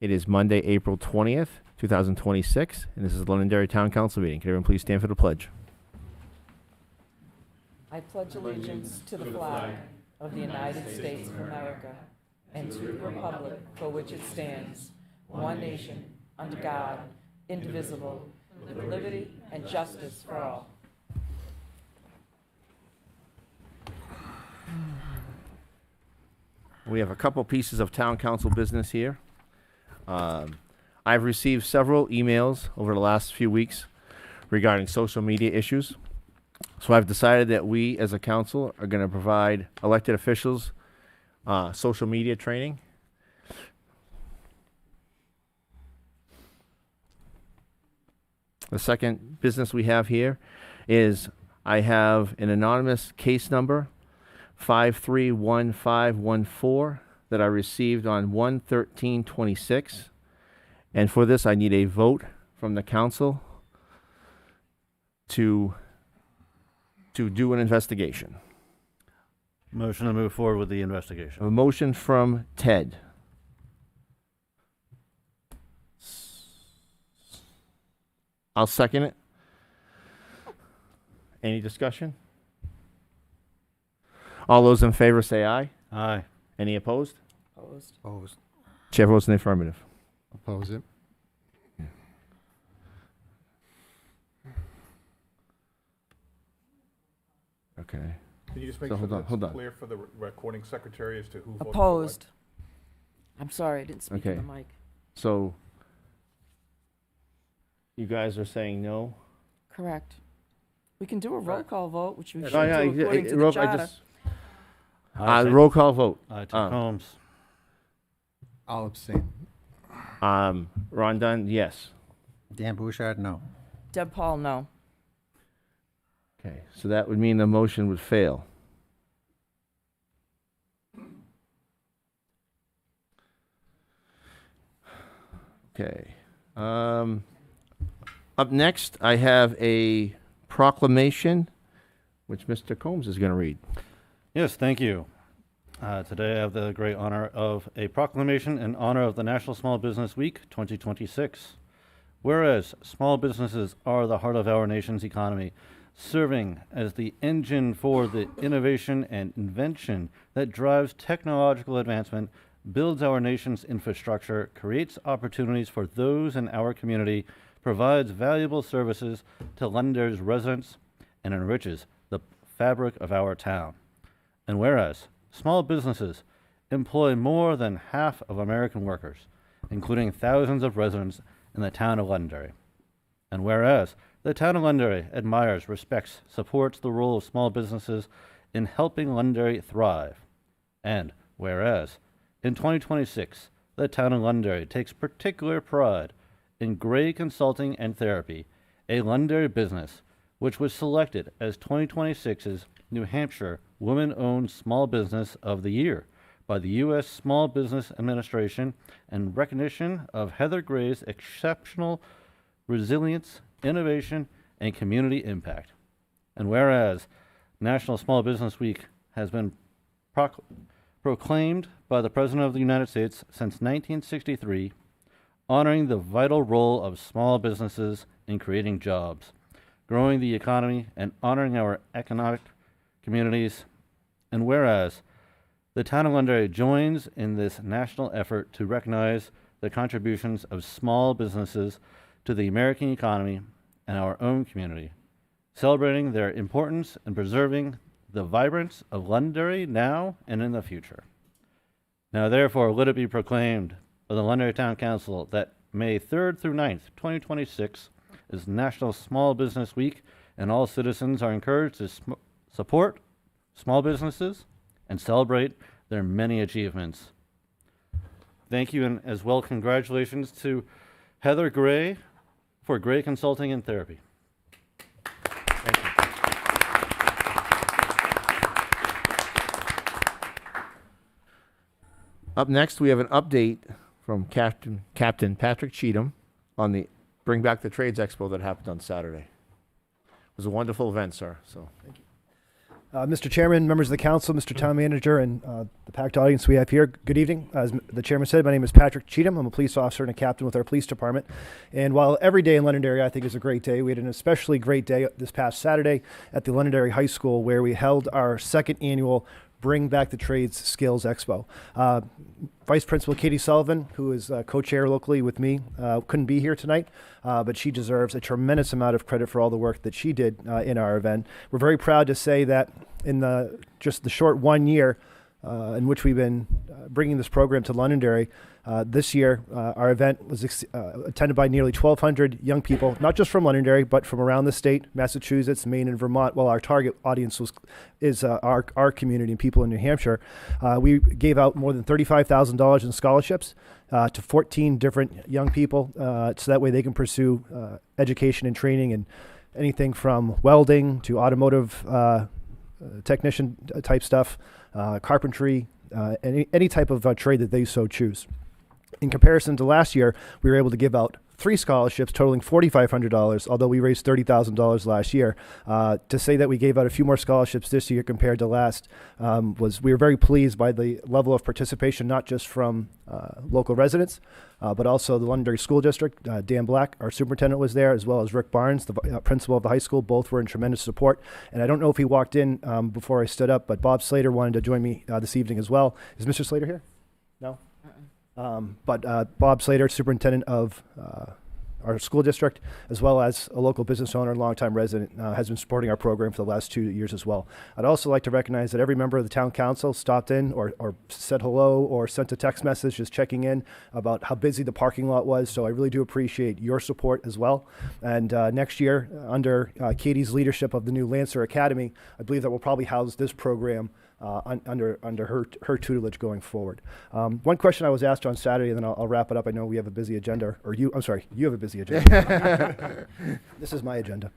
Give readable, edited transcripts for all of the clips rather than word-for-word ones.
It is Monday, April 20th, 2026, and this is the Londonderry Town Council meeting. Can everyone please stand for the pledge? I pledge allegiance to the flag of the United States of America and to the republic for which it stands, one nation, under God, indivisible, with liberty and justice for all. We have a couple pieces of town council business here. I've received several emails over the last few weeks regarding social media issues. So I've decided that we as a council are going to provide elected officials social media training. The second business we have here is I have an anonymous case number 531514 that I received on 1/13/26, and for this I need a vote from the council to do an investigation. Motion to move forward with the investigation. A motion from Ted. I'll second it. Any discussion? All those in favor say aye. Aye. Any opposed? Opposed? Opposed. Chair votes in the affirmative. Oppose it. Okay. Can you just make So sure hold that's on. clear for the recording secretary as to who voted for what? Opposed. I'm sorry, I didn't speak in Okay. the mic. So you guys are saying no? Correct. We can do a roll call vote, which we should Oh, yeah, do according to the roll- I charter. just- Aye. roll call vote. Aye, Ted um, Combs. I'll abstain. Ron Dunn, yes. Dan Bouchard, no. Deb Paul, no. Okay, so that would mean the motion would fail. Okay. Up next, I have a proclamation, which Mr. Combs is going to read. Yes, thank you. Today I have the great honor of a proclamation in honor of the National Small Business Week 2026. Whereas small businesses are the heart of our nation's economy, serving as the engine for the innovation and invention that drives technological advancement, builds our nation's infrastructure, creates opportunities for those in our community, provides valuable services to Londonderry's residents, and enriches the fabric of our town. And whereas small businesses employ more than half of American workers, including thousands of residents in the town of Londonderry. And whereas the town of Londonderry admires, respects, supports the role of small businesses in helping Londonderry thrive. And whereas in 2026, the town of Londonderry takes particular pride in Gray Consulting and Therapy, a Londonderry business which was selected as 2026's New Hampshire Women-Owned Small Business of the Year by the U.S. Small Business Administration in recognition of Heather Gray's exceptional resilience, innovation, and community impact. And whereas National Small Business Week has been proclaimed by the President of the United States since 1963, honoring the vital role of small businesses in creating jobs, growing the economy, and honoring our economic communities. And whereas the town of Londonderry joins in this national effort to recognize the contributions of small businesses to the American economy and our own community, celebrating their importance in preserving the vibrance of Londonderry now and in the future. Now therefore let it be proclaimed by the Londonderry Town Council that May 3rd through 9th, 2026 is National Small Business Week, and all citizens are encouraged to support small businesses and celebrate their many achievements. Thank you, and as well, congratulations to Heather Gray for Gray Consulting and Therapy. Thank you. Up next, we have an update from Captain Patrick Cheatham on the Bring Back the Trades Expo that happened on Saturday. It was a wonderful event, sir. So, Mr. Chairman, members of the council, Mr. Town Manager, and the packed audience we have here, good evening. As the chairman said, my name is Patrick Cheatham. I'm a police officer and a captain with our police department. And while every day in Londonderry I think is a great day, we had an especially great day this past Saturday at the Londonderry High School, where we held our second annual Bring Back the Trades Skills Expo. Vice Principal Katie Sullivan, who is co-chair locally with me, couldn't be here tonight, but she deserves a tremendous amount of credit for all the work that she did in our event. We're very proud to say that in just the short 1 year in which we've been bringing this program to Londonderry, this year our event was attended by nearly 1,200 young people, not just from Londonderry, but from around the state, Massachusetts, Maine, and Vermont, while our target audience is our community and people in New Hampshire. We gave out more than $35,000 in scholarships to 14 different young people, so that way they can pursue education and training in anything from welding to automotive technician type stuff, carpentry, any type of trade that they so choose. In comparison to last year, we were able to give out 3 scholarships totaling $4,500, although we raised $30,000 last year. To say that we gave out a few more scholarships this year compared to last we were very pleased by the level of participation, not just from local residents, but also the Londonderry School District. Dan Black, our superintendent, was there, as well as Rick Barnes, the principal of the high school. Both were in tremendous support. And I don't know if he walked in before I stood up, but Bob Slater wanted to join me this evening as well. Is Mr. Slater here? No? But Bob Slater, superintendent of our school district, as well as a local business owner and longtime resident, has been supporting our program for the last 2 years as well. I'd also like to recognize that every member of the town council stopped in or said hello or sent a text message just checking in about how busy the parking lot was. So I really do appreciate your support as well. And next year, under Katie's leadership of the new Lancer Academy, I believe that we'll probably house this program under her tutelage going forward. One question I was asked on Saturday, and then I'll wrap it up. I know we have a busy agenda, you have a busy agenda. This is my agenda.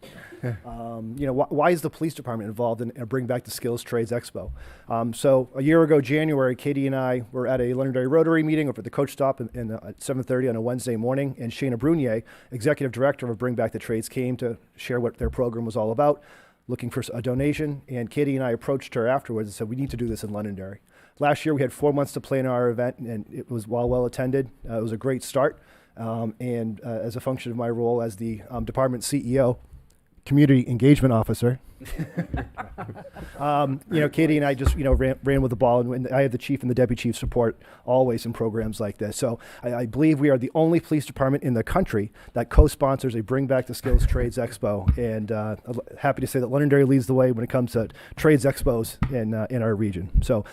Why is the police department involved in Bring Back the Skills Trades Expo? So a year ago, January, Katie and I were at a Londonderry Rotary meeting over at the coach stop at 7:30 on a Wednesday morning, and Shayna Brunier, executive director of Bring Back the Trades, came to share what their program was all about, looking for a donation, and Katie and I approached her afterwards and said, we need to do this in Londonderry. Last year, we had 4 months to plan our event, and it was well attended. It was a great start, and as a function of my role as the department CEO, community engagement officer, Katie and I just, ran with the ball, and I have the chief and the deputy chief support always in programs like this. So I believe we are the only police department in the country that co-sponsors a Bring Back the Skills Trades Expo, and happy to say that Londonderry leads the way when it comes to trades expos in our region. So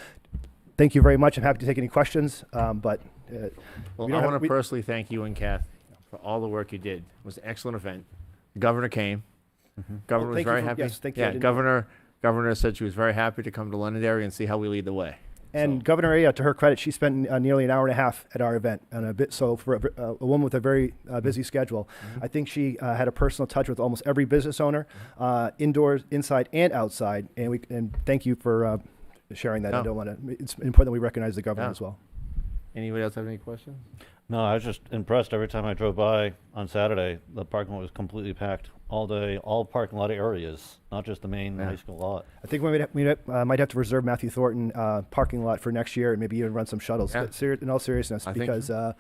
thank you very much. I'm happy to take any questions, but I want to personally thank you and Kath for all the work you did. It was an excellent event. The governor came. Mm-hmm. Governor was very happy. Yes, thank you. Yeah, Governor said she was very happy to come to Londonderry and see how we lead the way. And Governor Aya, to her credit, she spent nearly an hour and a half at our event, and so for a woman with a very busy schedule, I think she had a personal touch with almost every business owner, indoors, inside, and outside. And thank you for sharing that. No. I don't want to. It's important that we recognize the governor as well. Anybody else have any questions? No, I was just impressed. Every time I drove by on Saturday, the parking lot was completely packed all day, all parking lot areas, not just the main high school lot. I think we might have to reserve Matthew Thornton parking lot for next year, and maybe even run some shuttles. Yeah. In all seriousness, because so.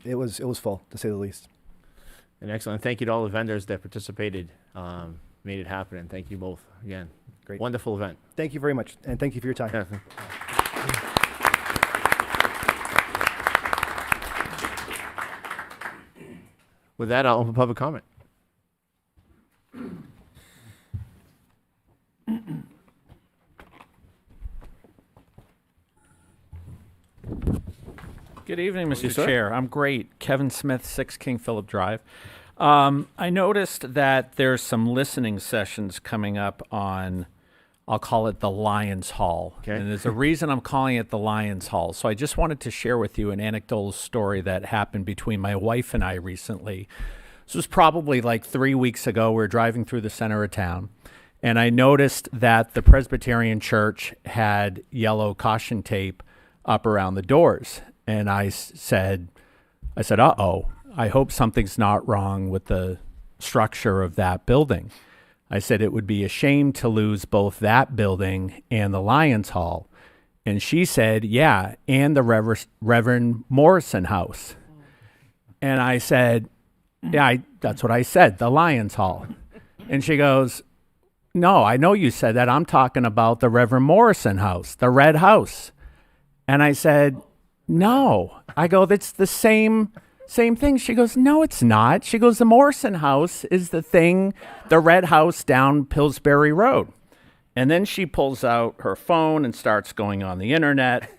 It was full, to say the least. And excellent. Thank you to all the vendors that participated, made it happen, and thank you both again. Great. Wonderful event. Thank you very much, and thank you for your time. Yeah. With that, I'll open public comment. Good evening, Mr. sir. Chair. I'm great. Kevin Smith, 6 King Philip Drive. I noticed that there's some listening sessions coming up on, I'll call it the Lions Hall. Okay. And there's a reason I'm calling it the Lions Hall. So I just wanted to share with you an anecdotal story that happened between my wife and I recently. This was probably like 3 weeks ago. We were driving through the center of town, and I noticed that the Presbyterian Church had yellow caution tape up around the doors. And I said, uh-oh, I hope something's not wrong with the structure of that building. I said it would be a shame to lose both that building and the Lions Hall. And she said, yeah, and the Reverend Morrison House. And I said, yeah, that's what I said, the Lions Hall. And she goes, no, I know you said that. I'm talking about the Reverend Morrison House, the red house. And I said, no. I go, that's the same thing. She goes, no, it's not. She goes, the Morrison House is the thing, the red house down Pillsbury Road. And then she pulls out her phone and starts going on the internet,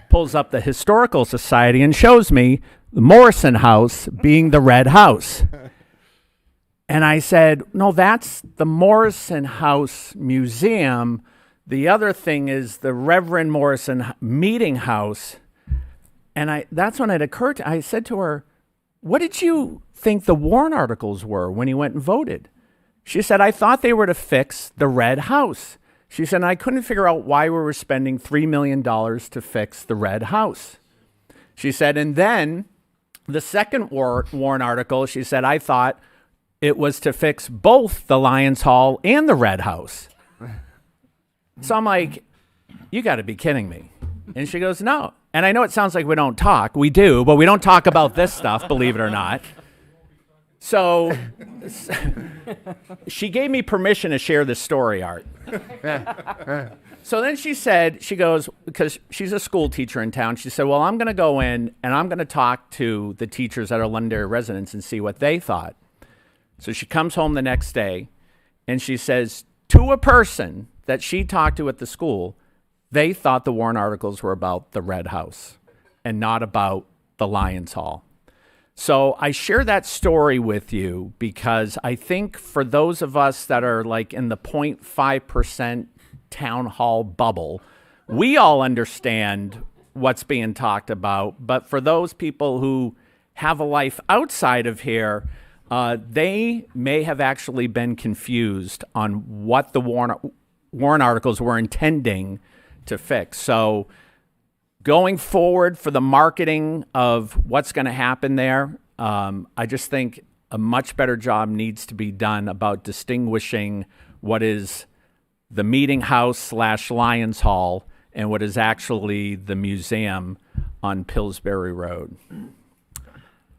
pulls up the Historical Society and shows me the Morrison House being the red house. And I said, no, that's the Morrison House Museum. The other thing is the Reverend Morrison Meeting House. And that's when it occurred to, I said to her, what did you think the warrant articles were when you went and voted? She said, I thought they were to fix the red house. She said, I couldn't figure out why we were spending $3 million to fix the red house. She said, and then the second warrant article, she said, I thought it was to fix both the Lions Hall and the red house. So I'm like, you got to be kidding me. And she goes, no. And I know it sounds like we don't talk. We do, but we don't talk about this stuff, believe it or not. So she gave me permission to share this story, Art. So then she goes, because she's a school teacher in town, she said, well, I'm going to go in and I'm going to talk to the teachers that are Londonderry residents and see what they thought. So she comes home the next day and she says, to a person that she talked to at the school, they thought the warrant articles were about the red house and not about the Lions Hall. So I share that story with you because I think for those of us that are like in the 0.5% town hall bubble, we all understand what's being talked about. But for those people who have a life outside of here, they may have actually been confused on what the warrant articles were intending to fix. So going forward for the marketing of what's going to happen there, I just think a much better job needs to be done about distinguishing what is the meeting house / Lions Hall and what is actually the museum on Pillsbury Road.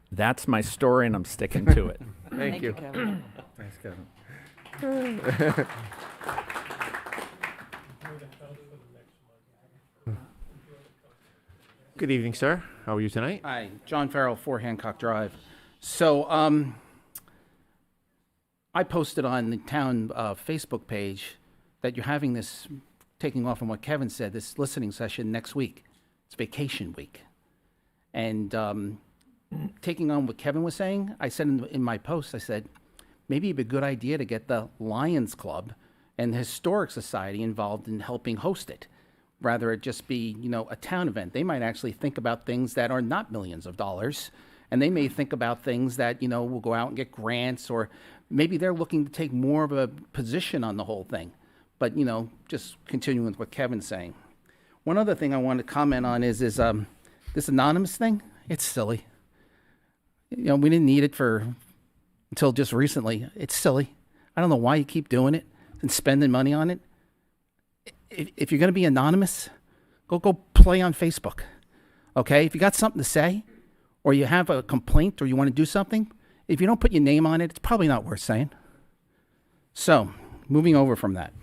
That's my story, and I'm sticking to it. Thank you. Kevin. Thanks, Kevin. Good evening, sir. How are you tonight? Hi, John Farrell, 4 Hancock Drive. So I posted on the town Facebook page that you're having this, taking off on what Kevin said, this listening session next week. It's vacation week. And taking on what Kevin was saying, I said in my post, I said, maybe it'd be a good idea to get the Lions Club and the Historic Society involved in helping host it. Rather it just be, a town event. They might actually think about things that are not millions of dollars, and they may think about things that, will go out and get grants, or maybe they're looking to take more of a position on the whole thing. But, just continuing with what Kevin's saying. One other thing I want to comment on is this anonymous thing. It's silly. We didn't need it until just recently. It's silly. I don't know why you keep doing it and spending money on it. If you're going to be anonymous, go play on Facebook, okay? If you got something to say, or you have a complaint, or you want to do something, if you don't put your name on it, it's probably not worth saying. So, moving over from that.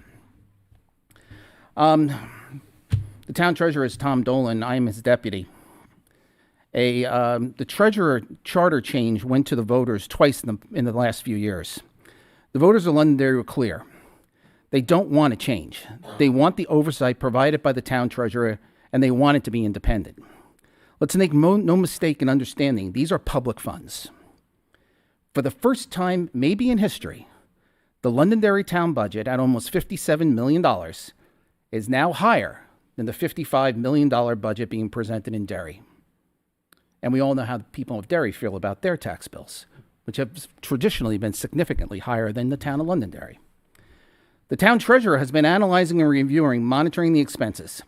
The town treasurer is Tom Dolan. I am his deputy. The treasurer charter change went to the voters twice in the last few years. The voters of Londonderry were clear. They don't want to change. They want the oversight provided by the town treasurer, and they want it to be independent. Let's make no mistake in understanding, these are public funds. For the first time, maybe in history, the Londonderry town budget at almost $57 million is now higher than the $55 million budget being presented in Derry. And we all know how the people of Derry feel about their tax bills, which have traditionally been significantly higher than the town of Londonderry. The town treasurer has been analyzing and reviewing, monitoring the expenses.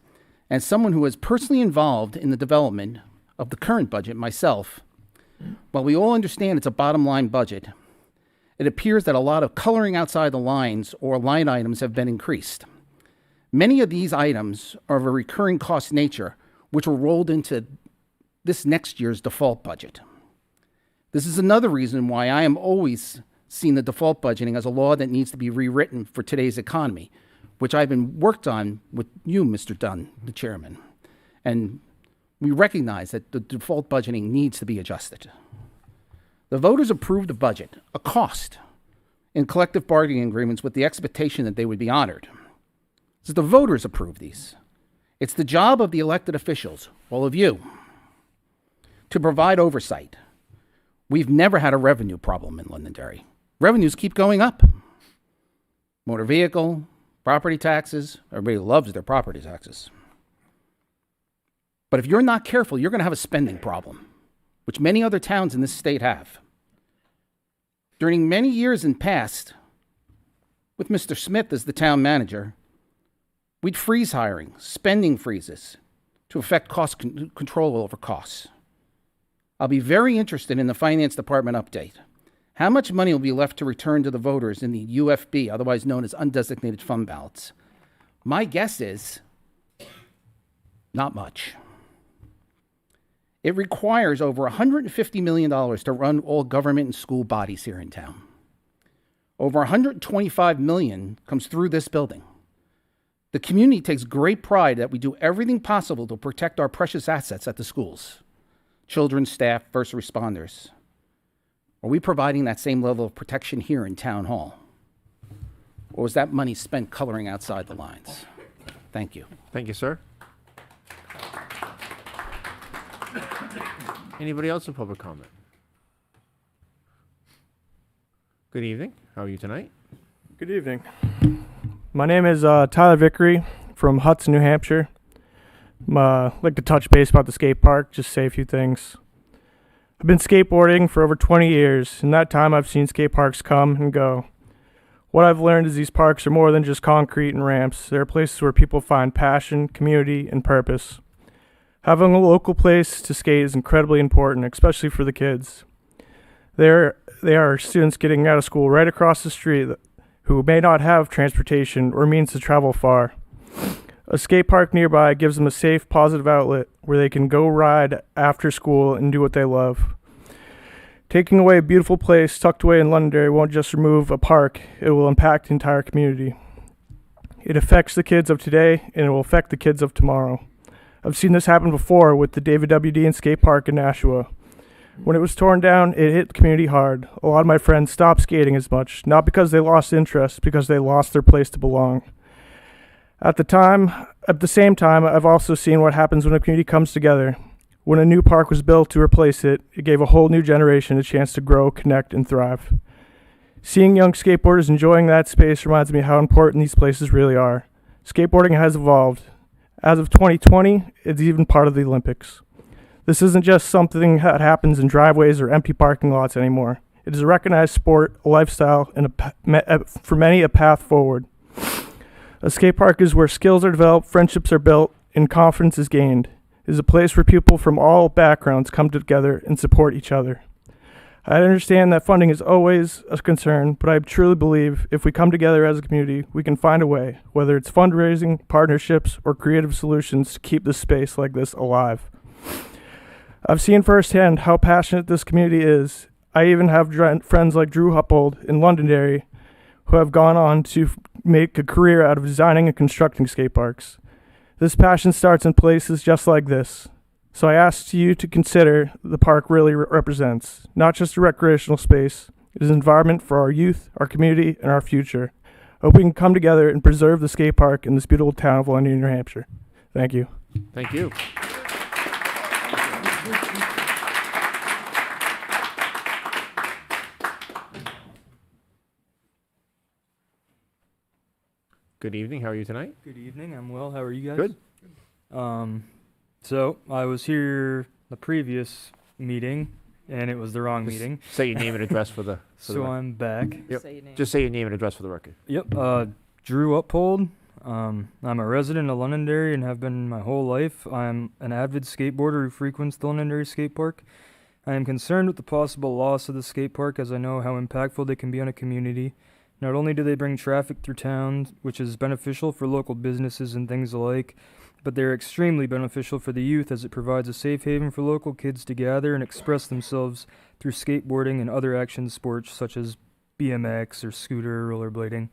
As someone who was personally involved in the development of the current budget myself, while we all understand it's a bottom line budget, it appears that a lot of coloring outside the lines or line items have been increased. Many of these items are of a recurring cost nature, which were rolled into this next year's default budget. This is another reason why I am always seeing the default budgeting as a law that needs to be rewritten for today's economy, which I've been worked on with you, Mr. Dunn, the chairman. And we recognize that the default budgeting needs to be adjusted. The voters approved the budget, a cost, in collective bargaining agreements with the expectation that they would be honored. So the voters approved these. It's the job of the elected officials, all of you, to provide oversight. We've never had a revenue problem in Londonderry. Revenues keep going up. Motor vehicle, property taxes, everybody loves their property taxes. But if you're not careful, you're going to have a spending problem, which many other towns in this state have. During many years in past, with Mr. Smith as the town manager, we'd freeze hiring, spending freezes to effect cost control over costs. I'll be very interested in the finance department update. How much money will be left to return to the voters in the UFB, otherwise known as undesignated fund balance? My guess is not much. It requires over $150 million to run all government and school bodies here in town. Over $125 million comes through this building. The community takes great pride that we do everything possible to protect our precious assets at the schools. Children, staff, first responders. Are we providing that same level of protection here in Town Hall? Or was that money spent coloring outside the lines? Thank you. Thank you, sir. Anybody else in public comment? Good evening. How are you tonight? Good evening. My name is Tyler Vickery from Hudson, New Hampshire. I'd like to touch base about the skate park, just say a few things. I've been skateboarding for over 20 years. In that time, I've seen skate parks come and go. What I've learned is these parks are more than just concrete and ramps. They're places where people find passion, community, and purpose. Having a local place to skate is incredibly important, especially for the kids. They are students getting out of school right across the street who may not have transportation or means to travel far. A skate park nearby gives them a safe, positive outlet where they can go ride after school and do what they love. Taking away a beautiful place tucked away in Londonderry won't just remove a park, it will impact the entire community. It affects the kids of today, and it will affect the kids of tomorrow. I've seen this happen before with the David W.D. and Skate Park in Nashua. When it was torn down, it hit the community hard. A lot of my friends stopped skating as much, not because they lost interest, because they lost their place to belong. At the same time, I've also seen what happens when a community comes together. When a new park was built to replace it, it gave a whole new generation a chance to grow, connect, and thrive. Seeing young skateboarders enjoying that space reminds me how important these places really are. Skateboarding has evolved. As of 2020, it's even part of the Olympics. This isn't just something that happens in driveways or empty parking lots anymore. It is a recognized sport, a lifestyle, and for many, a path forward. A skate park is where skills are developed, friendships are built, and confidence is gained. It is a place where people from all backgrounds come together and support each other. I understand that funding is always a concern, but I truly believe if we come together as a community, we can find a way, whether it's fundraising, partnerships, or creative solutions to keep this space like this alive. I've seen firsthand how passionate this community is. I even have friends like Drew Huppold in Londonderry who have gone on to make a career out of designing and constructing skate parks. This passion starts in places just like this. So I ask you to consider the park really represents, not just a recreational space, it is an environment for our youth, our community, and our future. I hope we can come together and preserve the skate park in this beautiful town of London, New Hampshire. Thank you. Thank you. Good evening. How are you tonight? Good evening. I'm well. How are you guys? Good. So I was here the previous meeting, and it was the wrong Just meeting. Say your name and address for the. So I'm back. Yep. Say your name. Just say your name and address for the record. Yep. Drew Uphold. I'm a resident of Londonderry and have been my whole life. I'm an avid skateboarder who frequents the Londonderry skate park. I am concerned with the possible loss of the skate park as I know how impactful they can be on a community. Not only do they bring traffic through town, which is beneficial for local businesses and things alike, but they are extremely beneficial for the youth as it provides a safe haven for local kids to gather and express themselves through skateboarding and other action sports such as BMX or scooter or rollerblading.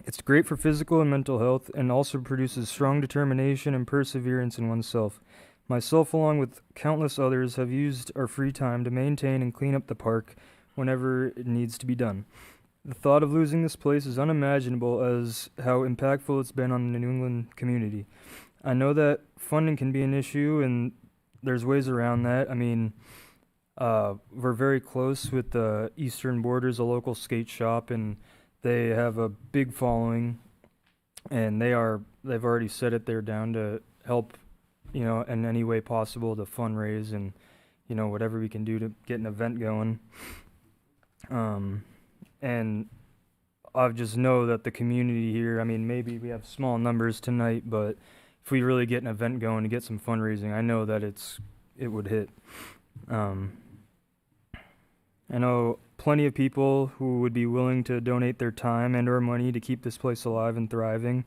It's great for physical and mental health and also produces strong determination and perseverance in oneself. Myself, along with countless others, have used our free time to maintain and clean up the park whenever it needs to be done. The thought of losing this place is unimaginable as how impactful it's been on the New England community. I know that funding can be an issue and there's ways around that. I mean, we're very close with the Eastern Borders, a local skate shop, and they have a big following, and they've already said it. They're down to help, in any way possible to fundraise and, whatever we can do to get an event going. And I just know that the community here, I mean, maybe we have small numbers tonight, but if we really get an event going to get some fundraising, I know that it would hit. I know plenty of people who would be willing to donate their time and or money to keep this place alive and thriving.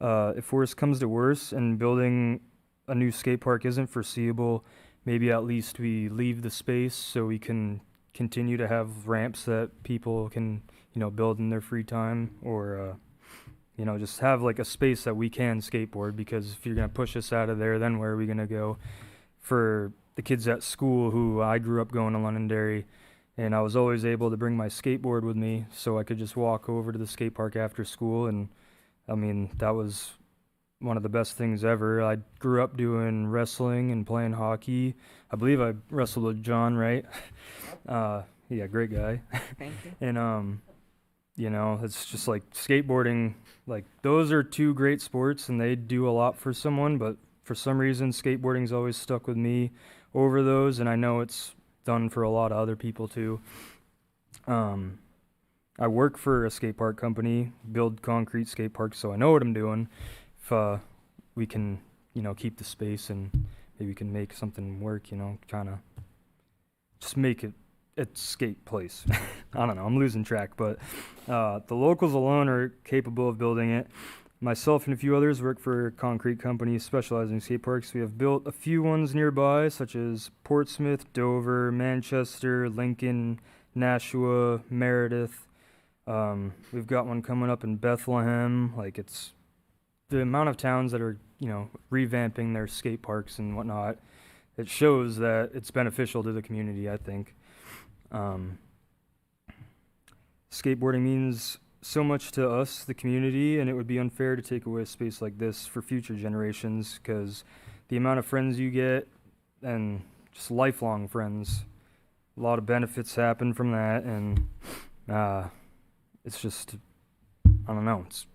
If worse comes to worse and building a new skate park isn't foreseeable, maybe at least we leave the space so we can continue to have ramps that people can, build in their free time, or, just have like a space that we can skateboard, because if you're going to push us out of there, then where are we going to go? For the kids at school who I grew up going to Londonderry, and I was always able to bring my skateboard with me so I could just walk over to the skate park after school, and I mean, that was one of the best things ever. I grew up doing wrestling and playing hockey. I believe I wrestled with John, right? Yeah, great guy. Thank you. And, it's just like skateboarding, like those are two great sports and they do a lot for someone, but for some reason, skateboarding's always stuck with me over those, and I know it's done for a lot of other people too. I work for a skate park company, build concrete skate parks, so I know what I'm doing. If we can, keep the space and maybe we can make something work, kind of just make it a skate place. I don't know, I'm losing track, but the locals alone are capable of building it. Myself and a few others work for concrete companies specializing in skate parks. We have built a few ones nearby, such as Portsmouth, Dover, Manchester, Lincoln, Nashua, Meredith. We've got one coming up in Bethlehem. Like, it's the amount of towns that are, revamping their skate parks and whatnot. It shows that it's beneficial to the community, I think. Skateboarding means so much to us, the community, and it would be unfair to take away a space like this for future generations, because the amount of friends you get, and just lifelong friends, a lot of benefits happen from that, and it's just, I don't know, it's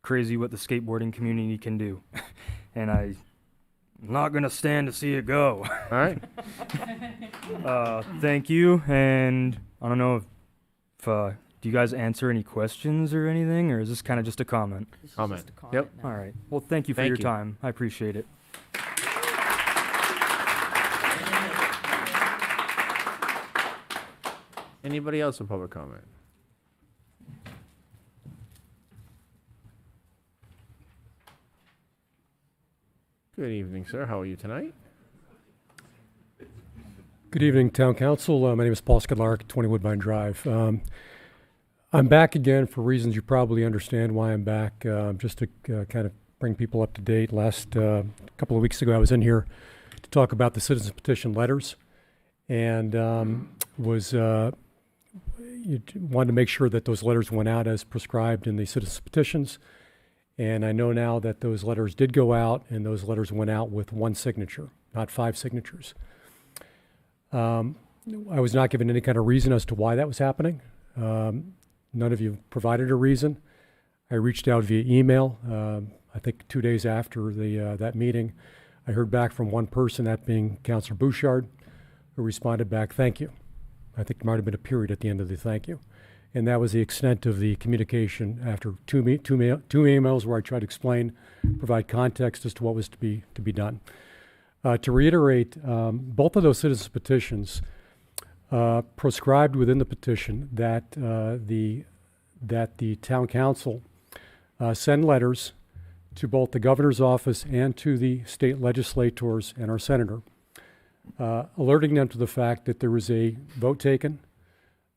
crazy what the skateboarding community can do. And I'm not going to stand to see it go. All right. Thank you, and I don't know if do you guys answer any questions or anything, or is this kind of just a comment? This is Comment. just a comment Yep. now. All right. Well, thank you for Thank your you. time. I appreciate it. Anybody else in public comment? Good evening, sir. How are you tonight? Good evening, Town Council. My name is Paul Skidlark, 20 Woodbine Drive. I'm back again for reasons you probably understand why I'm back, just to kind of bring people up to date. Last couple of weeks ago, I was in here to talk about the citizen petition letters, and wanted to make sure that those letters went out as prescribed in the citizen petitions. And I know now that those letters did go out, and those letters went out with one signature, not 5 signatures. I was not given any kind of reason as to why that was happening. None of you provided a reason. I reached out via email. I think 2 days after that meeting, I heard back from one person, that being Councilor Bouchard, who responded back, "Thank you." I think there might have been a period at the end of the thank you. And that was the extent of the communication after two emails where I tried to explain, provide context as to what was to be done. To reiterate, both of those citizens petitions proscribed within the petition that the town council send letters to both the governor's office and to the state legislators and our senator, alerting them to the fact that there was a vote taken,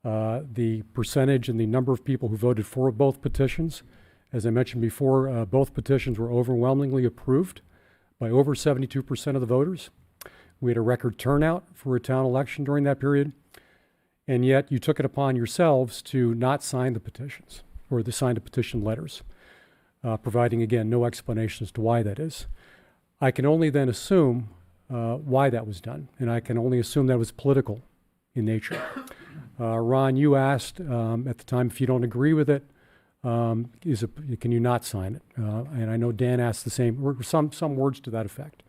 the percentage and the number of people who voted for both petitions. As I mentioned before, both petitions were overwhelmingly approved by over 72% of the voters. We had a record turnout for a town election during that period, and yet you took it upon yourselves to not sign the petitions or to sign the petition letters, providing, again, no explanation as to why that is. I can only then assume why that was done, and I can only assume that was political in nature. Ron, you asked at the time if you don't agree with it, can you not sign it? And I know Dan asked the same, or some words to that effect,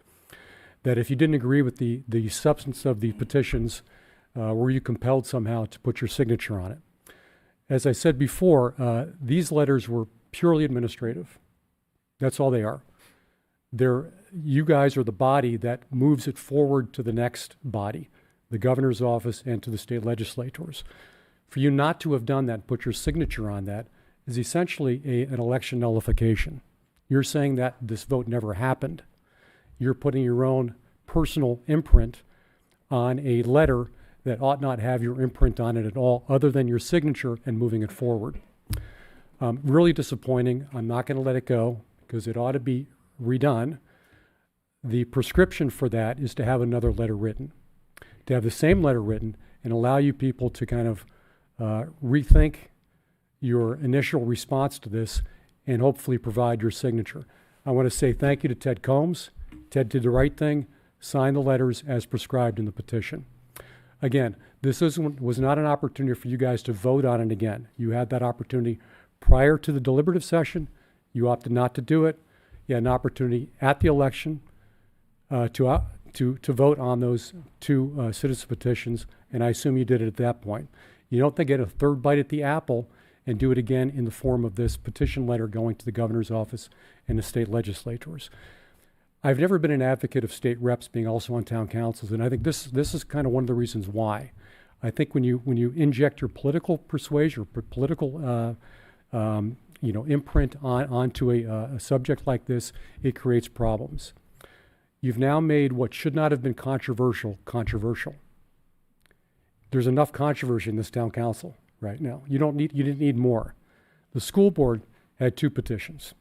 that if you didn't agree with the substance of the petitions, were you compelled somehow to put your signature on it? As I said before, these letters were purely administrative. That's all they are. You guys are the body that moves it forward to the next body, the governor's office and to the state legislators. For you not to have done that, put your signature on that, is essentially an election nullification. You're saying that this vote never happened. You're putting your own personal imprint on a letter that ought not have your imprint on it at all, other than your signature and moving it forward. Really disappointing. I'm not going to let it go because it ought to be redone. The prescription for that is to have another letter written, to have the same letter written and allow you people to kind of rethink your initial response to this and hopefully provide your signature. I want to say thank you to Ted Combs. Ted did the right thing, signed the letters as prescribed in the petition. Again, this was not an opportunity for you guys to vote on it again. You had that opportunity prior to the deliberative session. You opted not to do it. You had an opportunity at the election to vote on those two citizen petitions, and I assume you did it at that point. You don't get a third bite at the apple and do it again in the form of this petition letter going to the governor's office and the state legislators. I've never been an advocate of state reps being also on town councils, and I think this is kind of one of the reasons why. I think when you inject your political persuasion or political imprint onto a subject like this, it creates problems. You've now made what should not have been controversial. There's enough controversy in this town council right now. You didn't need more. The school board had two petitions.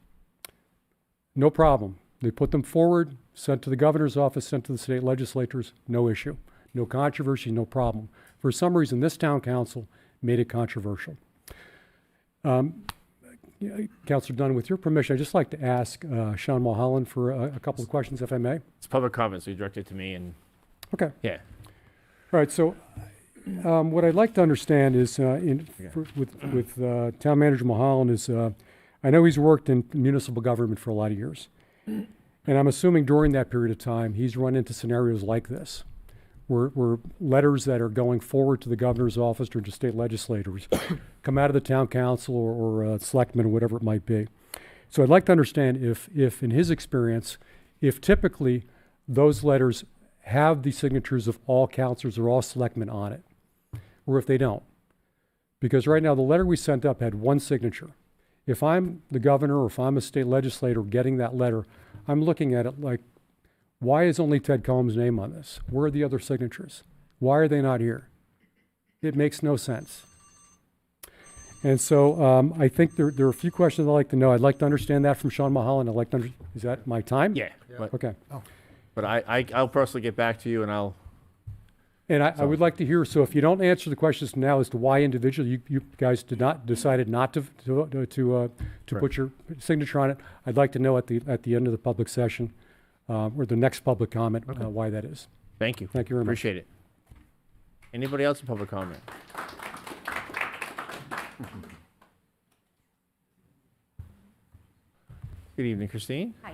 No problem. They put them forward, sent to the governor's office, sent to the state legislators, no issue. No controversy, no problem. For some reason, this town council made it controversial. Councilor Dunn, with your permission, I'd just like to ask Sean Mulholland for a couple of questions, if I may. It's public comment, so you direct it to me and. Okay. Yeah. All right, so what I'd like to understand is, with Town Manager Mulholland is, I know he's worked in municipal government for a lot of years. And I'm assuming during that period of time, he's run into scenarios like this, where letters that are going forward to the governor's office or to state legislators come out of the town council or selectmen or whatever it might be. So I'd like to understand if in his experience, if typically those letters have the signatures of all councilors or all selectmen on it, or if they don't. Because right now, the letter we sent up had one signature. If I'm the governor or if I'm a state legislator getting that letter, I'm looking at it like, why is only Ted Combs' name on this? Where are the other signatures? Why are they not here? It makes no sense. And so I think there are a few questions I'd like to know. I'd like to understand that from Sean Mulholland. I'd like to is that my time? Yeah. But, okay. But I'll personally get back to you and I'll. And I would like to hear, so if you don't answer the questions now as to why individually you guys decided not to put your signature on it, I'd like to know at the end of the public session or the next public comment why that is. Thank you. Thank you very much. Appreciate it. Anybody else in public comment? Good evening, Christine. Hi.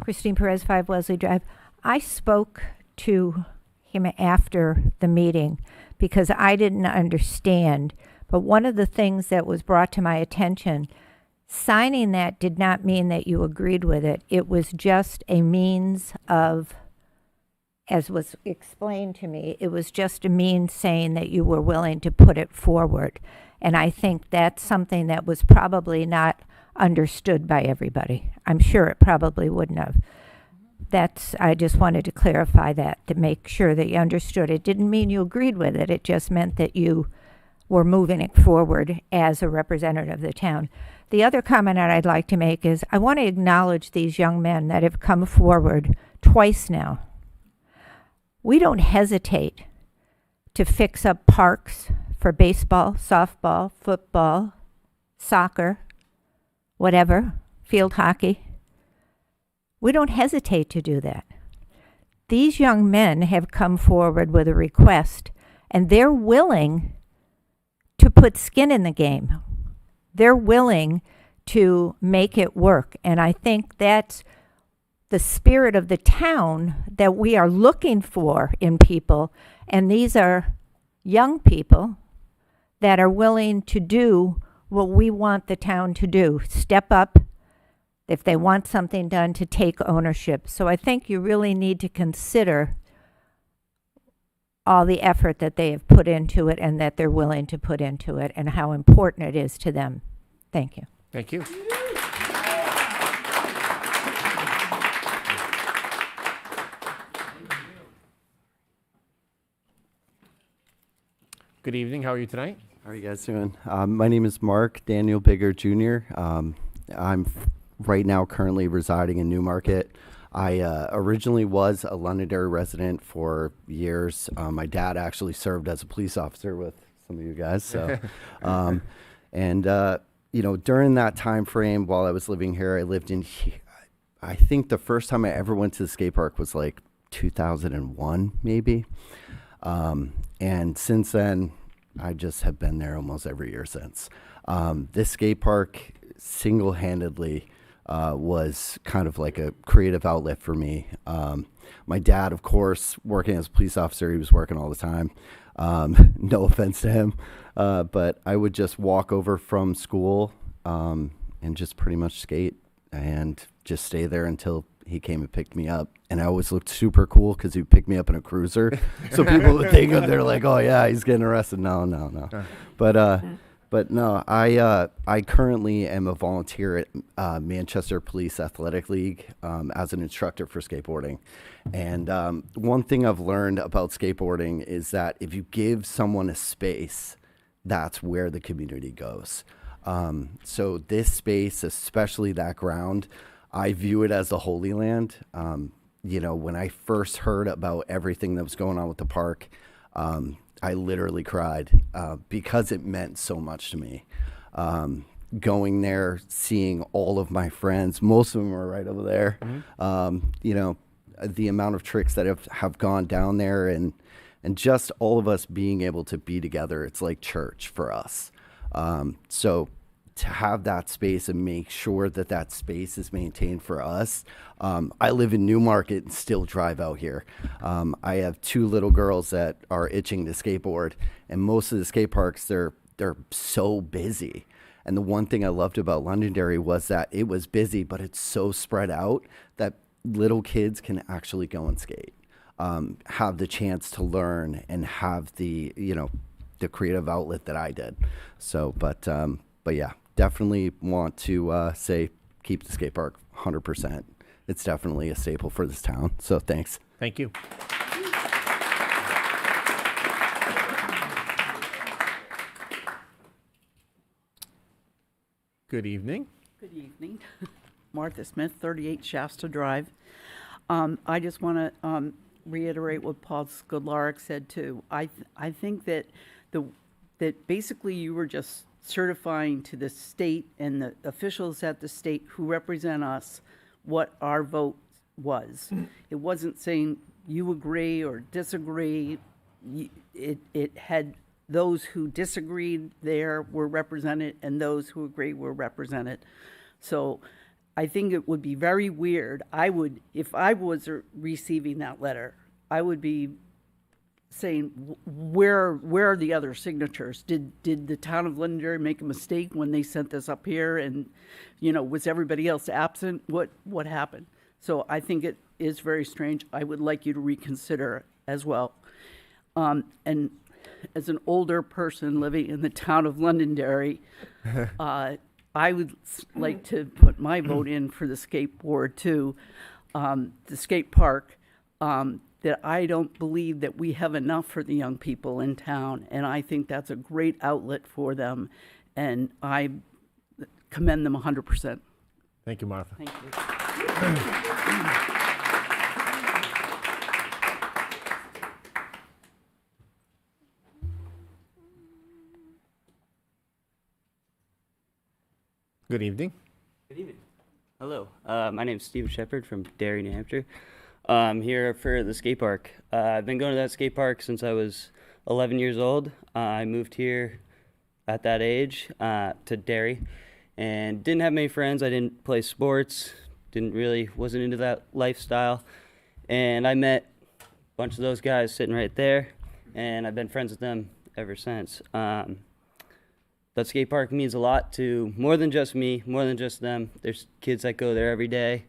Christine Perez, 5 Leslie Drive. I spoke to him after the meeting because I didn't understand. But one of the things that was brought to my attention, signing that did not mean that you agreed with it. It was just a means of as was explained to me, it was just a means saying that you were willing to put it forward. And I think that's something that was probably not understood by everybody. I'm sure it probably wouldn't have. I just wanted to clarify that to make sure that you understood. It didn't mean you agreed with it. It just meant that you were moving it forward as a representative of the town. The other comment that I'd like to make is I want to acknowledge these young men that have come forward twice now. We don't hesitate to fix up parks for baseball, softball, football, soccer, whatever, field hockey. We don't hesitate to do that. These young men have come forward with a request, and they're willing to put skin in the game. They're willing to make it work. And I think that's the spirit of the town that we are looking for in people. And these are young people that are willing to do what we want the town to do. Step up if they want something done, to take ownership. So I think you really need to consider all the effort that they have put into it and that they're willing to put into it and how important it is to them. Thank you. Thank you. Good evening. How are you tonight? How are you guys doing? My name is Mark Daniel Bigger Jr. I'm right now currently residing in Newmarket. I originally was a Londonderry resident for years. My dad actually served as a police officer with some of you guys. So, you know, during that time frame while I was living here, I lived in, I think the first time I ever went to the skate park was like 2001, maybe. And since then, I just have been there almost every year since. This skate park single-handedly was kind of like a creative outlet for me. My dad, of course, working as a police officer, he was working all the time. No offense to him, but I would just walk over from school and just pretty much skate and just stay there until he came and picked me up. And I always looked super cool because he would pick me up in a cruiser. So people would think they're like, oh yeah, he's getting arrested. No. But no, I currently am a volunteer at Manchester Police Athletic League as an instructor for skateboarding. And one thing I've learned about skateboarding is that if you give someone a space, that's where the community goes. So this space, especially that ground, I view it as the Holy Land. You know, when I first heard about everything that was going on with the park, I literally cried because it meant so much to me. Going there, seeing all of my friends, most of them are right over there. Mm-hmm. You know, the amount of tricks that have gone down there and just all of us being able to be together, it's like church for us. So to have that space and make sure that that space is maintained for us. I live in Newmarket and still drive out here. I have two little girls that are itching to skateboard, and most of the skate parks, they're so busy. And the one thing I loved about Londonderry was that it was busy, but it's so spread out that little kids can actually go and skate, have the chance to learn and have the, you know, the creative outlet that I did. So, but yeah, definitely want to say keep the skate park 100%. It's definitely a staple for this town. So thanks. Thank you. Good evening. Good evening. Martha Smith, 38 Shasta Drive. I just want to reiterate what Paul Skudlarek said too. I think that that basically you were just certifying to the state and the officials at the state who represent us what our vote was. It wasn't saying you agree or disagree. It had those who disagreed there were represented and those who agree were represented. So I think it would be very weird. If I was receiving that letter, I would be saying, where are the other signatures? Did the town of Londonderry make a mistake when they sent this up here? And, you know, was everybody else absent? What happened? So I think is very strange. I would like you to reconsider as well. And as an older person living in the town of Londonderry, I would like to put my vote in for the skateboard too, the skate park. That I don't believe that we have enough for the young people in town, and I think that's a great outlet for them, and I commend them 100%. Thank you, Martha. Thank you. Good evening. Good evening. Hello. My name is Stephen Shepard from Derry, New Hampshire. I'm here for the skate park. I've been going to that skate park since I was 11 years old. I moved here at that age to Derry and didn't have many friends. I didn't play sports, wasn't into that lifestyle. And I met a bunch of those guys sitting right there, and I've been friends with them ever since. That skate park means a lot to more than just me, more than just them. There's kids that go there every day.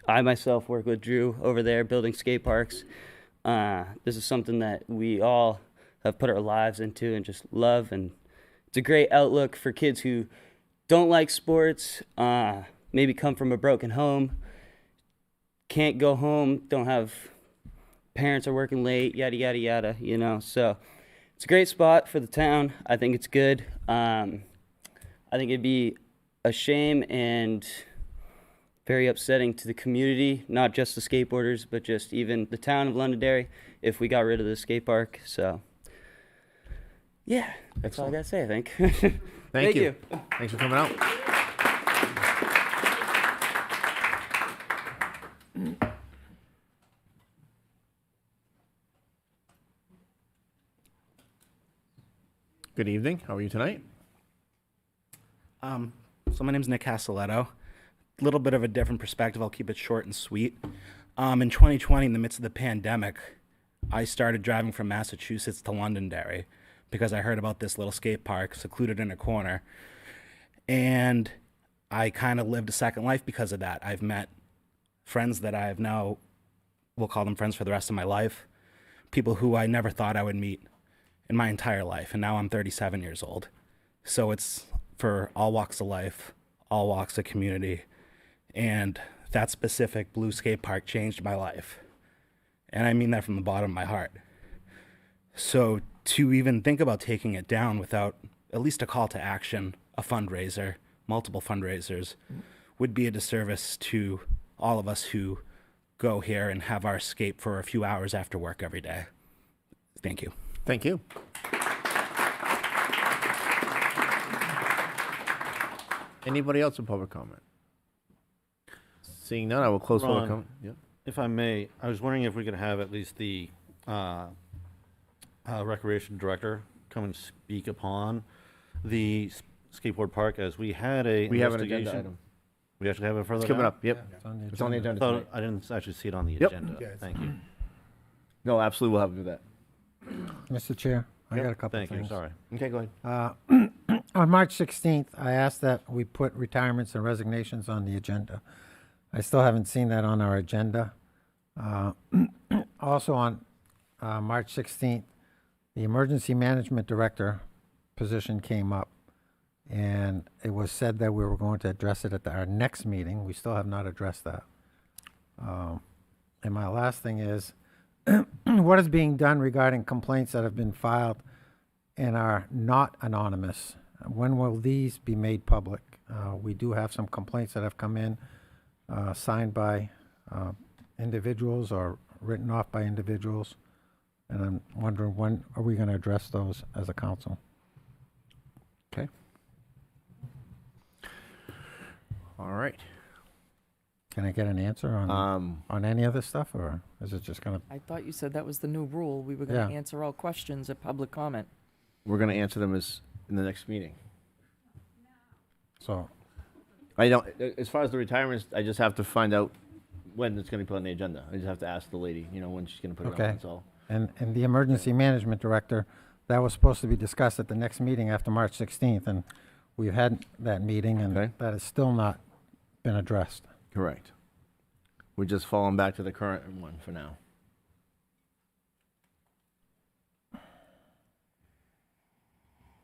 I myself work with Drew over there building skate parks. This is something that we all have put our lives into and just love, and it's a great outlook for kids who don't like sports, maybe come from a broken home, can't go home, don't have parents are working late, yada, yada, yada, you know, so it's a great spot for the town. I think it's good. I think it'd be a shame and very upsetting to the community, not just the skateboarders, but just even the town of Londonderry, if we got rid of the skate park. So, yeah, that's all I gotta say, I think. Thank you. Thanks for coming out. Good evening. How are you tonight? So my name's Nick Castelletto. A little bit of a different perspective. I'll keep it short and sweet. In 2020, in the midst of the pandemic, I started driving from Massachusetts to Londonderry because I heard about this little skate park secluded in a corner. And I kind of lived a second life because of that. I've met friends that I have now, we'll call them friends for the rest of my life, people who I never thought I would meet in my entire life, and now I'm 37 years old. So it's for all walks of life, all walks of community, and that specific blue skate park changed my life. And I mean that from the bottom of my heart. So to even think about taking it down without at least a call to action, a fundraiser, multiple fundraisers, would be a disservice to all of us who go here and have our escape for a few hours after work every day. Thank you. Thank you. Anybody else in public comment? Seeing none, I will close public Ron, comment. Yep. if I may, I was wondering if we could have at least the recreation director come and speak upon the skateboard park, as we had a We have an investigation. agenda item. We actually have it further It's coming down? up, yep. It's on the agenda Thought- tonight. I didn't actually see it on the Yep. agenda. Yeah, it's- Thank you. No, absolutely, we'll have to do that. Mr. Chair, I Yep, got a couple thank you, things. sorry. Okay, go ahead. On March 16th, I asked that we put retirements and resignations on the agenda. I still haven't seen that on our agenda. Also on March 16th, the emergency management director position came up, and it was said that we were going to address it at our next meeting. We still have not addressed that. And my last thing is, what is being done regarding complaints that have been filed and are not anonymous? When will these be made public? We do have some complaints that have come in, signed by individuals or written off by individuals, and I'm wondering, when are we going to address those as a council? Okay. All right. Can I get an answer on any of this stuff, or is it just going to? I thought you said that was the new rule. We were going to Yeah. answer all questions at public comment. We're going to answer them in the next meeting. So, I don't, as far as the retirements, I just have to find out when it's going to be put on the agenda. I just have to ask the lady, when she's going to put it on, okay. that's all. And the emergency management director, that was supposed to be discussed at the next meeting after March 16th, and we've had that meeting, and Okay. that has still not been addressed. Correct. We're just falling back to the current one for now.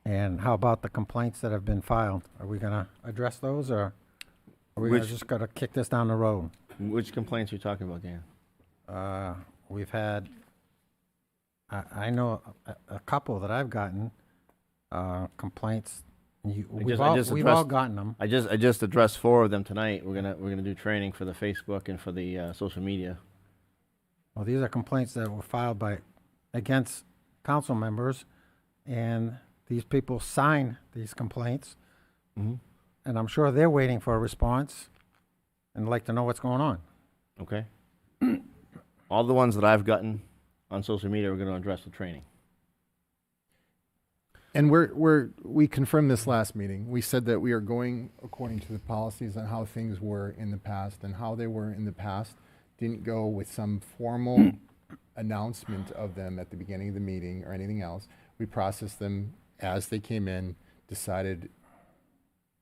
And how about the complaints that have been filed? Are we gonna address those, or are we Which- just gonna kick this down the road? Which complaints are you talking about, Dan? We've had, I know a couple that I've gotten, complaints. We've all addressed- gotten them. I just addressed 4 of them tonight. We're gonna do training for the Facebook and for the social media. Well, these are complaints that were filed against council members, and these people sign these complaints. Mhm. And I'm sure they're waiting for a response and like to know what's going on. Okay. All the ones that I've gotten on social media, we're gonna address with training. And we confirmed this last meeting. We said that we are going according to the policies on how things were in the past, and how they were in the past didn't go with some formal announcement of them at the beginning of the meeting or anything else. We processed them as they came in, decided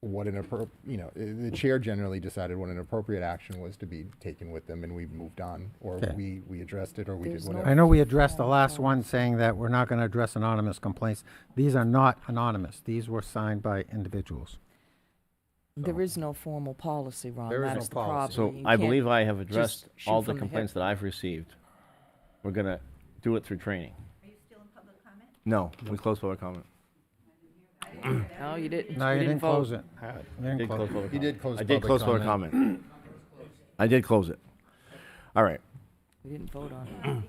what the chair generally decided what an appropriate action was to be taken with them, and we moved on, or Okay. we addressed it, or we did whatever. I know we addressed the last one saying that we're not gonna address anonymous complaints. These are not anonymous. These were signed by individuals. There is no formal policy, Ron. There is no That's the policy. problem. So You I can't believe I have addressed just shoot all the from hip. complaints that I've received. We're gonna do it through training. Are you still in public comment? No, we closed public comment. No, you didn't. No, you didn't close vote. it. I You did didn't close close it. public You did comment. close I did public close public comment. I did close it. All right, You didn't vote on it.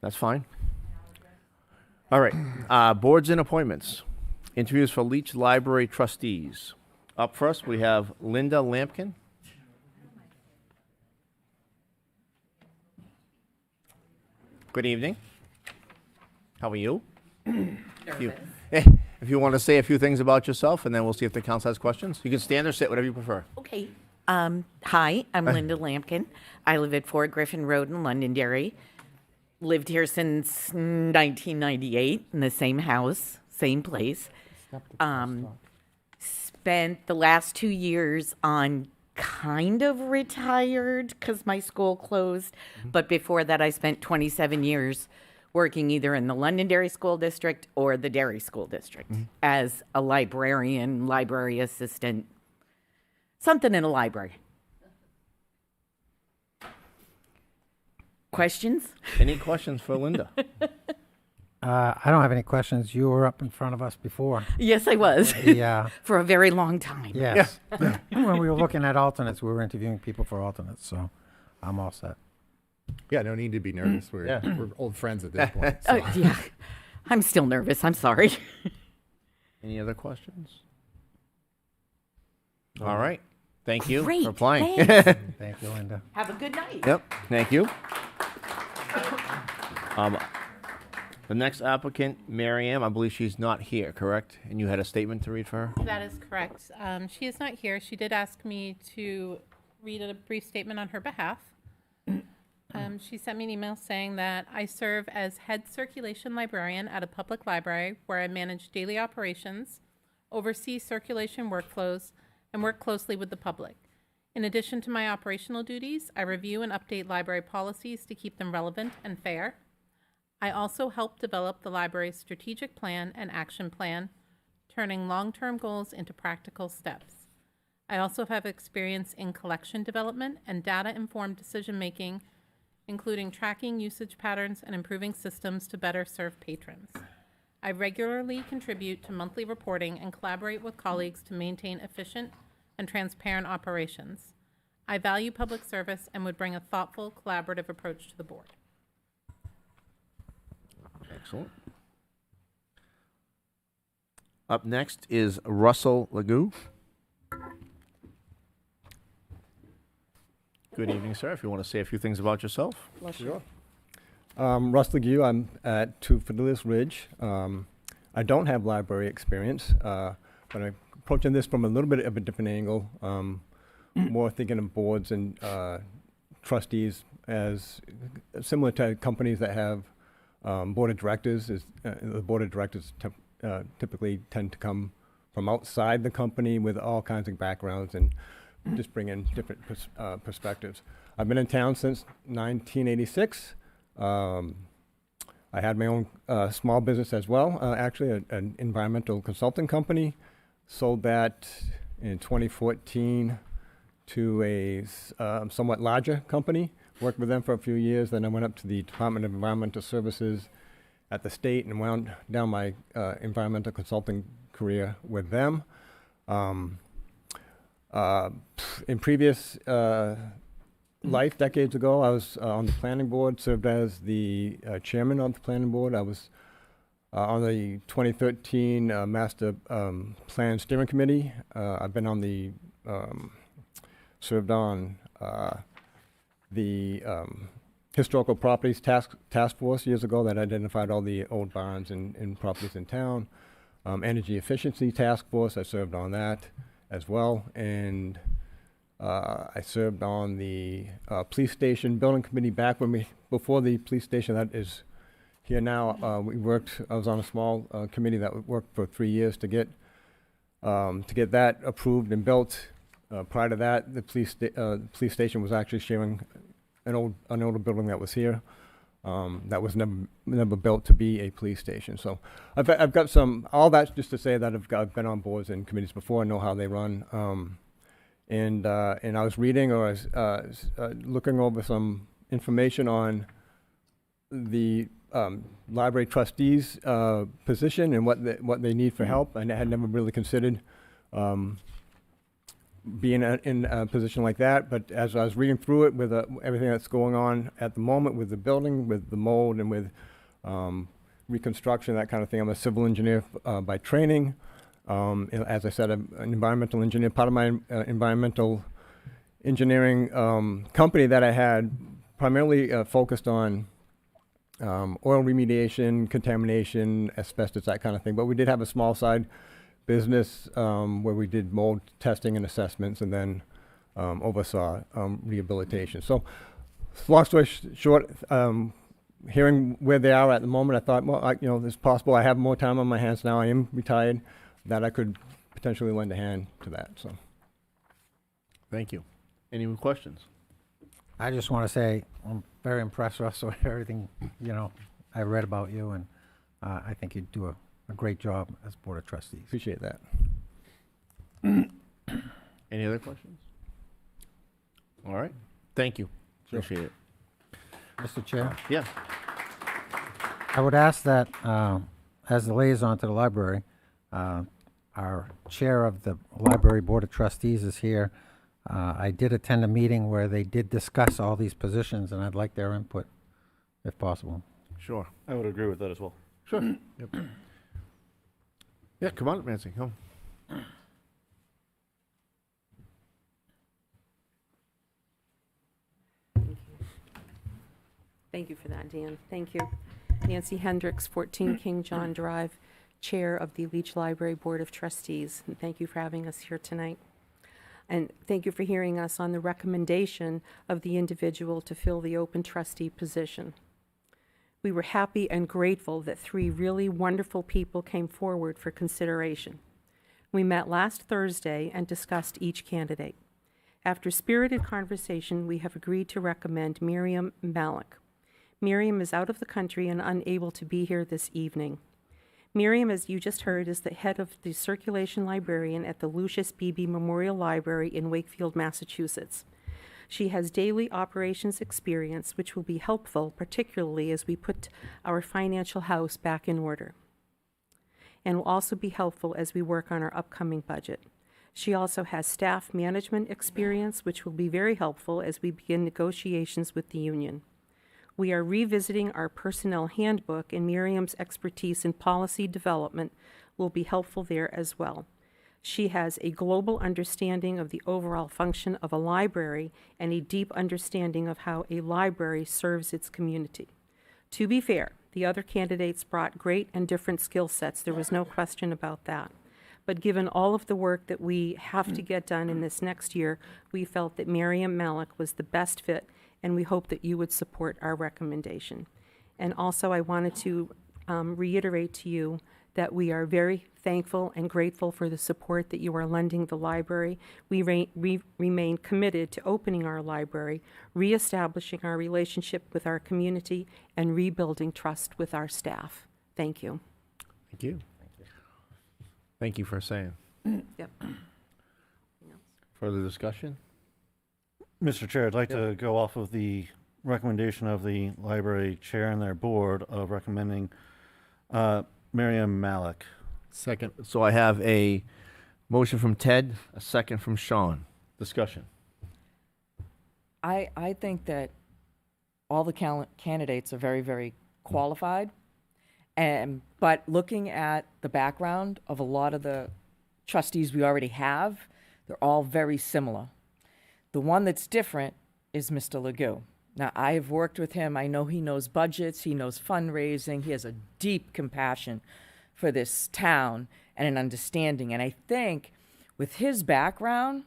that's fine. All right, boards and appointments. Interviews for Leach Library trustees. Up first, we have Linda Lampkin. Good evening. How are you? If you want to say a few things about yourself, and then we'll see if the council has questions. You can stand or sit, whatever you prefer. Okay. Hi, I'm Linda Lampkin. I live at 4 Griffin Road in Londonderry. Lived here since 1998 in the same house, same place. Spent the last 2 years on kind of retired because my school closed. But before that, I spent 27 years working either in the Londonderry School District or the Derry School District as a librarian, library assistant, something in a library. Questions? Any questions for Linda? I don't have any questions. You were up in front of us before. Yes, I was. Yeah. For a very long time. Yes. When we were looking at alternates, we were interviewing people for alternates, so I'm all set. Yeah, no need to be nervous. We're old friends at this point. Oh, yeah. I'm still nervous. I'm sorry. Any other questions? All right. Thank you Great, for applying. thanks. Thank you, Linda. Have a good night. Yep, thank you. The next applicant, Mary Ann, I believe she's not here, correct? And you had a statement to read for her? That is correct. She is not here. She did ask me to read a brief statement on her behalf. She sent me an email saying that I serve as head circulation librarian at a public library where I manage daily operations, oversee circulation workflows, and work closely with the public. In addition to my operational duties, I review and update library policies to keep them relevant and fair. I also help develop the library's strategic plan and action plan, turning long-term goals into practical steps. I also have experience in collection development and data-informed decision-making, including tracking usage patterns and improving systems to better serve patrons. I regularly contribute to monthly reporting and collaborate with colleagues to maintain efficient and transparent operations. I value public service and would bring a thoughtful, collaborative approach to the board. Excellent. Up next is Russell Legou. Good evening, sir. If you want to say a few things about yourself. Sure. Russ Legou, I'm at 2 Fidelis Ridge. I don't have library experience, but I'm approaching this from a little bit of a different angle, more thinking of boards and trustees as similar to companies that have board of directors. The board of directors typically tend to come from outside the company with all kinds of backgrounds and just bring in different perspectives. I've been in town since 1986. I had my own small business as well, actually, an environmental consulting company. Sold that in 2014 to a somewhat larger company. Worked with them for a few years. Then I went up to the Department of Environmental Services at the state and wound down my environmental consulting career with them. In previous life, decades ago, I was on the planning board, served as the chairman of the planning board. I was on the 2013 Master Plan Steering Committee. I've been on the, served on the Historical Properties Task Force years ago that identified all the old barns and properties in town. Energy Efficiency Task Force, I served on that as well. And I served on the police station building committee back when before the police station that is here now. I was on a small committee that worked for 3 years to get that approved and built. Prior to that, the police station was actually sharing an older building that was here. That was never built to be a police station. So I've got all that just to say that I've been on boards and committees before. I know how they run. And I was reading or I was looking over some information on the library trustees position and what they need for help. And I had never really considered being in a position like that. But as I was reading through it with everything that's going on at the moment with the building, with the mold, and with reconstruction, that kind of thing. I'm a civil engineer by training. As I said, I'm an environmental engineer. Part of my environmental engineering company that I had primarily focused on oil remediation, contamination, asbestos, that kind of thing. But we did have a small side business where we did mold testing and assessments, and then oversaw rehabilitation. So, long story short, hearing where they are at the moment, I thought, well, it's possible I have more time on my hands now. I am retired, that I could potentially lend a hand to that. So, Thank you. Any more questions? I just want to say I'm very impressed, Russell, with everything, I read about you, and I think you do a great job as Board of Trustees. Appreciate that. Any other questions? All right. Thank you. Sure. Appreciate it. Mr. Chair? Yeah. I would ask that, as the liaison to the library, our chair of the Library Board of Trustees is here. I did attend a meeting where they did discuss all these positions, and I'd like their input, if possible. Sure. I would agree with that as well. Sure. Yep. Yeah, come on, Nancy, come. Thank you for that, Dan. Thank you. Nancy Hendricks, 14 King John Drive, Chair of the Leach Library Board of Trustees. And thank you for having us here tonight. And thank you for hearing us on the recommendation of the individual to fill the open trustee position. We were happy and grateful that 3 really wonderful people came forward for consideration. We met last Thursday and discussed each candidate. After spirited conversation, we have agreed to recommend Miriam Malik. Miriam is out of the country and unable to be here this evening. Miriam, as you just heard, is the head of the circulation librarian at the Lucius Beebe Memorial Library in Wakefield, Massachusetts. She has daily operations experience, which will be helpful, particularly as we put our financial house back in order, and will also be helpful as we work on our upcoming budget. She also has staff management experience, which will be very helpful as we begin negotiations with the union. We are revisiting our personnel handbook, and Miriam's expertise in policy development will be helpful there as well. She has a global understanding of the overall function of a library and a deep understanding of how a library serves its community. To be fair, the other candidates brought great and different skill sets. There was no question about that. But given all of the work that we have to get done in this next year, we felt that Miriam Malik was the best fit, and we hope that you would support our recommendation. And also, I wanted to reiterate to you that we are very thankful and grateful for the support that you are lending the library. We remain committed to opening our library, reestablishing our relationship with our community, and rebuilding trust with our staff. Thank you. Thank you. Thank you for saying. Yep. Further discussion? Mr. Chair, I'd like to go off of the recommendation of the library chair and their board of recommending Miriam Malik. Second. So I have a motion from Ted, a second from Sean. Discussion. I think that all the candidates are very, very qualified. But looking at the background of a lot of the trustees we already have, they're all very similar. The one that's different is Mr. Legault. Now, I have worked with him. I know he knows budgets. He knows fundraising. He has a deep compassion for this town and an understanding. And I think with his background,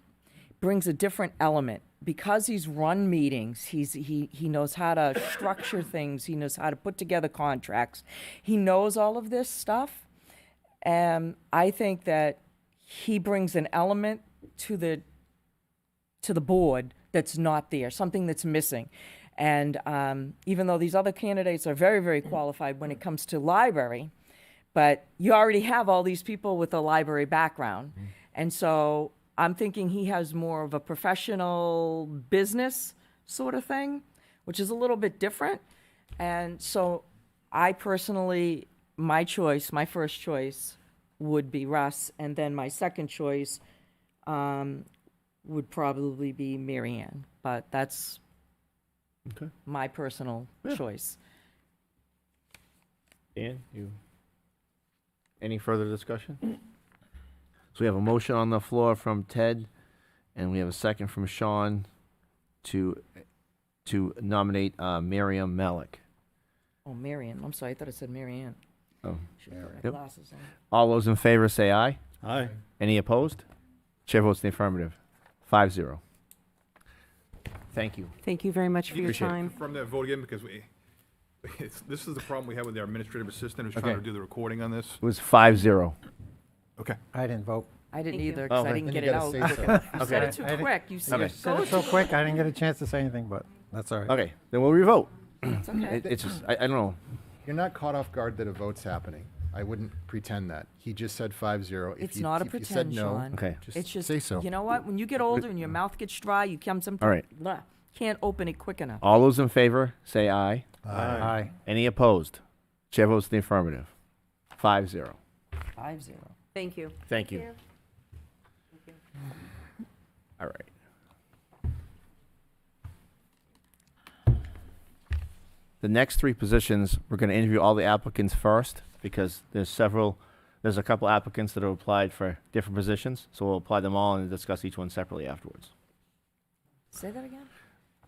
brings a different element. Because he's run meetings, he knows how to structure things. He knows how to put together contracts. He knows all of this stuff. And I think that he brings an element to the board that's not there, something that's missing. And even though these other candidates are very, very qualified when it comes to library, but you already have all these people with a library background. And so I'm thinking he has more of a professional business sort of thing, which is a little bit different. And so I personally, my first choice would be Russ, and then my second choice would probably be Mary Ann, but that's my personal choice. Dan, any further discussion? So we have a motion on the floor from Ted, and we have a second from Sean to nominate Miriam Malik. Oh, Marion. I'm sorry. I thought it said Mary Ann. Oh. Should have put my Yep. glasses on. All those in favor say aye. Aye. Any opposed? Chair votes in the affirmative. 5-0. Thank you. Thank you very much for your Appreciate it. time. From that vote again, because this is the problem we have with our administrative assistant who's trying Okay. to do the recording on this. It was 5-0. Okay. I didn't vote. I didn't Thank you. either because I Okay. didn't Then get you it gotta out say quick so. enough. You said Okay. it too I didn't- quick. You said Okay. it Said it so quick, I didn't get a chance to say anything, but that's all right. Okay, then we'll revote. It's okay. It's just, I don't know. You're not caught off guard that a vote's happening. I wouldn't pretend that. He just said 5-0. It's not a if you said pretend, no, Sean. Okay. It's just, say so. you know what? When you get older and your mouth gets dry, you come sometimes. All right. Can't open it quick enough. All those in favor say aye. Aye. Any opposed? Chair votes in the affirmative. 5-0. 5-0. Thank you. Thank you. All right. The next three positions, we're going to interview all the applicants first because there's a couple applicants that have applied for different positions. So we'll apply them all and discuss each one separately afterwards. Say that again?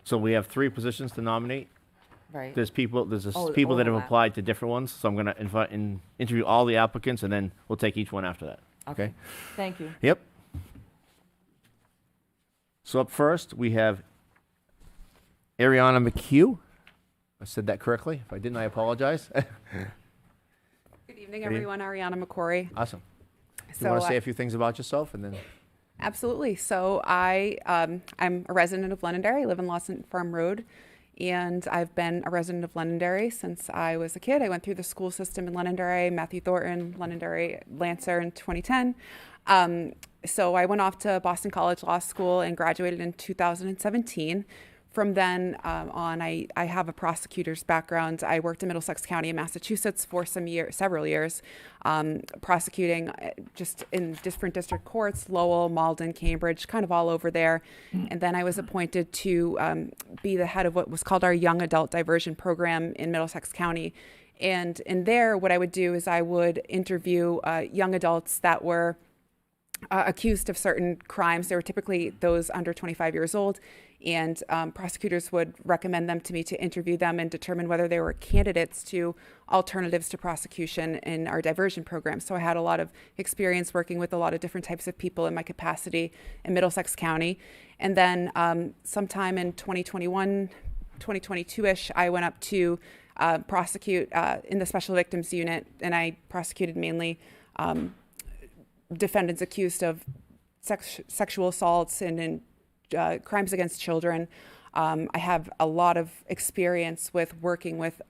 So we have three positions to nominate. Right. There's people Oh, the that have overlap. applied to different ones. So I'm going to invite and interview all the applicants and then we'll take each one after that. Okay? Thank you. Yep. So up first, we have Ariana McHugh. I said that correctly. If I didn't, I apologize. Good evening, everyone. Ariana McCory. Awesome. You So want to say I- a few things about yourself and then? Absolutely. So I'm a resident of Londonderry. I live in Lawson Farm Road, and I've been a resident of Londonderry since I was a kid. I went through the school system in Londonderry, Matthew Thornton, Londonderry, Lancer in 2010. So I went off to Boston College Law School and graduated in 2017. From then on, I have a prosecutor's background. I worked in Middlesex County in Massachusetts for several years, prosecuting just in different district courts, Lowell, Malden, Cambridge, kind of all over there. And then I was appointed to be the head of what was called our Young Adult Diversion Program in Middlesex County. And in there, what I would do is I would interview young adults that were accused of certain crimes. They were typically those under 25 years old, and prosecutors would recommend them to me to interview them and determine whether they were candidates to alternatives to prosecution in our diversion program. So I had a lot of experience working with a lot of different types of people in my capacity in Middlesex County. And then sometime in 2021, 2022-ish, I went up to prosecute in the Special Victims Unit, and I prosecuted mainly defendants accused of sexual assaults and crimes against children. I have a lot of experience with working with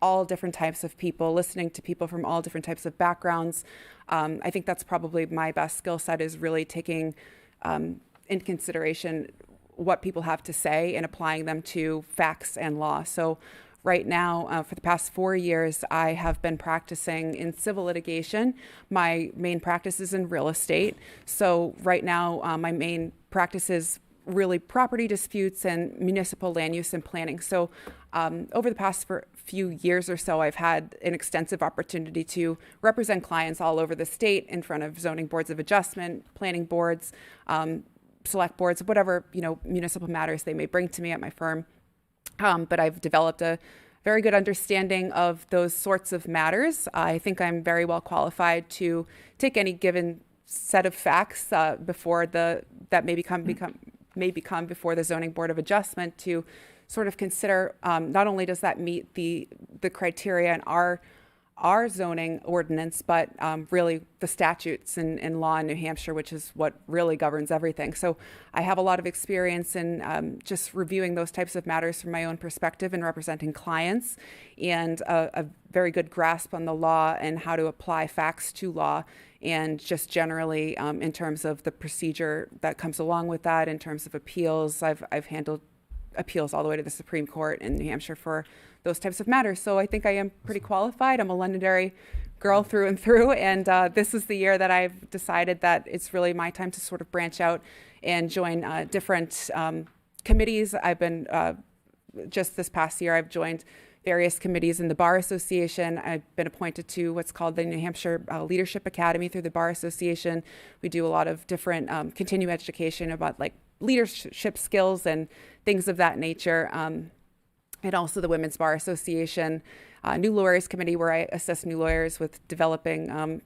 all different types of people, listening to people from all different types of backgrounds. I think that's probably my best skill set, is really taking into consideration what people have to say and applying them to facts and law. So right now, for the past 4 years, I have been practicing in civil litigation. My main practice is in real estate. So right now, my main practice is really property disputes and municipal land use and planning. So over the past few years or so, I've had an extensive opportunity to represent clients all over the state in front of zoning boards of adjustment, planning boards, select boards, whatever, municipal matters they may bring to me at my firm. But I've developed a very good understanding of those sorts of matters. I think I'm very well qualified to take any given set of facts before that may become before the zoning board of adjustment to sort of consider not only does that meet the criteria in our zoning ordinance, but really the statutes and law in New Hampshire, which is what really governs everything. So I have a lot of experience in just reviewing those types of matters from my own perspective and representing clients, and a very good grasp on the law and how to apply facts to law, and just generally in terms of the procedure that comes along with that, in terms of appeals. I've handled appeals all the way to the Supreme Court in New Hampshire for those types of matters. So I think I am pretty qualified. I'm a Londonderry girl through and through, and this is the year that I've decided that it's really my time to sort of branch out and join different committees. I've been, just this past year, I've joined various committees in the Bar Association. I've been appointed to what's called the New Hampshire Leadership Academy through the Bar Association. We do a lot of different continuing education about like leadership skills and things of that nature. And also the Women's Bar Association New Lawyers Committee, where I assist new lawyers with developing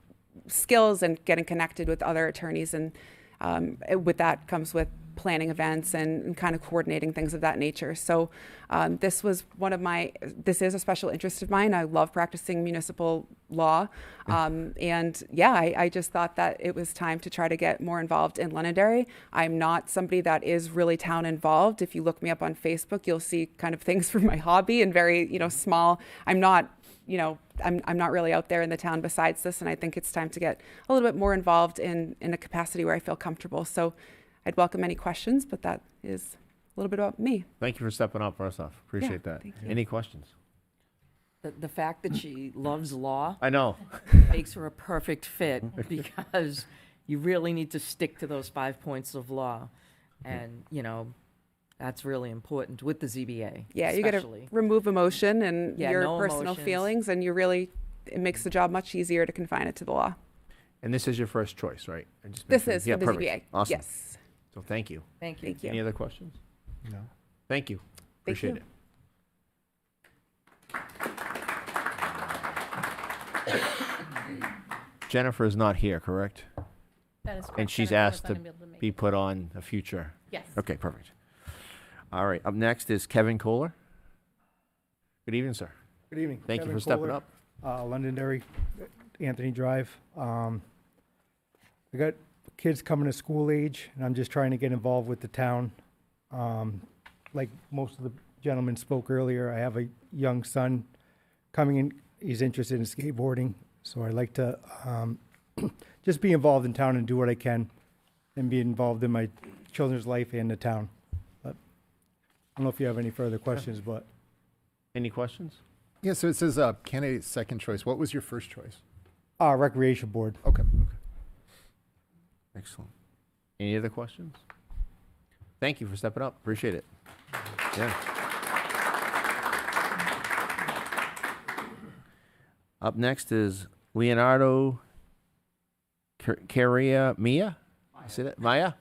skills and getting connected with other attorneys. And with that comes with planning events and kind of coordinating things of that nature. So this is a special interest of mine. I love practicing municipal law. And yeah, I just thought that it was time to try to get more involved in Londonderry. I'm not somebody that is really town involved. If you look me up on Facebook, you'll see kind of things from my hobby and very, small. I'm not really out there in the town besides this, and I think it's time to get a little bit more involved in a capacity where I feel comfortable. So I'd welcome any questions, but that is a little bit about me. Thank you for stepping up, first off. Appreciate that. thank you. Any questions? The fact that she loves law I know. makes her a perfect fit, because you really need to stick to those 5 points of law. And, that's really important with the ZBA. Yeah, you got to remove emotion and Yeah, your no personal emotions. feelings, and it makes the job much easier to confine it to the law. And this is your first choice, right? This is for the perfect. ZBA. Awesome. Yes. So thank you. Thank you. Thank you. Any other questions? No. Thank you. Thank Appreciate you. it. Jennifer is not here, correct? That is correct. And she's Jennifer asked was to unable make be it. put on a future. Yes. Okay, perfect. All right, up next is Kevin Kohler. Good evening, sir. Good evening. Thank you Kevin for stepping Kohler, up. Londonderry, Anthony Drive. I got kids coming to school age, and I'm just trying to get involved with the town. Like most of the gentlemen spoke earlier, I have a young son coming in. He's interested in skateboarding, so I'd like to just be involved in town and do what I can and be involved in my children's life and the town. But I don't know if you have any further questions, but. Any questions? Yeah, so it says candidate second choice. What was your first choice? Recreation board. Okay. Excellent. Any other questions? Thank you for stepping up. Appreciate it. Yeah. Up next is Leonardo Carria Mia. See that? Maya?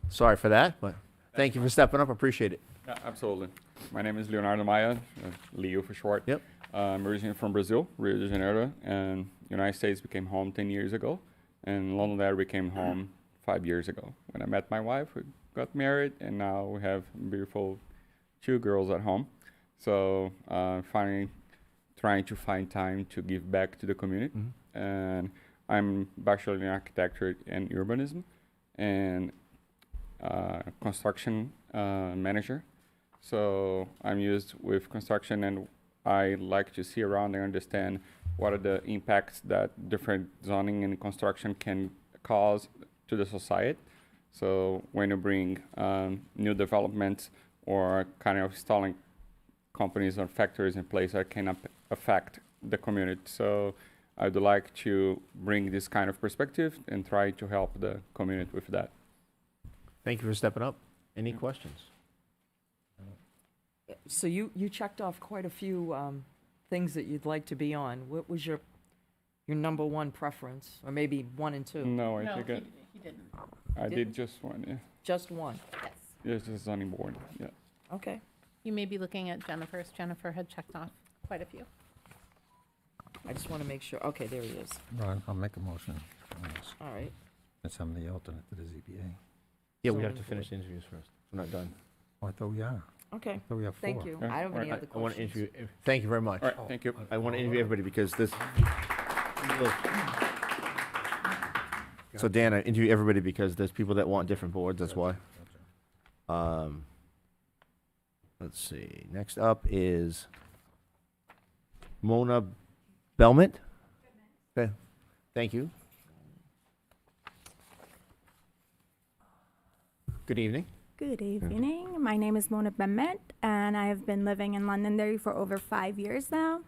Sorry for that, but thank you for stepping up. Appreciate it. Yeah, absolutely. My name is Leonardo Maia, Leo for short. Yep. I'm originally from Brazil, Rio de Janeiro, and United States became home 10 years ago, and Londonderry became home 5 years ago. When I met my wife, we got married, and now we have beautiful 2 girls at home. So trying to find time to give back to the community. And I'm bachelor in architecture and urbanism, and construction manager. So I'm used with construction, and I like to see around and understand what are the impacts that different zoning and construction can cause to the society. So when you bring new developments or kind of installing companies or factories in place that can affect the community. So I'd like to bring this kind of perspective and try to help the community with that. Thank you for stepping up. Any questions? So you checked off quite a few things that you'd like to be on. What was your number one preference, or maybe 1 and 2? No, I No, think he didn't. I Didn't? did just one, yeah. Just one? Yes. Yes, the zoning board, yeah. Okay. You may be looking at Jennifer's. Jennifer had checked off quite a few. I just want to make sure. Okay, there he is. Ron, I'll make a motion. All right. Since I'm the alternate to the ZBA. Yeah, we have Zoning to finish the interviews first. We're not done. Oh, I thought we are. Okay. I thought we have 4. Thank you. I don't have any other I want to questions. interview. Thank you very much. All right, thank you. I want to interview everybody because this. So Dan, I interview everybody because there's people that want different boards. That's why. Let's see. Next up is Mona Belmont. Okay. Thank you. Good evening. Good evening. My name is Mona Belmont, and I have been living in Londonderry for over 5 years now.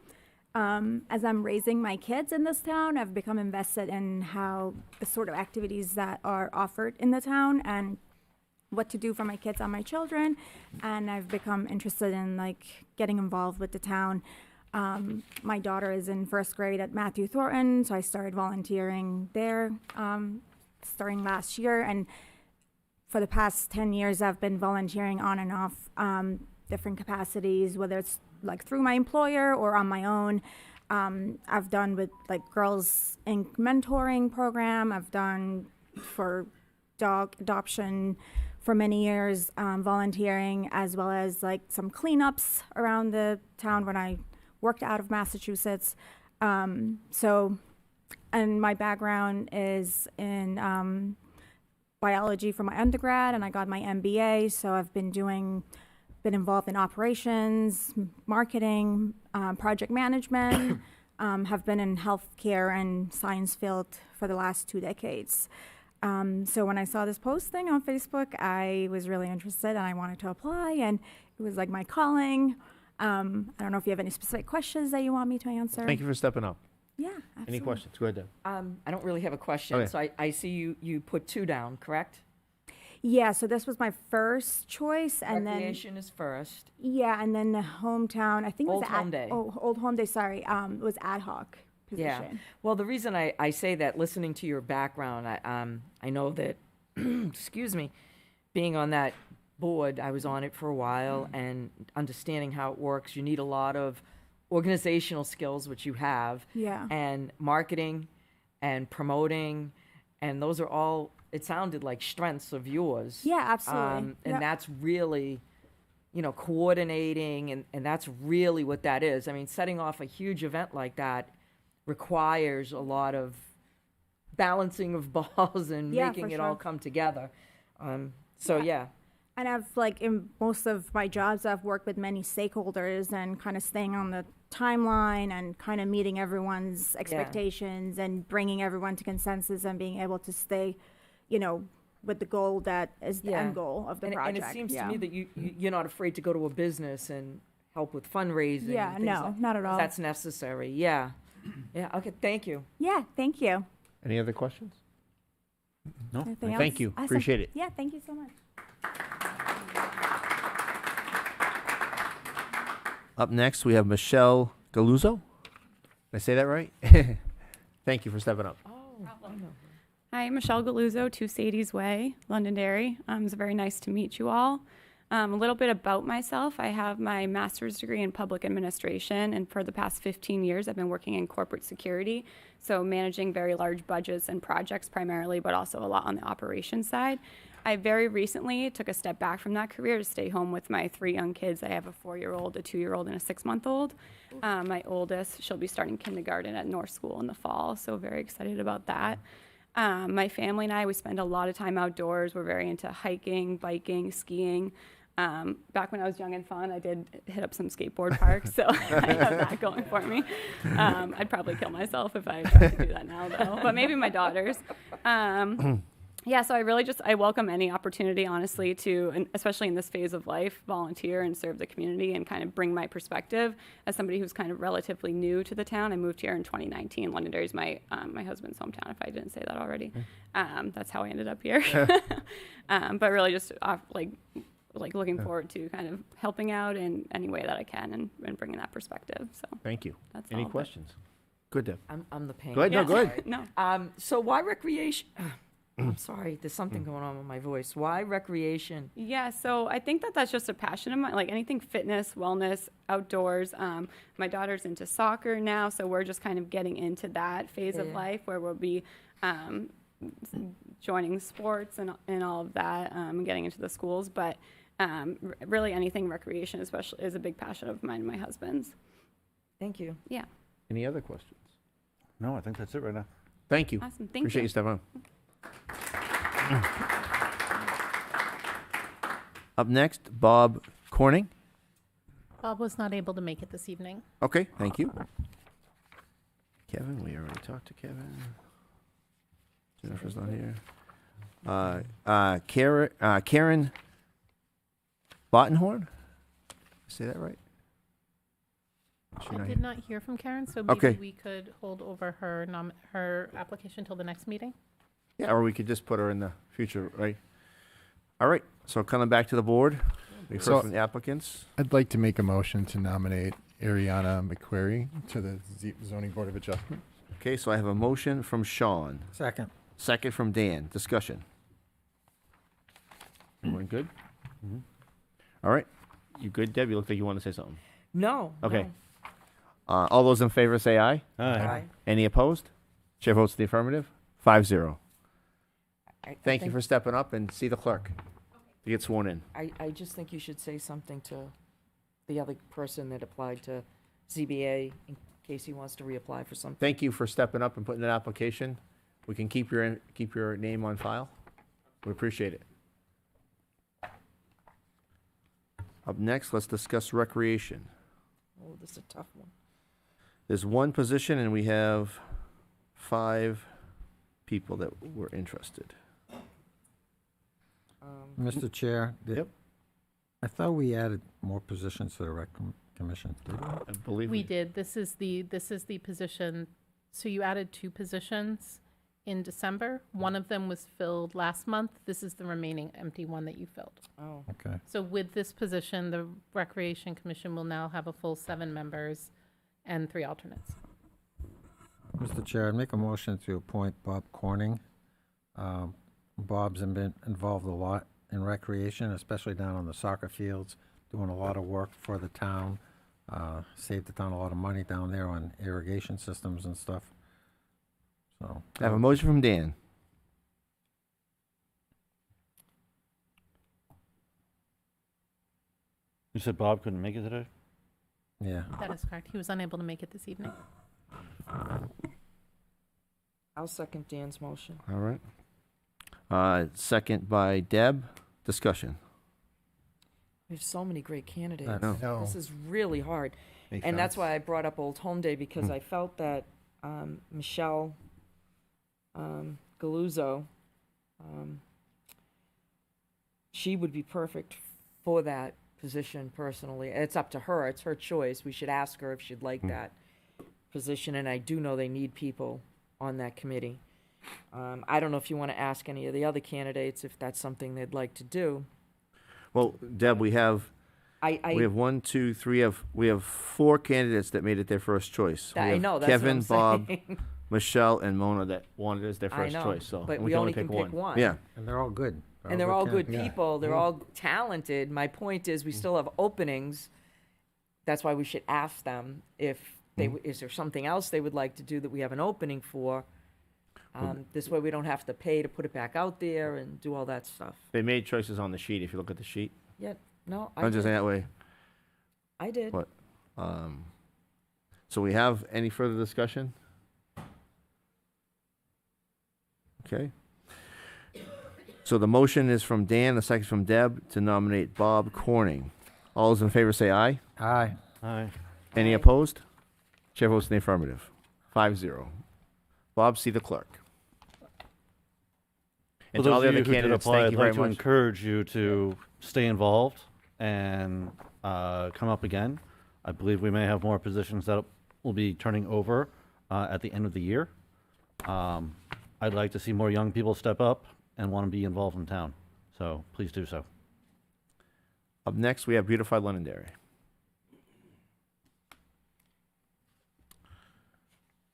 As I'm raising my kids in this town, I've become invested in how the sort of activities that are offered in the town and what to do for my kids and my children. And I've become interested in getting involved with the town. My daughter is in 1st grade at Matthew Thornton, so I started volunteering there starting last year. And for the past 10 years, I've been volunteering on and off different capacities, whether it's through my employer or on my own. I've done with Girls Inc. mentoring program. I've done for dog adoption for many years, volunteering, as well as some cleanups around the town when I worked out of Massachusetts. And my background is in biology for my undergrad, and I got my MBA. So I've been involved in operations, marketing, project management, have been in healthcare and science field for the last 2 decades. So when I saw this posting on Facebook, I was really interested and I wanted to apply, and it was my calling. I don't know if you have any specific questions that you want me to answer. Thank you for stepping up. Yeah, absolutely. Any questions? Go ahead, Deb. I don't really have a question. Okay. So I see you put 2 down, correct? Yeah, so this was my first choice, and Recreation is first. and then the hometown, I think it was Old Home Day. Old Home Day, sorry, was ad hoc position. Yeah. Well, the reason I say that, listening to your background, I know that, excuse me, being on that board, I was on it for a while, and understanding how it works, you need a lot of organizational skills, which you have. Yeah. And marketing and promoting, and those are all, it sounded like strengths of yours. Yeah, absolutely. And Yep. that's really, coordinating, and that's really what that is. I mean, setting off a huge event like that requires a lot of balancing of balls and Yeah, making for it all sure. come together. Yeah. And I've in most of my jobs, I've worked with many stakeholders and kind of staying on the timeline and kind of meeting everyone's expectations and bringing everyone to consensus and being able to stay, with the goal that is the end goal of the project. And it seems to me that you're not afraid to go to a business and help with fundraising. Yeah, and things no, not at all. That's necessary. Yeah. Yeah. Okay. Thank you. Yeah, thank you. Any other questions? No. Anything Thank else? you. Awesome. Appreciate it. Yeah, thank you so much. Up next, we have Michelle Galuzzo. Did I say that right? Thank you for stepping up. Hi, Michelle Galuzzo, 2 Sadie's Way, Londonderry. It's very nice to meet you all. A little bit about myself. I have my master's degree in public administration, and for the past 15 years, I've been working in corporate security, so managing very large budgets and projects primarily, but also a lot on the operations side. I very recently took a step back from that career to stay home with my 3 young kids. I have a 4-year-old, a 2-year-old, and a 6-month-old. My oldest, she'll be starting kindergarten at North School in the fall, so very excited about that. My family and I, we spend a lot of time outdoors. We're very into hiking, biking, skiing. Back when I was young and fun, I did hit up some skateboard parks, so I have that going for me. I'd probably kill myself if I tried to do that now, though, but maybe my daughters. Yeah, so I welcome any opportunity, honestly, to, and especially in this phase of life, volunteer and serve the community and kind of bring my perspective as somebody who's kind of relatively new to the town. I moved here in 2019. Londonderry is my husband's hometown, if I didn't say that already. That's how I ended up here. But really just looking forward to kind of helping out in any way that I can and bringing that perspective. So Thank you. That's Any all, but- questions? Good, Deb. I'm the pain. Go ahead, no, go ahead. No. So why recreation? I'm sorry, there's something going on with my voice. Why recreation? Yeah, so I think that's just a passion of mine, like anything fitness, wellness, outdoors. My daughter's into soccer now, so we're just kind of getting into that phase of Yeah. life where we'll be joining sports and all of that, and getting into the schools. But really anything recreation especially is a big passion of mine and my husband's. Thank you. Yeah. Any other questions? No, I think that's it right now. Thank you. Awesome. Thank Appreciate you. you stepping on. Up next, Bob Corning. Bob was not able to make it this evening. Okay, thank you. Kevin, we already talked to Kevin. Jennifer's not here. Karen Bottenhorn? Say that right? Is she I not did here? not hear from Karen, so maybe Okay. we could hold over her application till the next meeting. Yeah, or we could just put her in the future, right? All right, so coming back to the board, we've heard So- from the applicants. I'd like to make a motion to nominate Ariana McQuarrie to the Zoning Board of Adjustment. Okay, so I have a motion from Sean. Second. Second from Dan. Discussion. Everyone good? All right. You good, Deb? You look like you want to say something. No. Okay. All those in favor say aye. Aye. Any opposed? Chair votes in the affirmative. 5-0. I Thank you think- for stepping up and see the clerk to get sworn in. I just think you should say something to the other person that applied to ZBA in case he wants to reapply for something. Thank you for stepping up and putting that application. We can keep your name on file. We appreciate it. Up next, let's discuss recreation. Oh, this is a tough one. There's one position and we have 5 people that were interested. Mr. Chair? Yep. I thought we added more positions to the rec commission, did we? I believe We did. This is the position. So you added 2 positions in December. One of them was filled last month. This is the remaining empty one that you filled. Oh. Okay. So with this position, the Recreation Commission will now have a full 7 members and 3 alternates. Mr. Chair, I'd make a motion to appoint Bob Corning. Bob's been involved a lot in recreation, especially down on the soccer fields, doing a lot of work for the town. Saved the town a lot of money down there on irrigation systems and stuff. So. I have a motion from Dan. You said Bob couldn't make it today? Yeah. That is correct. He was unable to make it this evening. I'll second Dan's motion. All right. Second by Deb. Discussion. We have so many great candidates. I know. This is really hard. Makes And that's sense. why I brought up Old Home Day, because I felt that Michelle Galuzzo, she would be perfect for that position personally. It's up to her. It's her choice. We should ask her if she'd like that position, and I do know they need people on that committee. I don't know if you want to ask any of the other candidates if that's something they'd like to do. Well, Deb, we have I we have 1, 2, 3. We have 4 candidates that made it their first choice. We I have know, that's Kevin, what I'm Bob, saying. Michelle, and Mona that wanted it as their I first know, choice. So but and we can only can pick one. Yeah. And they're all good. And they're all good Yeah. people, they're all talented. My point is, we still have openings. That's why we should ask them if they, is there something else they would like to do that we have an opening for? This way we don't have to pay to put it back out there and do all that stuff. They made choices on the sheet, if you look at the sheet. Yeah, no, I I'm just saying did. that way. I did. What? So we have any further discussion? Okay. So the motion is from Dan, the second from Deb, to nominate Bob Corning. All those in favor say aye. Aye. Aye. Any opposed? Chair votes in the affirmative. 5-0. Bob, see the clerk. And For to all those the of other you who did candidates, apply, thank I'd you like very to much. encourage you to stay involved and come up again. I believe we may have more positions that will be turning over at the end of the year. I'd like to see more young people step up and want to be involved in town. So please do so. Up next, we have Beautify Londonderry.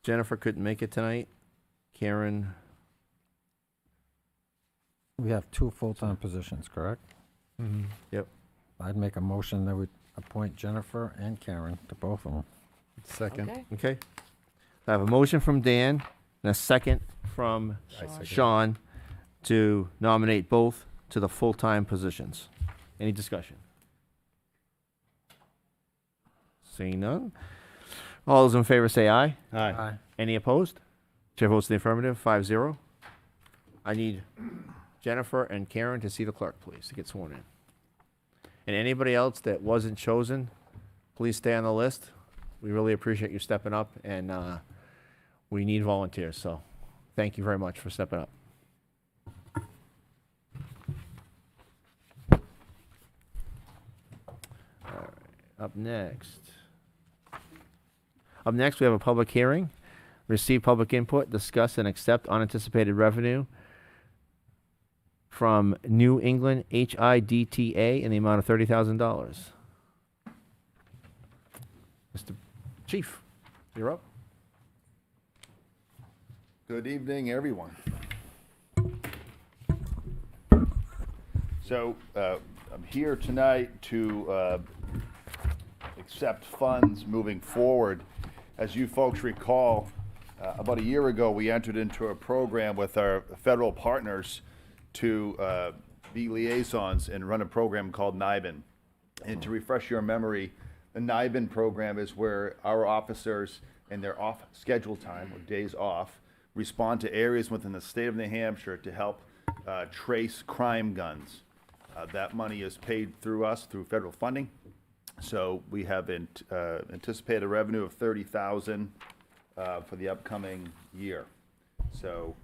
Jennifer couldn't make it tonight. Karen, We have 2 full-time positions, correct? yep. I'd make a motion that we appoint Jennifer and Karen to both of them. Second. Okay. Okay. I have a motion from Dan and a second from Sean to nominate both to the full-time positions. Any discussion? Seeing none. All those in favor say aye. Aye. Any opposed? Chair votes in the affirmative, 5-0. I need Jennifer and Karen to see the clerk, please, to get sworn in. And anybody else that wasn't chosen, please stay on the list. We really appreciate you stepping up, and we need volunteers, so thank you very much for stepping up. All right, up next. Up next, we have a public hearing. Receive public input, discuss and accept unanticipated revenue from New England HIDTA in the amount of $30,000. Mr. Chief, you're up. Good evening, everyone. So I'm here tonight to accept funds moving forward. As you folks recall, about a year ago, we entered into a program with our federal partners to be liaisons and run a program called NIBIN. And to refresh your memory, the NIBIN program is where our officers in their off schedule time or days off respond to areas within the state of New Hampshire to help trace crime guns. That money is paid through us through federal funding. So we have anticipated a revenue of $30,000 for the upcoming year. So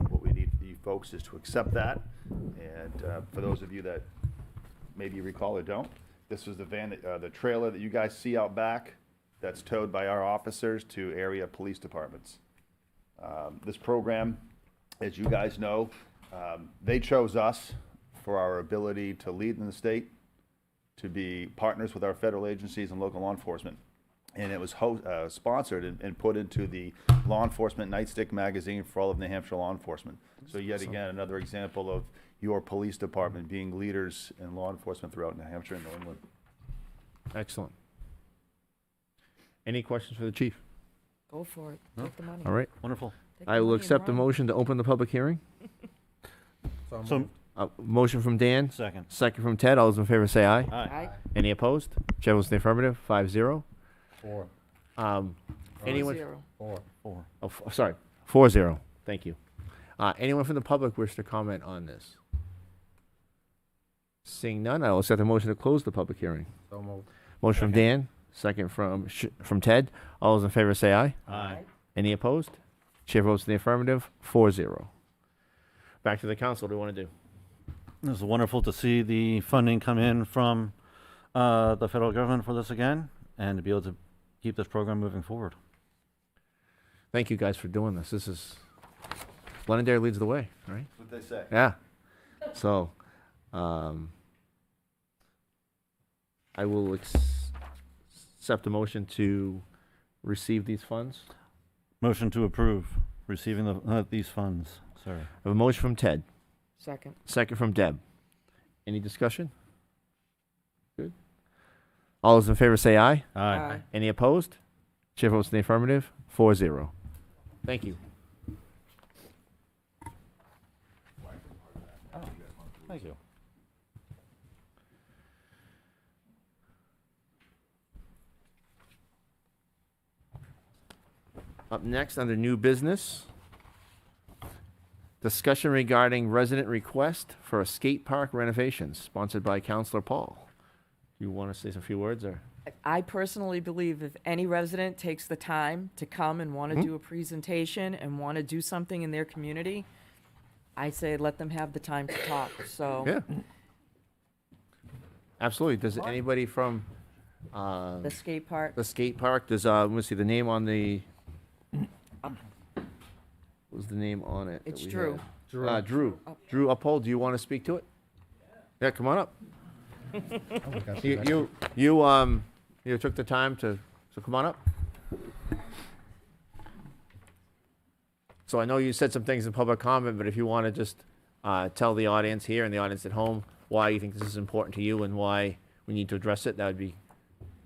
what we need for you folks is to accept that. And for those of you that maybe recall or don't, this was the van, the trailer that you guys see out back that's towed by our officers to area police departments. This program, as you guys know, they chose us for our ability to lead in the state, to be partners with our federal agencies and local law enforcement. And it was sponsored and put into the Law Enforcement Nightstick magazine for all of New Hampshire law enforcement. So yet again, another example of your police department being leaders in law enforcement throughout New Hampshire and New England. Excellent. Any questions for the chief? Go for it. No. Take the money. All right. Wonderful. Take I the will money and accept the run. motion to open the public hearing. So, Motion from Dan. second. Second from Ted. All those in favor say aye. Aye. Aye. Any opposed? Chair votes in the affirmative, 5-0. 4. Anyone? 0. 4. Four. Oh, sorry, 4-0. Thank you. Anyone from the public wish to comment on this? Seeing none, I will accept the motion to close the public hearing. So moved. Motion from Dan, second from Ted. All those in favor say aye. Aye. Any opposed? Chair votes in the affirmative, 4-0. Back to the council. What do we want to do? It was wonderful to see the funding come in from the federal government for this again, and to be able to keep this program moving forward. Thank you guys for doing this. This is, Londonderry leads the way, right? That's what they say. Yeah. So, I will accept a motion to receive these funds. Motion to approve receiving these funds. Sorry. I have a motion from Ted. Second. Second from Deb. Any discussion? Good. All those in favor say aye. Aye. Any opposed? Chair votes in the affirmative, 4-0. Thank you. Thank you. Up next, under new business, discussion regarding resident request for a skate park renovation, sponsored by Councilor Paul. Do you want to say a few words, or? I personally believe if any resident takes the time to come and want to Mhm. do a presentation and want to do something in their community, I say let them have the time to talk, so. Yeah. Absolutely. Does anybody from, The skate park. the skate park, does, let me see, the name on the, what was the name on it? that It's we Drew. had? Drew. Drew. Drew Uphold, do you want to speak to it? Yeah, come on up. You took the time to, so come on up. So I know you said some things in public comment, but if you want to just tell the audience here and the audience at home why you think this is important to you and why we need to address it, that would be.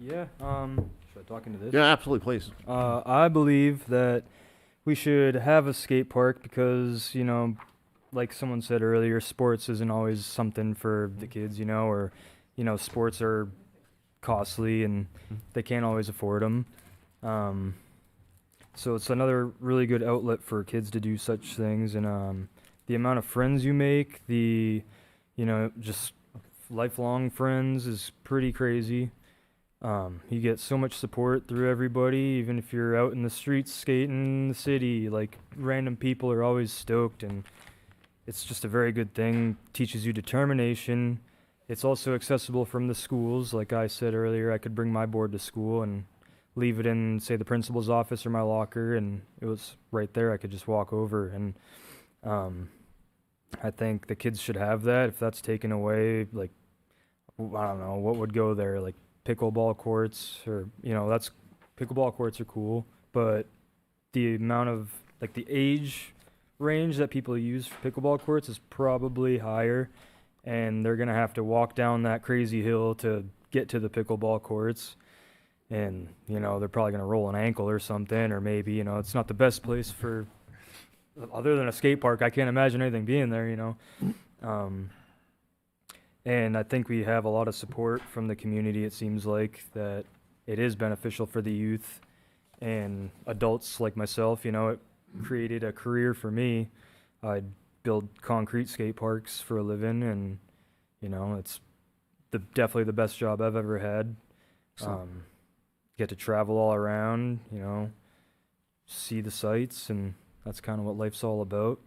Yeah, should I talk into this? Yeah, absolutely, please. I believe that we should have a skate park because, you know, like someone said earlier, sports isn't always something for the kids, you know, or, you know, sports are costly and they can't always afford them. So it's another really good outlet for kids to do such things. And the amount of friends you make, you know, just lifelong friends is pretty crazy. You get so much support through everybody, even if you're out in the streets skating in the city, like random people are always stoked, and it's just a very good thing. Teaches you determination. It's also accessible from the schools. Like I said earlier, I could bring my board to school and leave it in, say, the principal's office or my locker, and it was right there. I could just walk over, and I think the kids should have that. If that's taken away, like, I don't know, what would go there, like pickleball courts, or, you know, pickleball courts are cool, but the amount of, like, the age range that people use for pickleball courts is probably higher, and they're going to have to walk down that crazy hill to get to the pickleball courts, and, you know, they're probably going to roll an ankle or something, or maybe, you know, it's not the best place for, other than a skate park, I can't imagine anything being there, you know. And I think we have a lot of support from the community. It seems like that it is beneficial for the youth and adults like myself. You know, it created a career for me. I build concrete skate parks for a living, and, you know, it's definitely the best job I've ever had. Get to travel all around, you know, see the sights, and that's kind of what life's all about.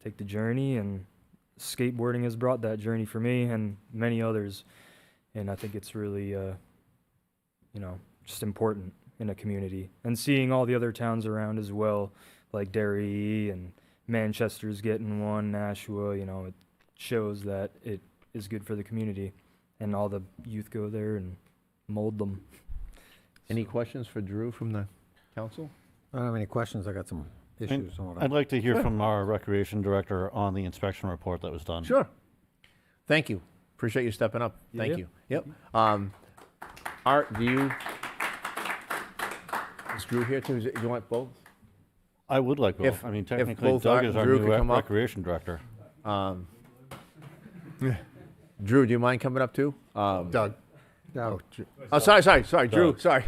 Take the journey, and skateboarding has brought that journey for me and many others, and I think it's really, you know, just important in a community. And seeing all the other towns around as well, like Derry and Manchester's getting one, Nashua, you know, it shows that it is good for the community, and all the youth go there and mold them. Any questions for Drew from the council? I don't have any questions. I got some issues. I'd like to hear from our recreation director on the inspection report that was done. Sure. Thank you. Appreciate you stepping up. Thank you. Yep. Art, is Drew here too? Do you want both? I would like both. I mean, technically, Doug is our new recreation director. Drew, do you mind coming up too? Doug. Oh, sorry, Drew, sorry.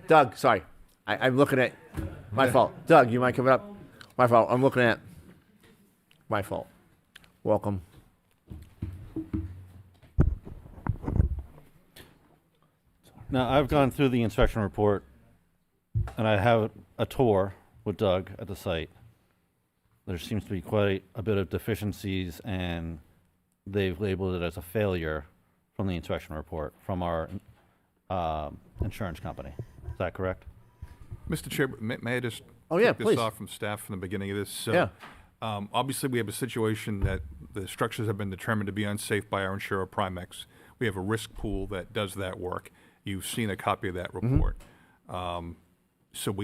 Doug, sorry. I'm looking at, my fault. Doug, you mind coming up? My fault, I'm looking at, my fault. Welcome. Now, I've gone through the inspection report, and I have a tour with Doug at the site. There seems to be quite a bit of deficiencies, and they've labeled it as a failure from the inspection report from our insurance company. Is that correct? Mr. Chair, may I just kick this off from staff from the beginning of this? Yeah. Obviously, we have a situation that the structures have been determined to be unsafe by our insurer, Primex. We have a risk pool that does that work. You've seen a copy of that report. So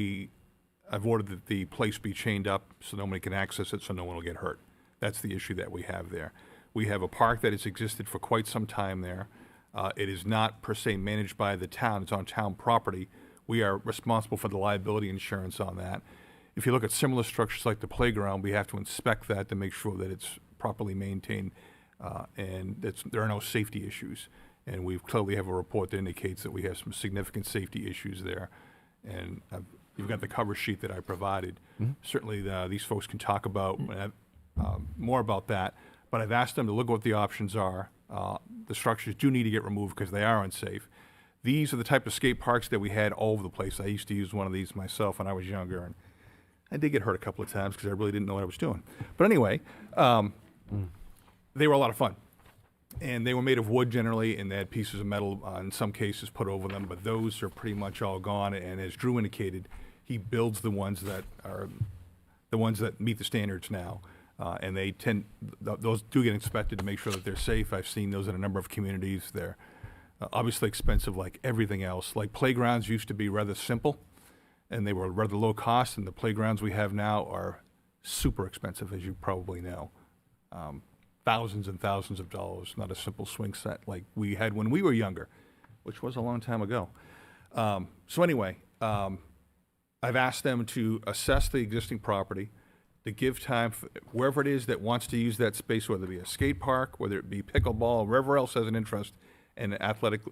I've ordered that the place be chained up so nobody can access it, so no one will get hurt. That's the issue that we have there. We have a park that has existed for quite some time there. It is not per se managed by the town, it's on town property. We are responsible for the liability insurance on that. If you look at similar structures like the playground, we have to inspect that to make sure that it's properly maintained and there are no safety issues. And we clearly have a report that indicates that we have some significant safety issues there. And you've got the cover sheet that I provided. Certainly, these folks can talk about more about that. But I've asked them to look at what the options are. The structures do need to get removed because they are unsafe. These are the type of skate parks that we had all over the place. I used to use one of these myself when I was younger, and I did get hurt a couple of times because I really didn't know what I was doing. But anyway, they were a lot of fun. And they were made of wood generally, and they had pieces of metal in some cases put over them, but those are pretty much all gone. And as Drew indicated, he builds the ones that are the ones that meet the standards now. And they those do get inspected to make sure that they're safe. I've seen those in a number of communities. They're obviously expensive like everything else. Like playgrounds used to be rather simple, and they were rather low cost, and the playgrounds we have now are super expensive, as you probably know. Thousands and thousands of dollars, not a simple swing set like we had when we were younger, which was a long time ago. So anyway, I've asked them to assess the existing property, to give time for wherever it is that wants to use that space, whether it be a skate park, whether it be pickleball, wherever else has an interest in athletic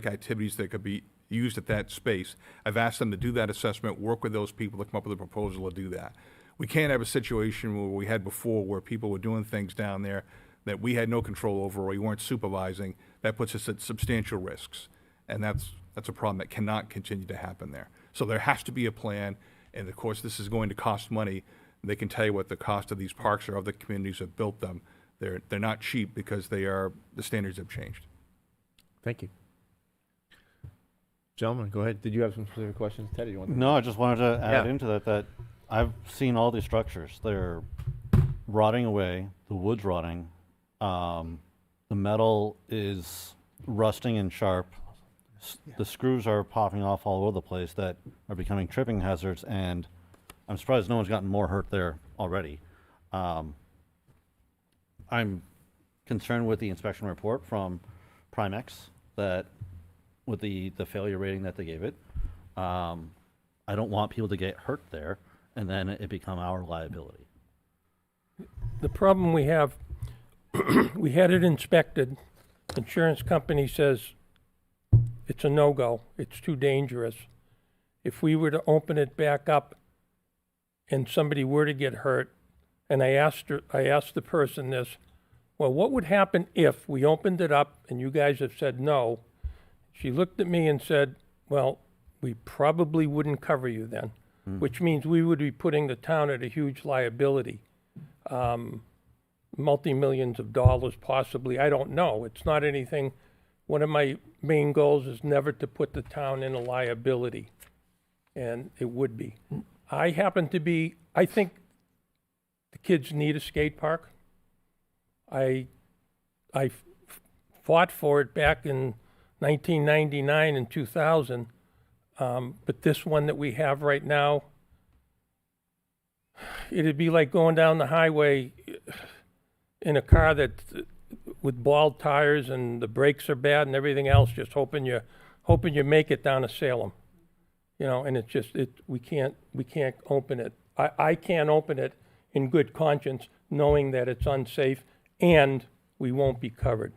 activities that could be used at that space. I've asked them to do that assessment, work with those people to come up with a proposal to do that. We can't have a situation where we had before where people were doing things down there that we had no control over or we weren't supervising. That puts us at substantial risks. And that's a problem that cannot continue to happen there. So there has to be a plan, and of course this is going to cost money. They can tell you what the cost of these parks are of the communities that built them. They're not cheap because the standards have changed. Thank you. Gentlemen, go ahead. Did you have some specific questions? Ted, you want to? No, I just wanted to add into that I've seen all these structures. They're rotting away, the wood's rotting, the metal is rusting and sharp, the screws are popping off all over the place that are becoming tripping hazards, and I'm surprised no one's gotten more hurt there already. I'm concerned with the inspection report from Primex that with the failure rating that they gave it. I don't want people to get hurt there and then it become our liability. The problem we have, we had it inspected. Insurance company says it's a no-go. It's too dangerous. If we were to open it back up and somebody were to get hurt, and I asked the person this, well, what would happen if we opened it up and you guys have said no? She looked at me and said, well, we probably wouldn't cover you then, which means we would be putting the town at a huge liability, multi-millions of dollars possibly. I don't know. It's not anything. One of my main goals is never to put the town in a liability, and it would be. I think the kids need a skate park. I fought for it back in 1999 and 2000, but this one that we have right now, it'd be like going down the highway in a car with bald tires and the brakes are bad and everything else, just hoping you make it down to Salem, and we can't open it. I can't open it in good conscience, knowing that it's unsafe and we won't be covered.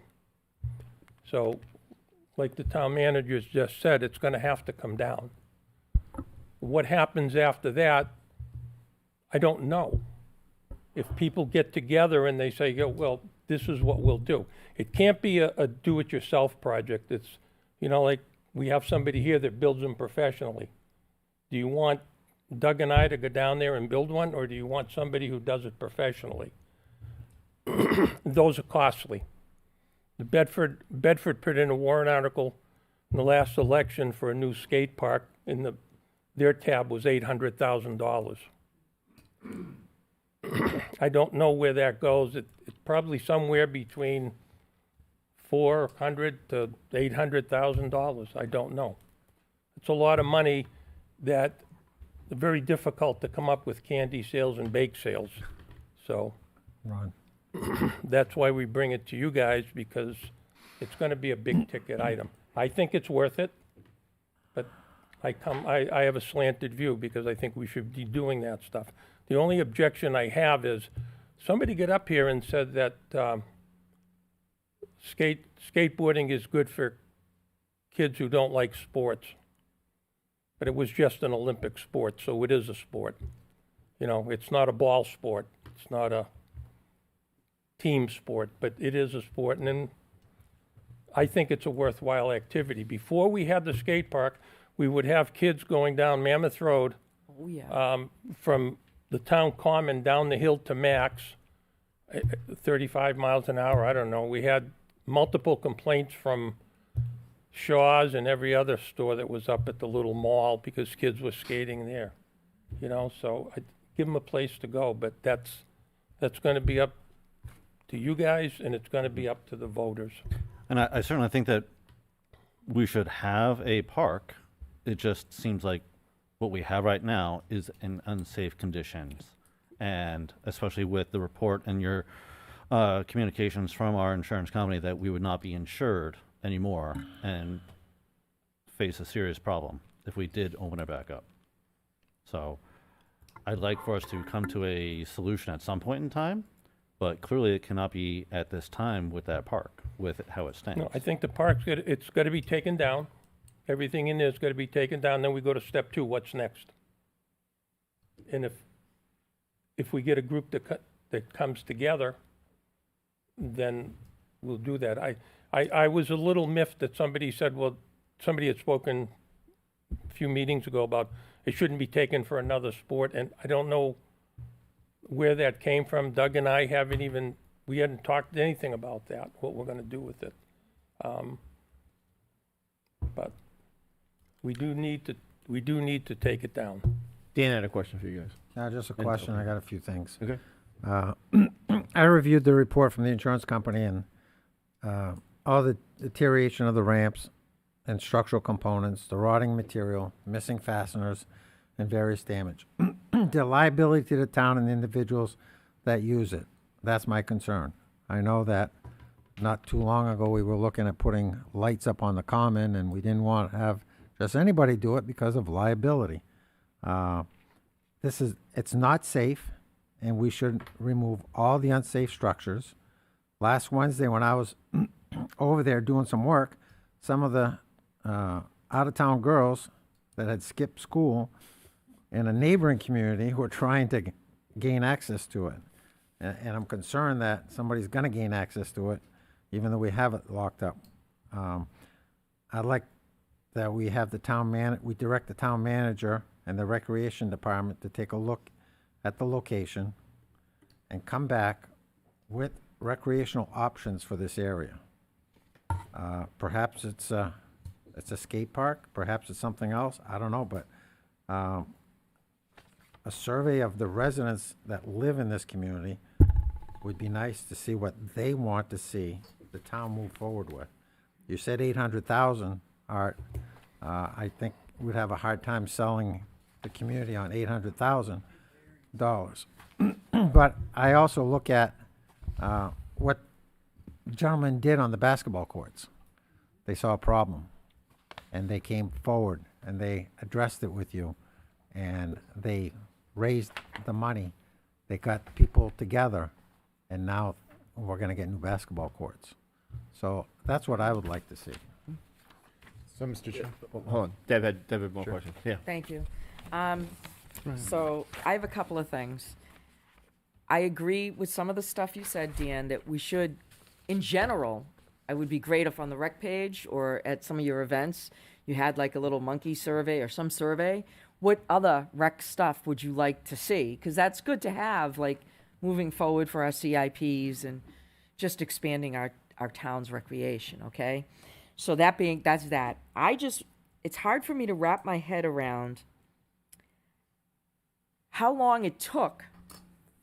So, like the town manager just said, it's going to have to come down. What happens after that, I don't know. If people get together and they say, well, this is what we'll do. It can't be a do-it-yourself project. It's, like we have somebody here that builds them professionally. Do you want Doug and I to go down there and build one, or do you want somebody who does it professionally? Those are costly. The Bedford put in a warrant article in the last election for a new skate park, and their tab was $800,000. I don't know where that goes. It's probably somewhere between $400,000 to $800,000. I don't know. It's a lot of money that very difficult to come up with candy sales and bake sales. So Ron. That's why we bring it to you guys, because it's gonna be a big ticket item. I think it's worth it, but I have a slanted view because I think we should be doing that stuff. The only objection I have is, somebody got up here and said that skateboarding is good for kids who don't like sports. But it was just an Olympic sport, so it is a sport. You know, it's not a ball sport. It's not a team sport, but it is a sport. And then I think it's a worthwhile activity. Before we had the skate park, we would have kids going down Mammoth Road from the town common down the hill to Max, 35 miles an hour, I don't know. We had multiple complaints from Shaw's and every other store that was up at the little mall because kids were skating there. You know, so I give them a place to go, but that's going to be up to you guys, and it's going to be up to the voters. And I certainly think that we should have a park. It just seems like what we have right now is in unsafe conditions. And especially with the report and your communications from our insurance company that we would not be insured anymore and face a serious problem if we did open it back up. So I'd like for us to come to a solution at some point in time, but clearly it cannot be at this time with that park, with how it stands. No, I think the park's it's got to be taken down. Everything in there's got to be taken down. Then we go to step 2. What's next? And if we get a group that comes together, then we'll do that. I was a little miffed that somebody said, well, somebody had spoken a few meetings ago about it shouldn't be taken for another sport, and I don't know where that came from. Doug and I we hadn't talked anything about that, what we're going to do with it. But we do need to take it down. Dan had a question for you guys. Now, just a question. I got a few things. Okay. I reviewed the report from the insurance company and all the deterioration of the ramps and structural components, the rotting material, missing fasteners, and various damage. The liability to the town and the individuals that use it. That's my concern. I know that not too long ago we were looking at putting lights up on the common, and we didn't want to have just anybody do it because of liability. It's not safe, and we should remove all the unsafe structures. Last Wednesday, when I was over there doing some work, some of the out-of-town girls that had skipped school in a neighboring community were trying to gain access to it. And I'm concerned that somebody's going to gain access to it, even though we have it locked up. I'd like that we have we direct the town manager and the recreation department to take a look at the location and come back with recreational options for this area. Perhaps it's a skate park, perhaps it's something else, I don't know, but a survey of the residents that live in this community would be nice to see what they want to see the town move forward with. You said 800,000, Art. I think we'd have a hard time selling the community on $800,000. But I also look at what the gentleman did on the basketball courts. They saw a problem, and they came forward, and they addressed it with you, and they raised the money. They got people together, and now we're going to get new basketball courts. So that's what I would like to see. So, Mr. Chair, hold on. Deb had more questions. Yeah. Thank you. So I have a couple of things. I agree with some of the stuff you said, Dan, that we should, in general, it would be great if on the rec page or at some of your events, you had like a little monkey survey or some survey. What other rec stuff would you like to see? Because that's good to have, like, moving forward for our CIPs and just expanding our town's recreation, okay? So that's that. It's hard for me to wrap my head around how long it took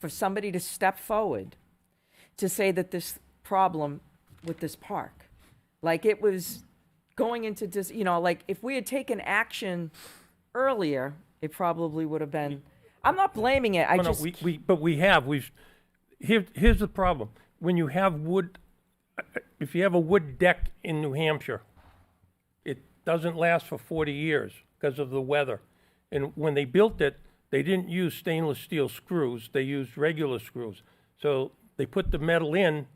for somebody to step forward to say that this problem with this park, like it was going into this, like if we had taken action earlier, it probably would have been. I'm not blaming it. But we have. here's the problem. When you have wood, if you have a wood deck in New Hampshire, it doesn't last for 40 years because of the weather. And when they built it, they didn't use stainless steel screws. They used regular screws. So they put the metal in,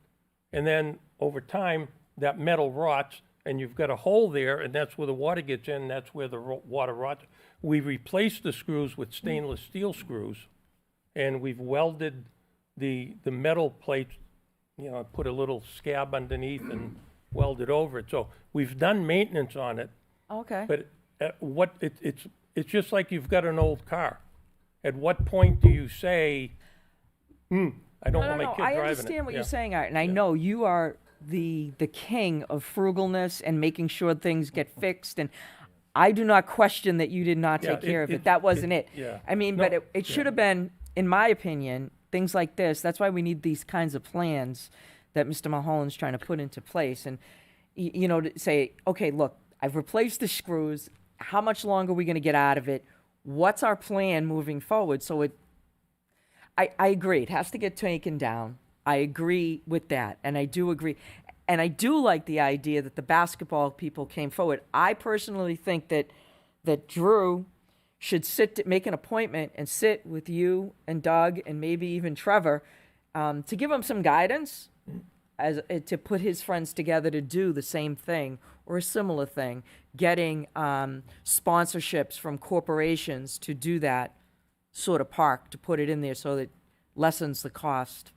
and then over time, that metal rots, and you've got a hole there, and that's where the water gets in, that's where the water rots. We replaced the screws with stainless steel screws, and we've welded the metal plates, you know, put a little scab underneath and welded over it. So we've done maintenance on it. Okay. But it's just like you've got an old car. At what point do you say, I don't want my kid driving it? I understand what Yeah. you're saying, Art, and I know you are the king of frugalness and making sure things get fixed, and I do not question that you did not take care of it. That wasn't it. Yeah. I mean, but it should have been, in my opinion, things like this. That's why we need these kinds of plans that Mr. Mulholland's trying to put into place, and you know, to say, okay, look, I've replaced the screws. How much longer are we going to get out of it? What's our plan moving forward? So I agree. It has to get taken down. I agree with that, and I do agree. And I do like the idea that the basketball people came forward. I personally think that Drew should make an appointment and sit with you and Doug and maybe even Trevor to give him some guidance to put his friends together to do the same thing or a similar thing, getting sponsorships from corporations to do that sort of park, to put it in there so that lessens the cost.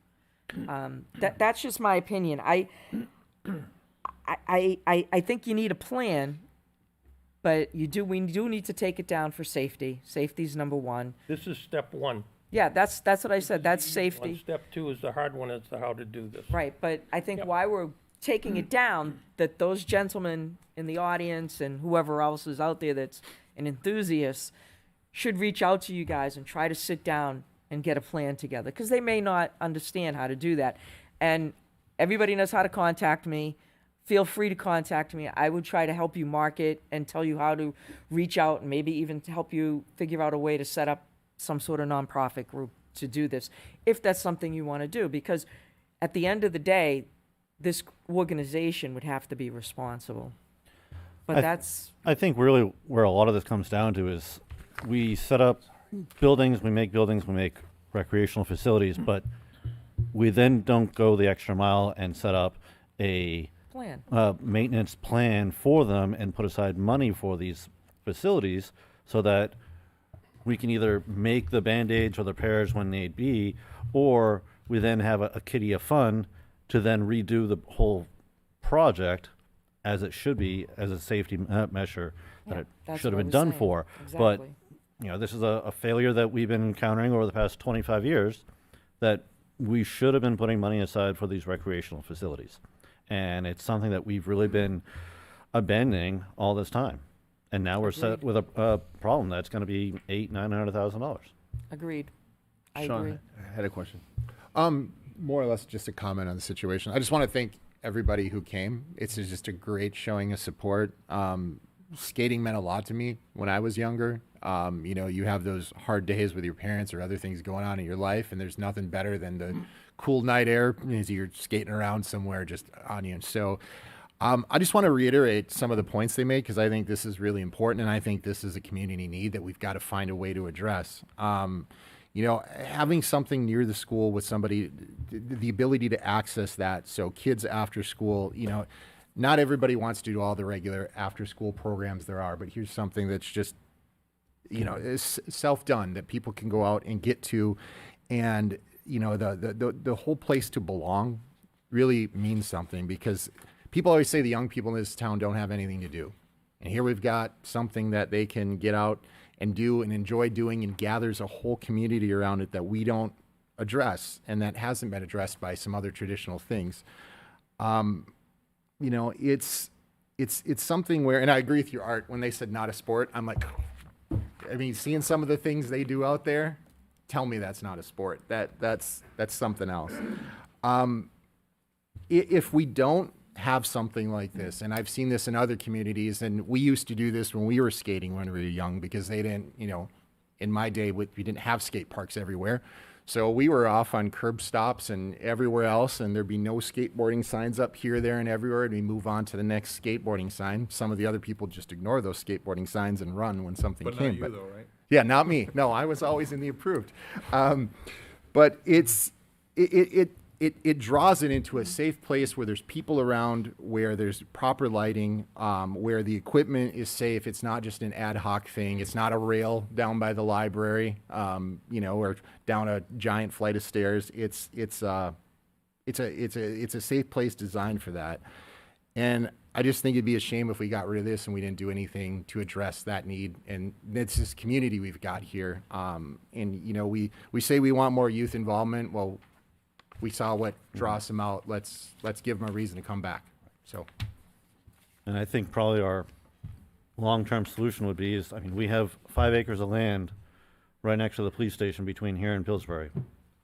That's just my opinion. I think you need a plan, but we do need to take it down for safety. Safety's number one. This is step one. Yeah, that's what I said. That's safety. Step two is the hard one as to how to do this. Right, but I think why we're taking it down, that those gentlemen in the audience and whoever else is out there that's an enthusiast should reach out to you guys and try to sit down and get a plan together, because they may not understand how to do that. And everybody knows how to contact me. Feel free to contact me. I would try to help you market and tell you how to reach out, and maybe even to help you figure out a way to set up some sort of nonprofit group to do this, if that's something you want to do. Because at the end of the day, this organization would have to be responsible. But I think really where a lot of this comes down to is we set up buildings, we make recreational facilities, but we then don't go the extra mile and set up a plan, maintenance plan for them and put aside money for these facilities so that we can either make the Band-Aids or the repairs when need be, or we then have a kitty of fun to then redo the whole project as it should be, as a safety measure that it should have been done for. Exactly. But you know, this is a failure that we've been encountering over the past 25 years, that we should have been putting money aside for these recreational facilities. And it's something that we've really been abandoning all this time. And now we're set with a problem that's going to be $800,000-$900,000. Agreed. I Sean, agree. I had a question. More or less just a comment on the situation. I just want to thank everybody who came. It's just a great showing of support. Skating meant a lot to me when I was younger. You know, you have those hard days with your parents or other things going on in your life, and there's nothing better than the cool night air as you're skating around somewhere just on you. So I just want to reiterate some of the points they made, because I think this is really important, and I think this is a community need that we've got to find a way to address. You know, having something near the school with somebody, the ability to access that, so kids after school, you know, not everybody wants to do all the regular after-school programs there are, but here's something that's just, you know, is self-done that people can go out and get to, and you know, the whole place to belong really means something, because people always say the young people in this town don't have anything to do, and here we've got something that they can get out and do and enjoy doing, and gathers a whole community around it that we don't address, and that hasn't been addressed by some other traditional things. You know, it's something where, and I agree with your Art, when they said not a sport, I'm like, I mean, seeing some of the things they do out there, tell me that's not a sport. That's something else. If we don't have something like this, and I've seen this in other communities, and we used to do this when we were skating when we were young, because they didn't, you know, in my day, we didn't have skate parks everywhere. So we were off on curb stops and everywhere else, and there'd be no skateboarding signs up here, there, and everywhere. And we move on to the next skateboarding sign. Some of the other people just ignore those skateboarding signs and run when something But came. not you, though, right? Yeah, not me. No, I was always in the approved. But it draws it into a safe place where there's people around, where there's proper lighting, where the equipment is safe. It's not just an ad hoc thing. It's not a rail down by the library, or down a giant flight of stairs. It's a safe place designed for that. And I just think it'd be a shame if we got rid of this and we didn't do anything to address that need. And it's this community we've got here. We say we want more youth involvement. Well, we saw what draws them out. Let's give them a reason to come back. So, And I think probably our long-term solution would be we have 5 acres of land right next to the police station between here and Pillsbury.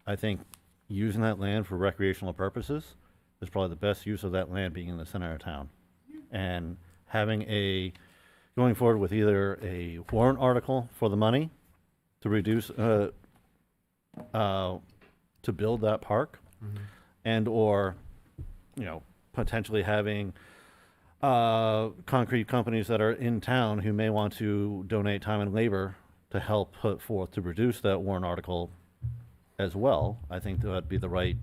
I think using that land for recreational purposes is probably the best use of that land being in the center of town. And going forward with either a warrant article for the money to reduce, to build that park, and or, potentially having concrete companies that are in town who may want to donate time and labor to help put forth to reduce that warrant article as well. I think that would be the right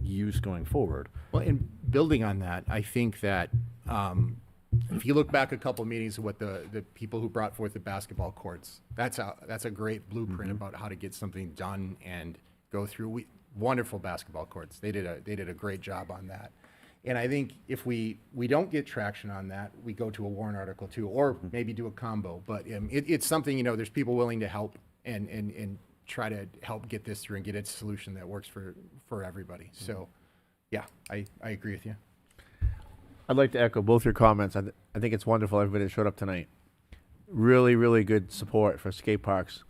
use going forward. well, and building on that, I think that if you look back a couple meetings of what the people who brought forth the basketball courts, that's a great blueprint about how to get something done and go through. Wonderful basketball courts. They did a great job on that. And I think if we don't get traction on that, we go to a warrant article too, or maybe do a combo. But it's something, there's people willing to help and try to help get this through and get a solution that works for everybody. So, yeah, I agree with you. I'd like to echo both your comments. I think it's wonderful everybody that showed up tonight. Really, really good support for skate parks.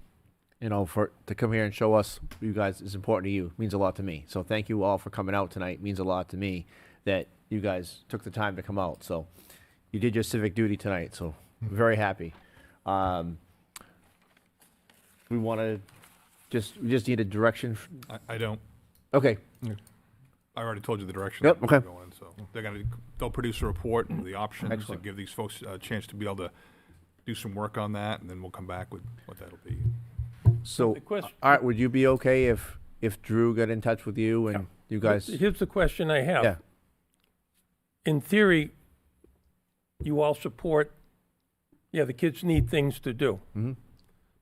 To come here and show us you guys is important to you means a lot to me. So thank you all for coming out tonight. Means a lot to me that you guys took the time to come out. So you did your civic duty tonight. So very happy. We just need a direction. I don't. Okay. I already told you the direction. Yep, that we're okay. going, so they'll produce a report and the options Excellent. and give these folks a chance to be able to do some work on that, and then we'll come back with what that'll be. So, The question- all right, would you be okay if Drew got in touch with you and you guys? Here's the question I have. Yeah. In theory, you all support, the kids need things to do. Mhm.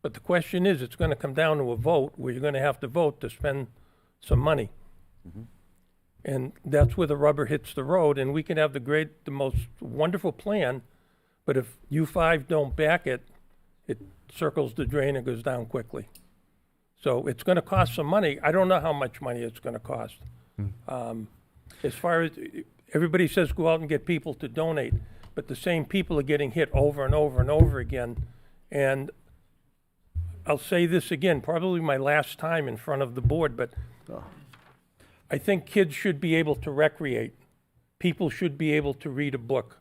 But the question is, it's going to come down to a vote where you're going to have to vote to spend some money. And that's where the rubber hits the road, and we can have the most wonderful plan, but if you five don't back it, it circles the drain and goes down quickly. So it's going to cost some money. I don't know how much money it's going to cost. As far as, everybody says go out and get people to donate, but the same people are getting hit over and over and over again. And I'll say this again, probably my last time in front of the board, but I think kids should be able to recreate. People should be able to read a book.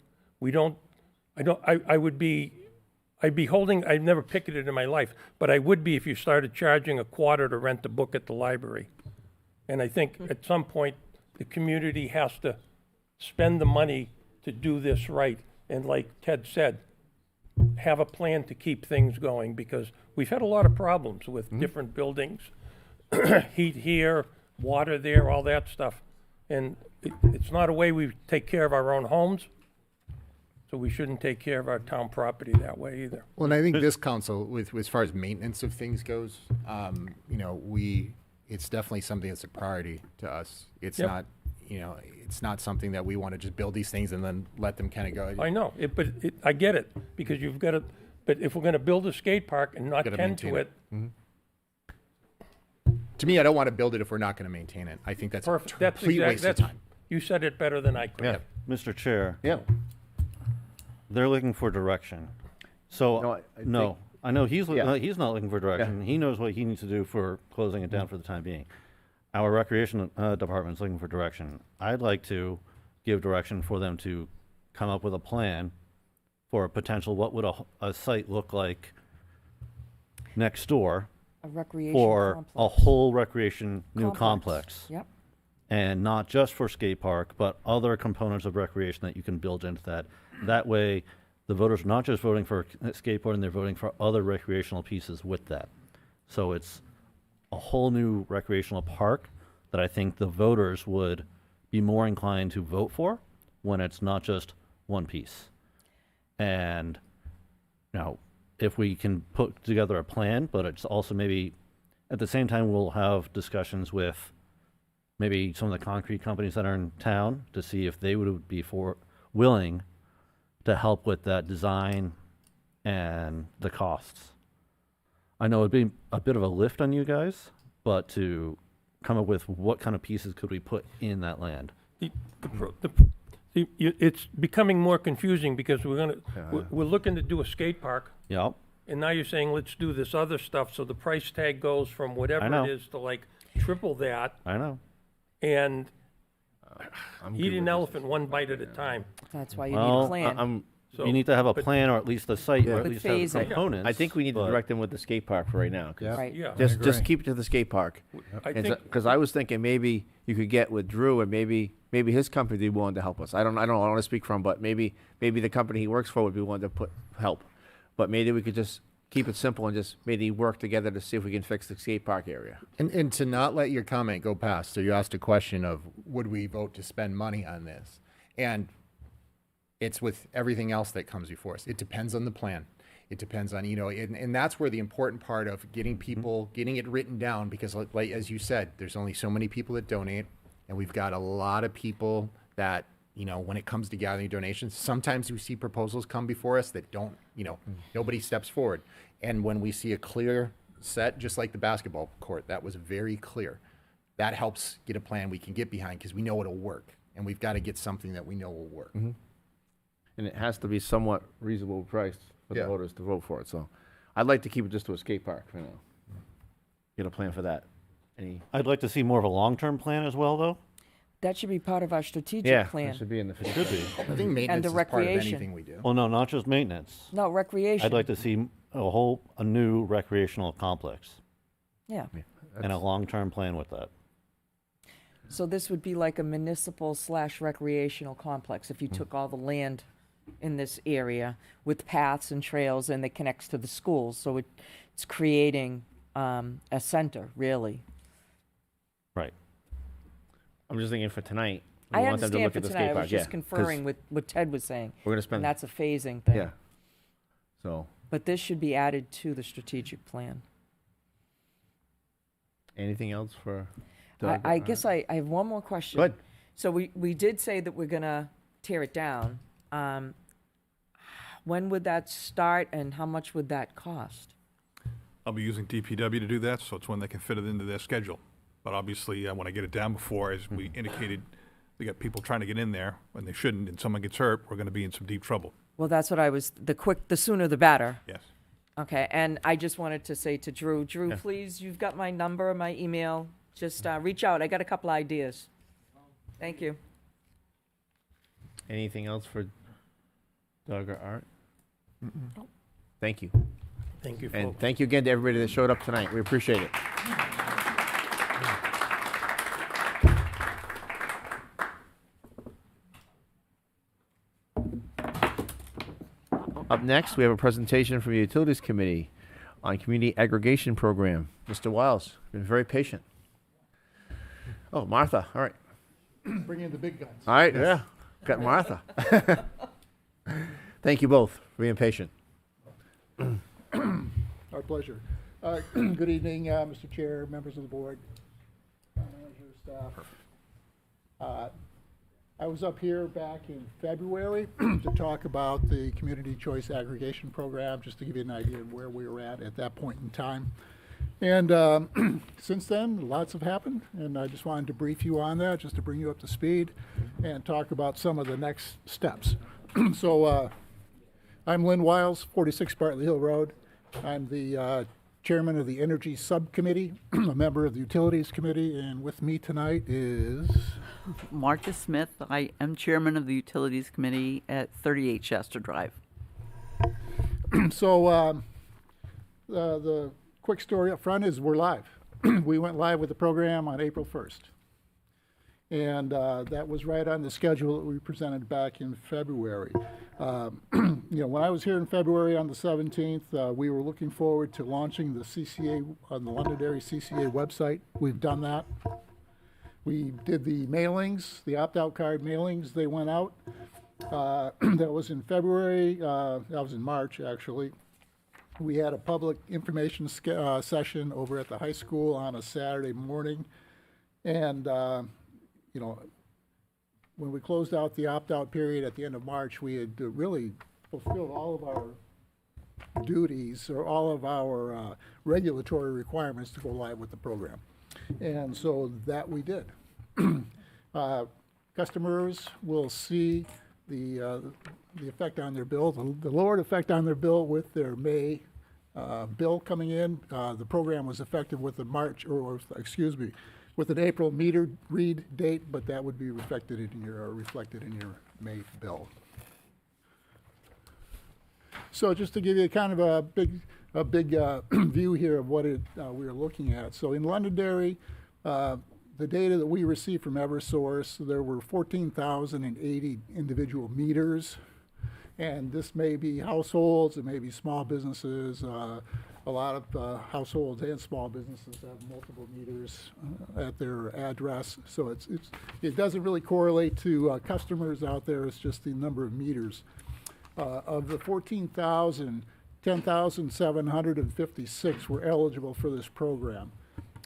I'd be holding, I've never picketed in my life, but I would be if you started charging $25 to rent a book at the library. And I think at some point, the community has to spend the money to do this right. And like Ted said, have a plan to keep things going, because we've had a lot of problems with different buildings, heat here, water there, all that stuff. And it's not a way we take care of our own homes, so we shouldn't take care of our town property that way either. Well, and I think this council, with as far as maintenance of things goes, it's definitely something that's a priority to us. It's not, it's not something that we want to just build these things and then let them kind of go. I know, I get it, because you've got to, but if we're going to build a skate park and not Gotta tend to maintain it, To me, I don't want to build it if we're not going to maintain it. I think that's perfect. a That's complete waste of time. You said it better than I could have. Mr. Chair. Yeah. They're looking for direction. So, No, I know he's Yeah. he's not looking for direction. He knows what he needs to do for closing it down for the time being. Our recreation department is looking for direction. I'd like to give direction for them to come up with a plan for a potential, what would a site look like next door A recreation for complex. a whole recreation new complex. Yep. And not just for skate park, but other components of recreation that you can build into that. That way, the voters are not just voting for skateboarding, they're voting for other recreational pieces with that. So it's a whole new recreational park that I think the voters would be more inclined to vote for when it's not just one piece. And now, if we can put together a plan, but it's also maybe, at the same time, we'll have discussions with maybe some of the concrete companies that are in town to see if they would be willing to help with that design and the costs. I know it'd be a bit of a lift on you guys, but to come up with what kind of pieces could we put in that land? It's becoming more confusing because we're looking to do a skate park. Yep. And now you're saying, let's do this other stuff, so the price tag goes from whatever know. it is to like triple that. I know. And I'm eat good an with elephant one bite at a time. That's why you need a plan. You need to have a plan, or at least the site, or at With least have phasing. components. I think we need to but- direct them with the skate park for right now. 'Cause Yeah. Right. Yeah. Just keep it to the skate park. I think, Because I was thinking maybe you could get with Drew and maybe his company would be willing to help us. I don't want to speak for him, but maybe the company he works for would be willing to help. But maybe we could just keep it simple and just maybe work together to see if we can fix the skate park area. And to not let your comment go past, so you asked a question of, would we vote to spend money on this? And it's with everything else that comes before us. It depends on the plan. It depends on, and that's where the important part of getting people, getting it written down, because like as you said, there's only so many people that donate, and we've got a lot of people that, when it comes to gathering donations, sometimes we see proposals come before us that don't, nobody steps forward. And when we see a clear set, just like the basketball court, that was very clear. That helps get a plan we can get behind because we know it'll work. And we've got to get something that we know will work. And it has to be somewhat reasonable priced for the Yeah. voters to vote for it. So I'd like to keep it just to a skate park for now. Get a plan for that. I'd like to see more of a long-term plan as well, though. That should be part of our strategic Yeah, plan. it should be in the It should be. I think maintenance the is part of recreation. anything we do. Well, no, not just maintenance. No, recreation. I'd like to see a new recreational complex Yeah. and a long-term plan with that. So this would be like a municipal/recreational complex if you took all the land in this area with paths and trails and it connects to the schools. So it's creating a center, really. Right. I'm just thinking for tonight. We I want them to understand look for at the tonight. skate I park. was just yeah, 'cause conferring with what Ted was saying. We're gonna spend. And that's a phasing thing. Yeah. So But this should be added to the strategic plan. anything else for? Doug? I guess I have one more question. Good. So we did say that we're going to tear it down. When would that start and how much would that cost? I'll be using DPW to do that, so it's when they can fit it into their schedule. But obviously, I want to get it down before, as we indicated, we got people trying to get in there when they shouldn't, and someone gets hurt, we're going to be in some deep trouble. Well, that's what I was, the sooner the better. Yes. Okay, and I just wanted to say to Drew, please, you've got my number, my email. Just reach out. I got a couple ideas. Thank you. Anything else for Doug or Art? Thank you. Thank you, And folks. thank you again to everybody that showed up tonight. We appreciate it. Up next, we have a presentation from the Utilities Committee on Community Aggregation Program. Mr. Wiles, been very patient. Oh, Martha, all right. Bring in the big guns. All right, yeah, got Martha. Thank you both for being patient. Our pleasure. Good evening, Mr. Chair, members of the board, manager, staff. I was up here back in February to talk about the Community Choice Aggregation Program, just to give you an idea of where we were at that point in time. And since then, lots have happened, and I just wanted to brief you on that, just to bring you up to speed and talk about some of the next steps. So I'm Lynn Wiles, 46 Bartley Hill Road. I'm the chairman of the Energy Subcommittee, a member of the Utilities Committee, and with me tonight is Martha Smith. I am chairman of the Utilities Committee at 38 Shasta Drive. So the quick story up front is we're live. We went live with the program on April 1st. And that was right on the schedule that we presented back in February. When I was here in February on the 17th, we were looking forward to launching the CCA on the Londonderry CCA website. We've done that. We did the mailings, the opt-out card mailings. They went out. That was in February. That was in March, actually. We had a public information session over at the high school on a Saturday morning. And when we closed out the opt-out period at the end of March, we had really fulfilled all of our duties or all of our regulatory requirements to go live with the program. And so that we did. Customers will see the effect on their bill, the lowered effect on their bill with their May bill coming in. The program was effective with the with an April meter read date, but that would be reflected in your May bill. So just to give you kind of a big view here of what we are looking at. So in Londonderry, the data that we received from Eversource, there were 14,080 individual meters. And this may be households, it may be small businesses. A lot of households and small businesses have multiple meters at their address. So it doesn't really correlate to customers out there. It's just the number of meters. Of the 14,000, 10,756 were eligible for this program.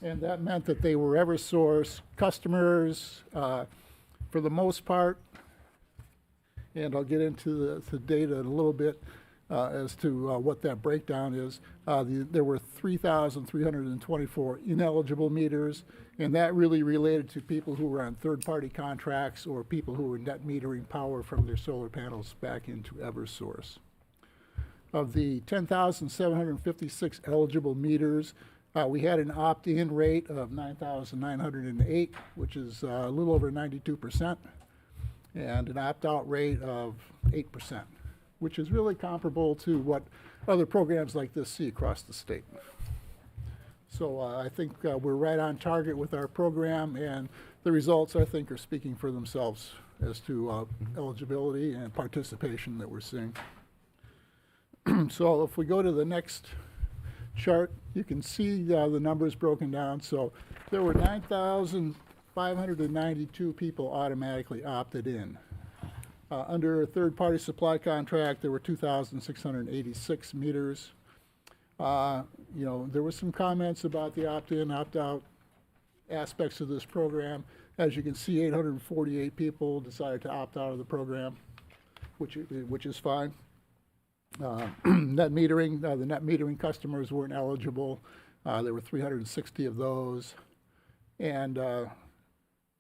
And that meant that they were Eversource customers for the most part. And I'll get into the data in a little bit as to what that breakdown is. There were 3,324 ineligible meters, and that really related to people who were on third-party contracts or people who were net metering power from their solar panels back into Eversource. Of the 10,756 eligible meters, we had an opt-in rate of 9,908, which is a little over 92%. And an opt-out rate of 8%, which is really comparable to what other programs like this see across the state. So I think we're right on target with our program, and the results, I think, are speaking for themselves as to eligibility and participation that we're seeing. So if we go to the next chart, you can see the numbers broken down. So there were 9,592 people automatically opted in. Under a third-party supply contract, there were 2,686 meters. There were some comments about the opt-in, opt-out aspects of this program. As you can see, 848 people decided to opt out of the program, which is fine. Net metering, the net metering customers weren't eligible. There were 360 of those. And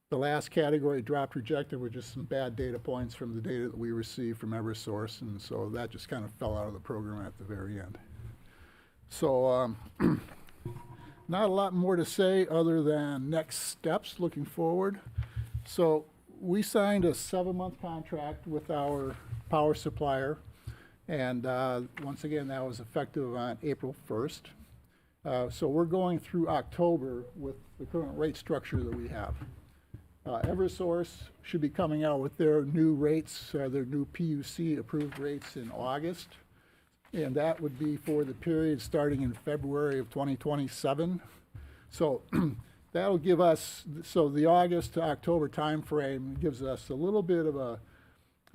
the last category, dropped rejected, were just some bad data points from the data that we received from Eversource, and so that just kind of fell out of the program at the very end. So not a lot more to say other than next steps looking forward. So we signed a 7-month contract with our power supplier, and once again, that was effective on April 1st. So we're going through October with the current rate structure that we have. Eversource should be coming out with their new rates, their new PUC approved rates in August. And that would be for the period starting in February of 2027. So that'll give us, so the August to October timeframe gives us a little bit of a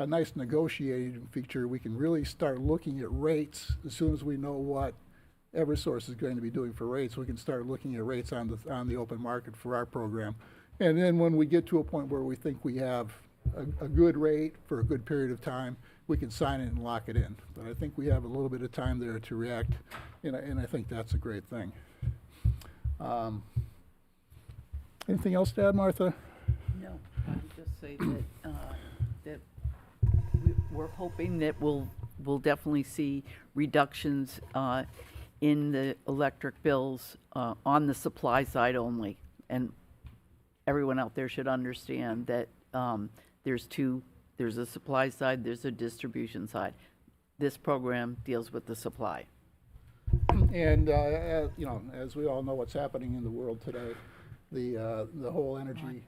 nice negotiating feature. We can really start looking at rates as soon as we know what Eversource is going to be doing for rates. We can start looking at rates on the open market for our program. And then when we get to a point where we think we have a good rate for a good period of time, we can sign it and lock it in. But I think we have a little bit of time there to react, and I think that's a great thing. Anything else to add, Martha? No, I'll just say that we're hoping that we'll definitely see reductions in the electric bills on the supply side only. And everyone out there should understand that there's a supply side, there's a distribution side. This program deals with the supply. And, you know, as we all know what's happening in the world today, the whole energy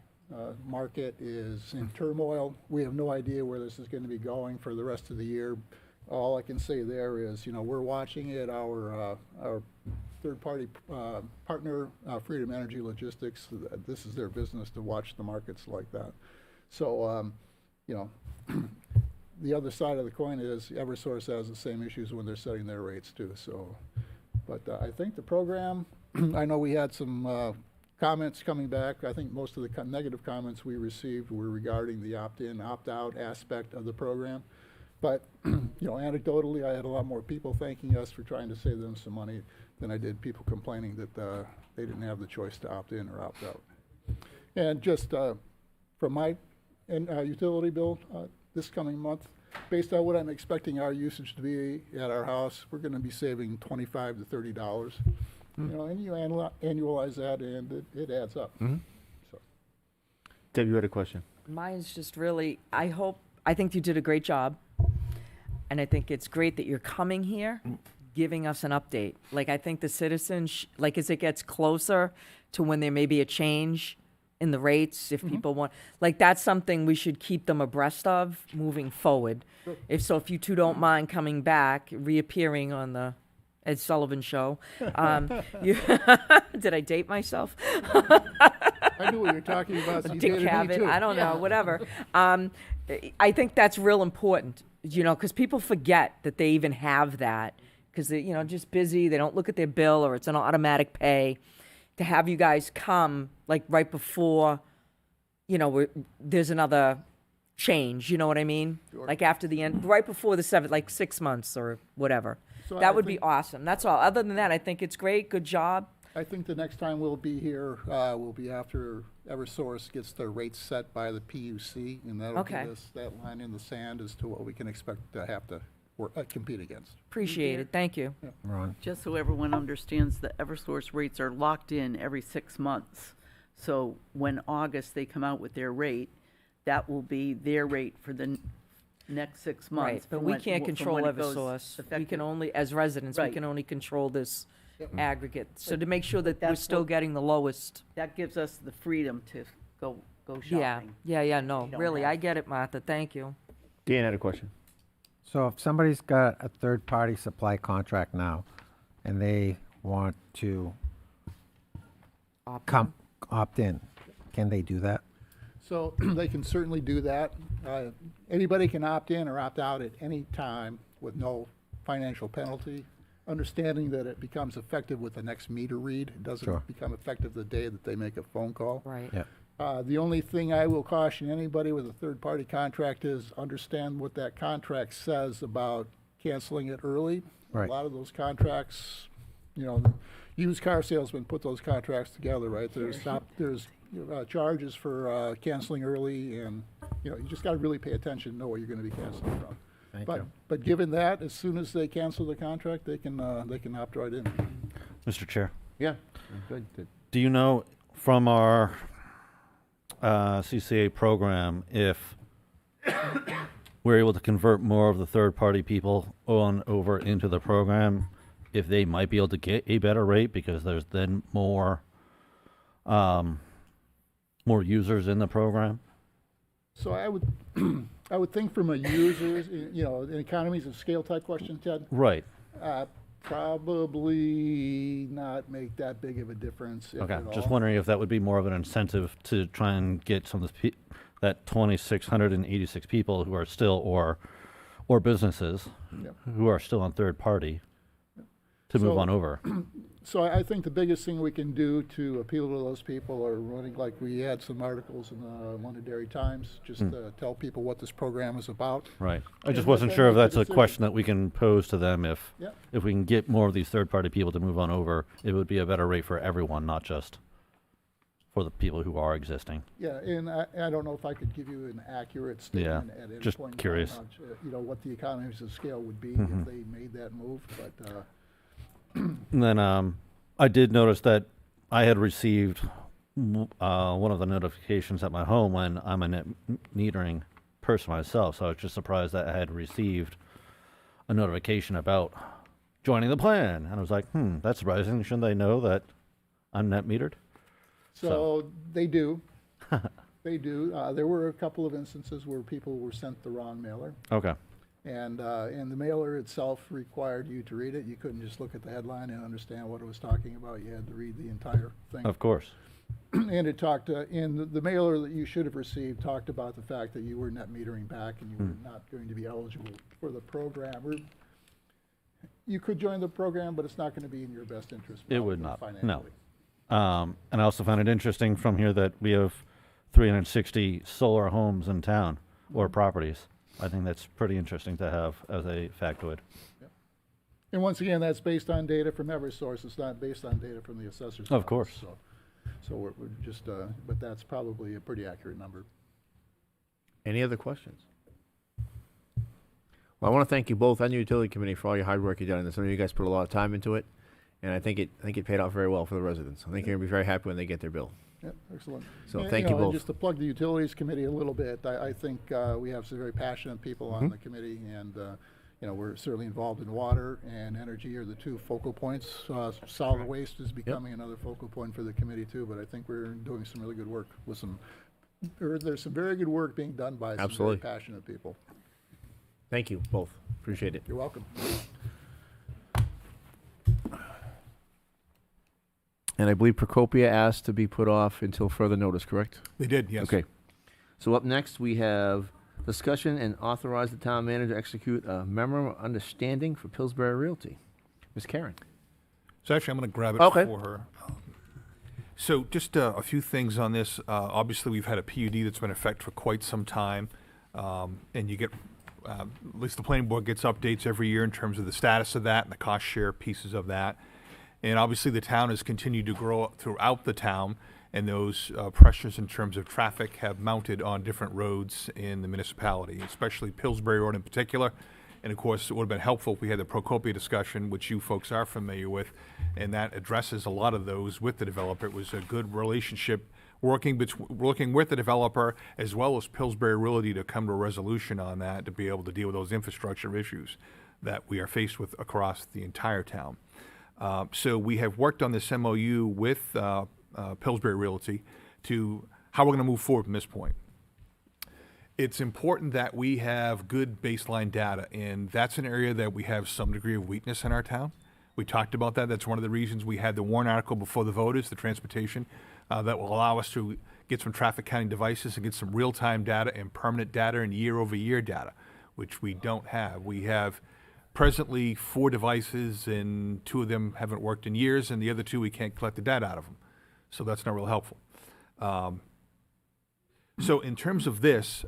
market is in turmoil. We have no idea where this is going to be going for the rest of the year. All I can say there is, you know, we're watching it. Our third-party partner, Freedom Energy Logistics, this is their business to watch the markets like that. So, you know, the other side of the coin is Eversource has the same issues when they're setting their rates too. So, but I think the program, I know we had some comments coming back. I think most of the negative comments we received were regarding the opt-in, opt-out aspect of the program. But, you know, anecdotally, I had a lot more people thanking us for trying to save them some money than I did people complaining that they didn't have the choice to opt in or opt out. And just from my utility bill this coming month, based on what I'm expecting our usage to be at our house, we're going to be saving $25 to $30. You know, and you annualize that, and it adds up. So. Deb, you had a question. Mine's just really, I think you did a great job. And I think it's great that you're coming here, giving us an update. Like, I think the citizens, like, as it gets closer to when there may be a change in the rates, if people want, like, that's something we should keep them abreast of moving forward. Sure. If you two don't mind coming back, reappearing on the Ed Sullivan Show. Did I date myself? I knew what you were talking about. So you Dick dated me Cavett, too. I don't know, whatever. I think that's real important, you know, because people forget that they even have that because they're, you know, just busy. They don't look at their bill or it's an automatic pay. To have you guys come, like, right before, you know, there's another change, you know what I mean? Sure. Like, after the end, right before the 7th, like 6 months or whatever. So that I would be think- awesome. That's all. Other than that, I think it's great. Good job. I think the next time we'll be here will be after Eversource gets their rates set by the PUC, and that'll Okay. give us that line in the sand as to what we can expect to have to compete against. Appreciate it. Thank you. Ron? Just so everyone understands, the Eversource rates are locked in every 6 months. So when August they come out with their rate, that will be their rate for the next 6 months. Right, but from we when- can't from control when it goes Eversource. We effective. can only, as residents, we Right. can only control this Yep. aggregate. So to make sure that we're That's still what- getting the lowest. That gives us the freedom to go Yeah, shopping. no, We don't really, have I get it, Martha. Thank you. Dan had a question. So if somebody's got a third-party supply contract now, and they want to opt in, can they do that? So they can certainly do that. Anybody can opt in or opt out at any time with no financial penalty, understanding that it becomes effective with the next meter read. It doesn't Sure. become effective the day that they make a phone call. Right. Yeah. The only thing I will caution anybody with a third-party contract is understand what that contract says about canceling it early. Right. A lot of those contracts, you know, used car salesmen put those contracts together, right? There's charges for canceling early, and, you know, you just got to really pay attention to know what you're going to be canceling from. Thank But, you. but given that, as soon as they cancel the contract, they can opt right in. Mr. Chair, Yeah. Good. do you know from our CCA program if we're able to convert more of the third-party people on over into the program, if they might be able to get a better rate because there's then more users in the program? So I would think from a user's, you know, an economies of scale type question, Ted. Right. Probably not make that big of a difference, if Okay, at just all. wondering if that would be more of an incentive to try and get some of the that 2,686 people who are still, or businesses Yep. who are still on third party to move So- on over. So I think the biggest thing we can do to appeal to those people are running, like we had some articles in the Londonderry Times, just to tell people what this program is about. Right. I And just let wasn't them sure if make a that's a decision. question that we can pose to them if Yep. if we can get more of these third party people to move on over, it would be a better rate for everyone, not just for the people who are existing. Yeah, and I don't know if I could give you an accurate statement at any just point in time curious. on, you know, what the economies of scale would be Mhm. if they made that move, but, And then I did notice that I had received one of the notifications at my home when I'm a net metering person myself, so I was just surprised that I had received a notification about joining the plan. And I was like, that's surprising. Shouldn't they know that I'm net metered? So they do. They do. There were a couple of instances where people were sent the wrong mailer. Okay. And the mailer itself required you to read it. You couldn't just look at the headline and understand what it was talking about. You had to read the entire thing. Of course. And it talked, in the mailer that you should have received talked about the fact that you were net metering back and you were not going to be eligible for the program. You could join the program, but it's not going to be in your best interest. It would not, no. financially. And I also found it interesting from here that we have 360 solar homes in town or properties. I think that's pretty interesting to have as a factoid. And once again, that's based on data from Eversource. It's not based on data from the assessor's Of office. course. So we're just, but that's probably a pretty accurate number. Any other questions? Well, I want to thank you both and the utility committee for all your hard work you've done on this. I know you guys put a lot of time into it, and I think it paid off very well for the residents. I think they're going to be very happy when they get their bill. Yep, excellent. So And, thank you and both. just to plug the utilities committee a little bit, I think we have some very passionate people on the committee, and we're certainly involved in water and energy are the two focal points. Solid waste is becoming another focal point for the committee too, but I think we're doing some really good work with there's some very good work being done by some very passionate people. Thank you both. Appreciate it. You're welcome. And I believe Procopia asked to be put off until further notice, correct? They did, yes. Okay. So up next, we have discussion and authorize the town manager to execute a memorandum of understanding for Pillsbury Realty. Ms. Karen. So actually, I'm going to grab it Okay. for her. So just a few things on this. Obviously, we've had a PUD that's been in effect for quite some time, and you get, at least the planning board gets updates every year in terms of the status of that and the cost share pieces of that. And obviously, the town has continued to grow throughout the town, and those pressures in terms of traffic have mounted on different roads in the municipality, especially Pillsbury Road in particular. And of course, it would have been helpful if we had the Procopia discussion, which you folks are familiar with, and that addresses a lot of those with the developer. It was a good relationship working with the developer as well as Pillsbury Realty to come to a resolution on that, to be able to deal with those infrastructure issues that we are faced with across the entire town. So we have worked on this MOU with Pillsbury Realty to how we're going to move forward from this point. It's important that we have good baseline data, and that's an area that we have some degree of weakness in our town. We talked about that. That's one of the reasons we had the warrant article before the voters, the transportation, that will allow us to get some traffic counting devices and get some real-time data and permanent data and year-over-year data, which we don't have. We have presently 4 devices, and 2 of them haven't worked in years, and the other 2 we can't collect the data out of them. So that's not real helpful. So in terms of this,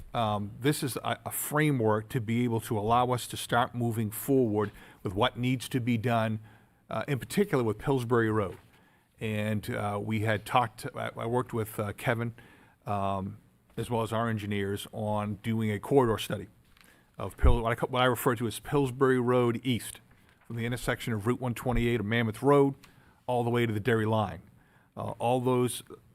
this is a framework to be able to allow us to start moving forward with what needs to be done, in particular with Pillsbury Road. And we had talked, I worked with Kevin, as well as our engineers, on doing a corridor study of what I refer to as Pillsbury Road East, from the intersection of Route 128 of Mammoth Road all the way to the Derry line.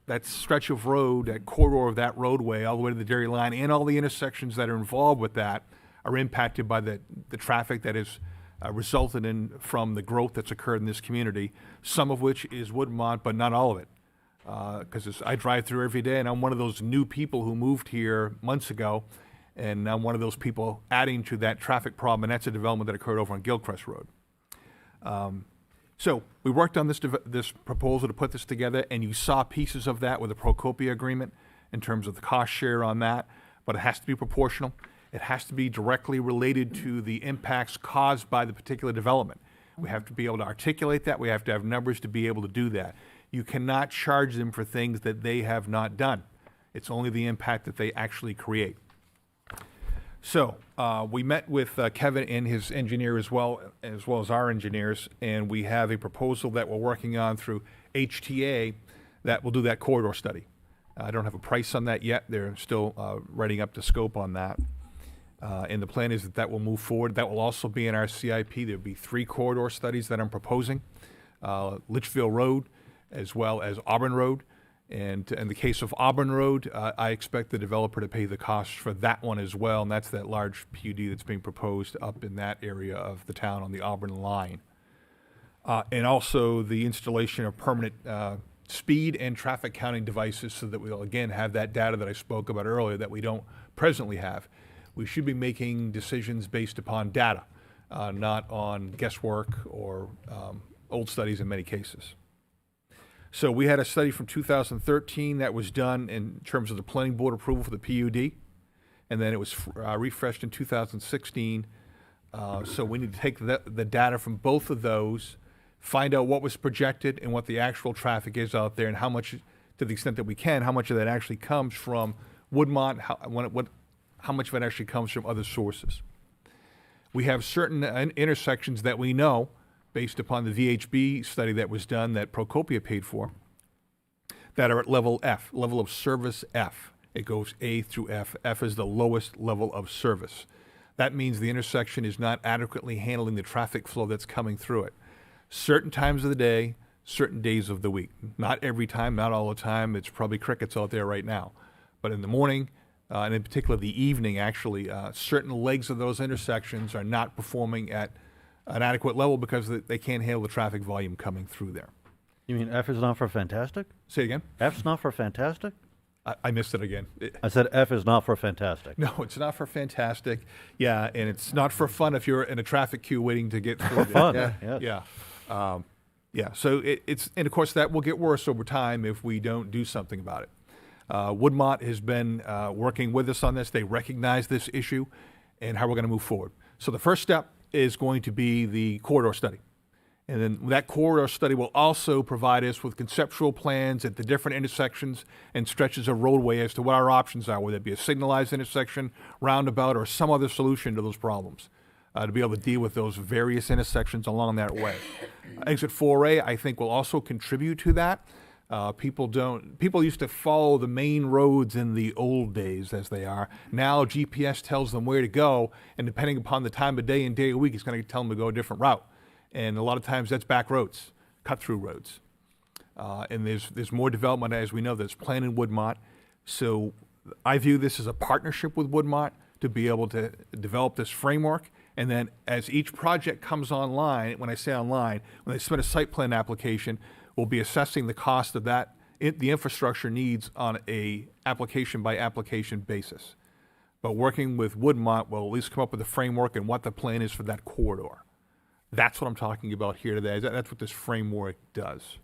That stretch of road, that corridor of that roadway, all the way to the Derry line, and all the intersections that are involved with that are impacted by the traffic that is resulted in from the growth that's occurred in this community, some of which is Woodmont, but not all of it. Because I drive through every day, and I'm one of those new people who moved here months ago, and I'm one of those people adding to that traffic problem, and that's a development that occurred over on Gilchrist Road. So we worked on this proposal to put this together, and you saw pieces of that with the Procopia agreement in terms of the cost share on that, but it has to be proportional. It has to be directly related to the impacts caused by the particular development. We have to be able to articulate that. We have to have numbers to be able to do that. You cannot charge them for things that they have not done. It's only the impact that they actually create. So we met with Kevin and his engineer as well as our engineers, and we have a proposal that we're working on through HTA that will do that corridor study. I don't have a price on that yet. They're still writing up the scope on that. And the plan is that will move forward. That will also be in our CIP. There'll be 3 corridor studies that I'm proposing. Litchfield Road as well as Auburn Road. And in the case of Auburn Road, I expect the developer to pay the cost for that one as well, and that's that large PUD that's being proposed up in that area of the town on the Auburn line. and also the installation of permanent speed and traffic counting devices so that we'll again have that data that I spoke about earlier that we don't presently have. We should be making decisions based upon data, not on guesswork or old studies in many cases. So we had a study from 2013 that was done in terms of the planning board approval for the PUD, and then it was refreshed in 2016. So we need to take the data from both of those, find out what was projected and what the actual traffic is out there, and how much, to the extent that we can, how much of that actually comes from Woodmont, how much of it actually comes from other sources. We have certain intersections that we know, based upon the VHB study that was done that Procopia paid for, that are at level F, level of service F. It goes A through F. F is the lowest level of service. That means the intersection is not adequately handling the traffic flow that's coming through it. Certain times of the day, certain days of the week. Not every time, not all the time. It's probably crickets out there right now. But in the morning, and in particular the evening, actually, certain legs of those intersections are not performing at an adequate level because they can't handle the traffic volume coming through there. You mean F is not for fantastic? Say again? F's not for fantastic? I missed it again. I said F is not for fantastic. No, it's not for fantastic. Yeah, and it's not for fun if you're in a traffic queue waiting to get through. For fun, Yeah, yes. yeah. Yeah, so it's, and of course that will get worse over time if we don't do something about it. Woodmont has been working with us on this. They recognize this issue and how we're going to move forward. So the first step is going to be the corridor study. And then that corridor study will also provide us with conceptual plans at the different intersections and stretches of roadway as to what our options are, whether it be a signalized intersection, roundabout, or some other solution to those problems, to be able to deal with those various intersections along that way. Exit 4A, I think, will also contribute to that. People used to follow the main roads in the old days as they are. Now GPS tells them where to go, and depending upon the time of day and day of week, it's going to tell them to go a different route. And a lot of times that's back roads, cut-through roads. And there's more development, as we know, that's planned in Woodmont. So I view this as a partnership with Woodmont to be able to develop this framework. And then as each project comes online, when I say online, when they submit a site plan application, we'll be assessing the cost of that, the infrastructure needs on a application-by-application basis. But working with Woodmont will at least come up with a framework and what the plan is for that corridor. That's what I'm talking about here today. That's what this framework does.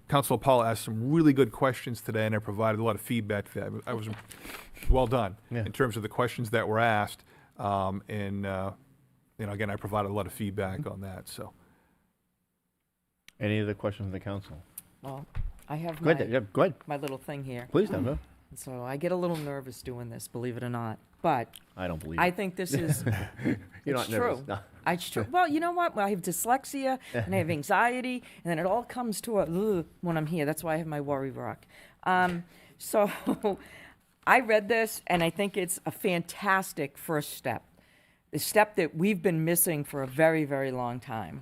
Councilor Paul asked some really good questions today, and I provided a lot of feedback to that. I was well done in terms of the questions that were asked. And again, I provided a lot of feedback on that. So, Any other questions from the council? Well, I have Go ahead, yeah, go ahead. my little thing here. Please, Deborah. So I get a little nervous doing this, believe it or not. But I don't believe I it. think this is You're it's not nervous. true. No. It's true. Well, you know what? I have dyslexia and I have anxiety, and then it all comes to a ugh when I'm here. That's why I have my worry rock. So I read this, and I think it's a fantastic first step. The step that we've been missing for a very, very long time.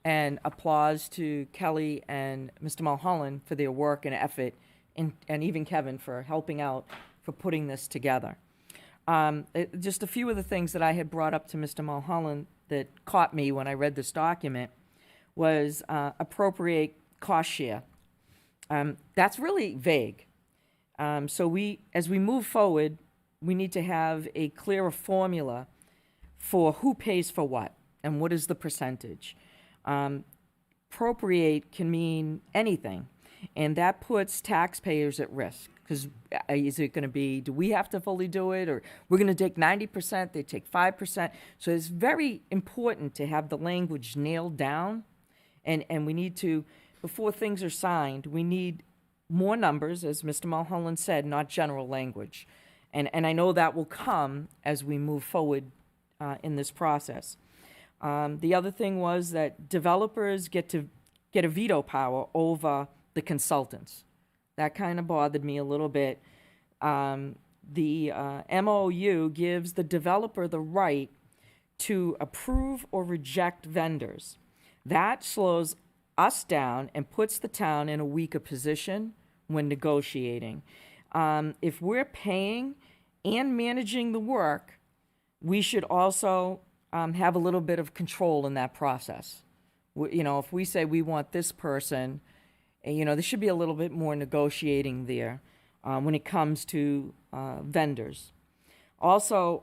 And applause to Kelly and Mr. Mulholland for their work and effort, and even Kevin for helping out for putting this together. Just a few of the things that I had brought up to Mr. Mulholland that caught me when I read this document was appropriate cost share. That's really vague. So as we move forward, we need to have a clearer formula for who pays for what and what is the percentage. Appropriate can mean anything, and that puts taxpayers at risk. Because is it going to be, do we have to fully do it, or we're going to take 90%, they take 5%? So it's very important to have the language nailed down, and we need to, before things are signed, we need more numbers, as Mr. Mulholland said, not general language. And I know that will come as we move forward in this process. The other thing was that developers get a veto power over the consultants. That kind of bothered me a little bit. The MOU gives the developer the right to approve or reject vendors. That slows us down and puts the town in a weaker position when negotiating. If we're paying and managing the work, we should also have a little bit of control in that process. You know, if we say we want this person, you know, there should be a little bit more negotiating there when it comes to vendors. Also,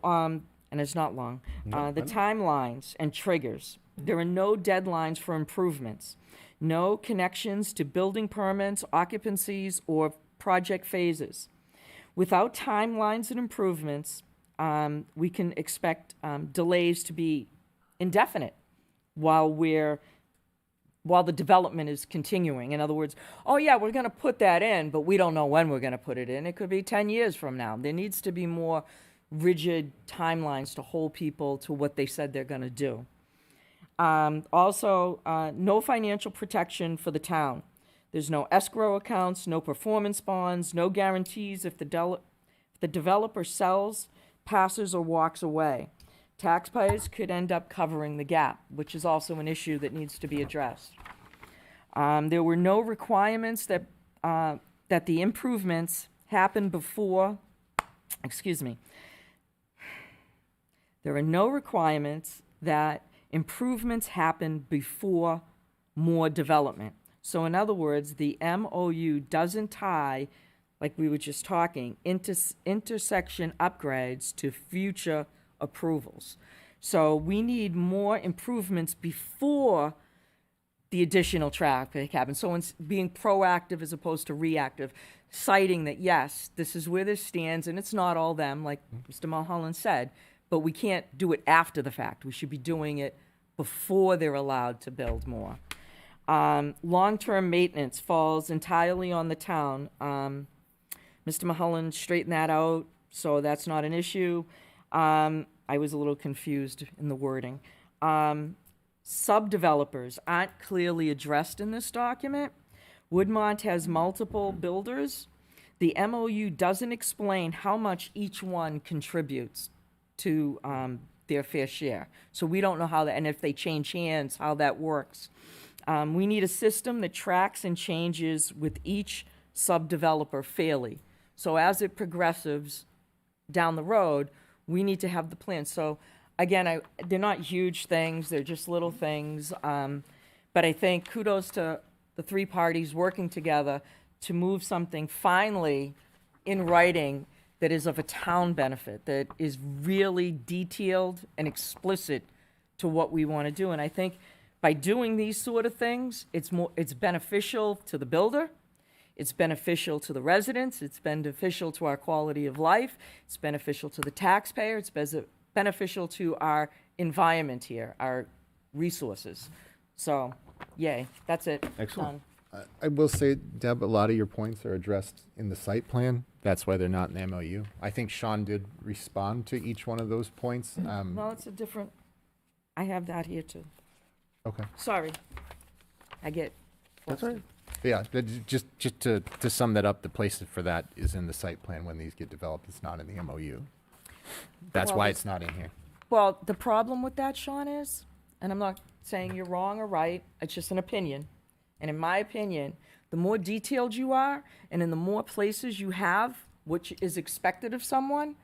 and it's not long, the timelines and triggers. There are no deadlines for improvements, no connections to building permits, occupancies, or project phases. Without timelines and improvements, we can expect delays to be indefinite while the development is continuing. In other words, oh yeah, we're going to put that in, but we don't know when we're going to put it in. It could be 10 years from now. There needs to be more rigid timelines to hold people to what they said they're going to do. Also, no financial protection for the town. There's no escrow accounts, no performance bonds, no guarantees if the developer sells, passes, or walks away. Taxpayers could end up covering the gap, which is also an issue that needs to be addressed. There were no requirements that the improvements happen before, there are no requirements that improvements happen before more development. So in other words, the MOU doesn't tie, like we were just talking, intersection upgrades to future approvals. So we need more improvements before the additional traffic happens. So it's being proactive as opposed to reactive, citing that, yes, this is where this stands, and it's not all them, like Mr. Mulholland said, but we can't do it after the fact. We should be doing it before they're allowed to build more. Long-term maintenance falls entirely on the town. Mr. Mulholland straightened that out, so that's not an issue. I was a little confused in the wording. Sub-developers aren't clearly addressed in this document. Woodmont has multiple builders. The MOU doesn't explain how much each one contributes to their fair share. So we don't know how that, and if they change hands, how that works. We need a system that tracks and changes with each sub-developer fairly. So as it progresses down the road, we need to have the plan. So again, they're not huge things, they're just little things. But I think kudos to the three parties working together to move something finally in writing that is of a town benefit, that is really detailed and explicit to what we want to do. And I think by doing these sort of things, it's beneficial to the builder, it's beneficial to the residents, it's beneficial to our quality of life, it's beneficial to the taxpayer, it's beneficial to our environment here, our resources. So, yay, that's it. Excellent. I will say, Deb, a lot of your points are addressed in the site plan. That's why they're not in the MOU. I think Sean did respond to each one of those points. Well, it's a different, I have that here too. Okay. Sorry. I get. That's all right. Yeah, but just to sum that up, the place for that is in the site plan when these get developed. It's not in the MOU. That's why it's not in here. Well, the problem with that, Sean, is, and I'm not saying you're wrong or right, it's just an opinion. And in my opinion, the more detailed you are, and in the more places you have, which is expected of someone,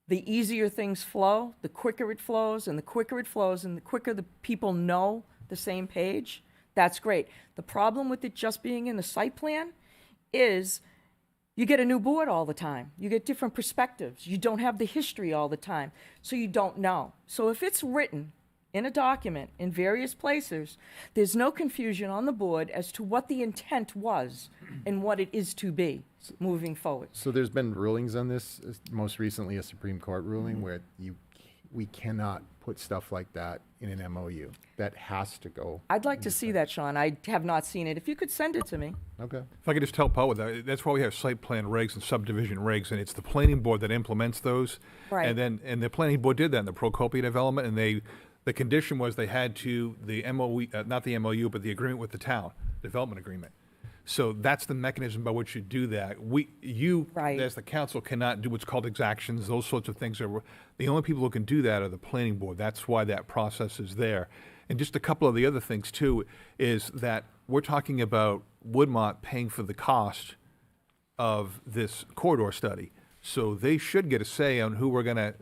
the easier things flow, the quicker it flows, and the quicker it flows, and the quicker the people know the same page, that's great. The problem with it just being in the site plan is you get a new board all the time. You get different perspectives. You don't have the history all the time, so you don't know. So if it's written in a document in various places, there's no confusion on the board as to what the intent was and what it is to be moving forward. So there's been rulings on this, most recently a Supreme Court ruling where we cannot put stuff like that in an MOU. That has to go. I'd like to see that, Sean. I have not seen it. If you could send it to me. Okay. If I could just help out with that, that's why we have site plan regs and subdivision regs, and it's the planning board that implements those. Right. And the planning board did that in the Procopia development, and the condition was they had to, the MOU, not the MOU, but the agreement with the town, development agreement. So that's the mechanism by which you do that. You, as the council, cannot do what's called exactions. Those sorts of things are, the only people who can do that are the planning board. That's why that process is there. And just a couple of the other things, too, is that we're talking about Woodmont paying for the cost of this corridor study. So they should get a say on who we're going to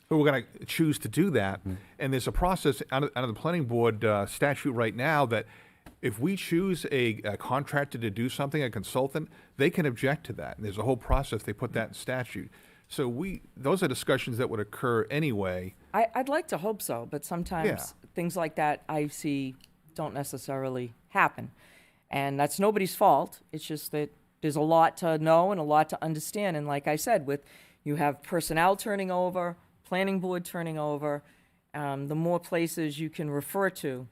who are going to choose to do that. And there's a process out of the planning board statute right now that if we choose a contractor to do something, a consultant, they can object to that. And there's a whole process. They put that in statute. So those are discussions that would occur anyway. I'd like to hope so, but sometimes things like that I see don't necessarily happen. And that's nobody's fault. It's just that there's a lot to know and a lot to understand. And like I said, you have personnel turning over, planning board turning over, the more places you can refer to,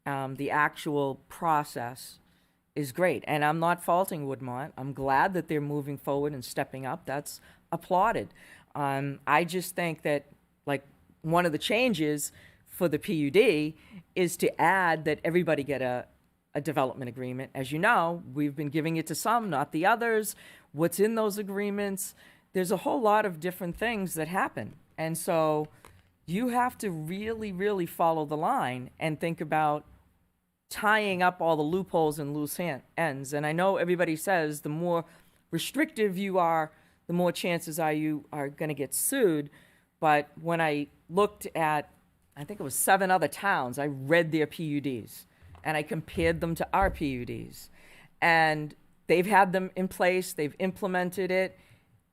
the actual process is great. And I'm not faulting Woodmont. I'm glad that they're moving forward and stepping up. That's applauded. I just think that, like, one of the changes for the PUD is to add that everybody get a development agreement. As you know, we've been giving it to some, not the others. What's in those agreements? There's a whole lot of different things that happen. And so you have to really, really follow the line and think about tying up all the loopholes and loose ends. And I know everybody says the more restrictive you are, the more chances are you are going to get sued. But when I looked at, I think it was 7 other towns, I read their PUDs and I compared them to our PUDs. And they've had them in place, they've implemented it,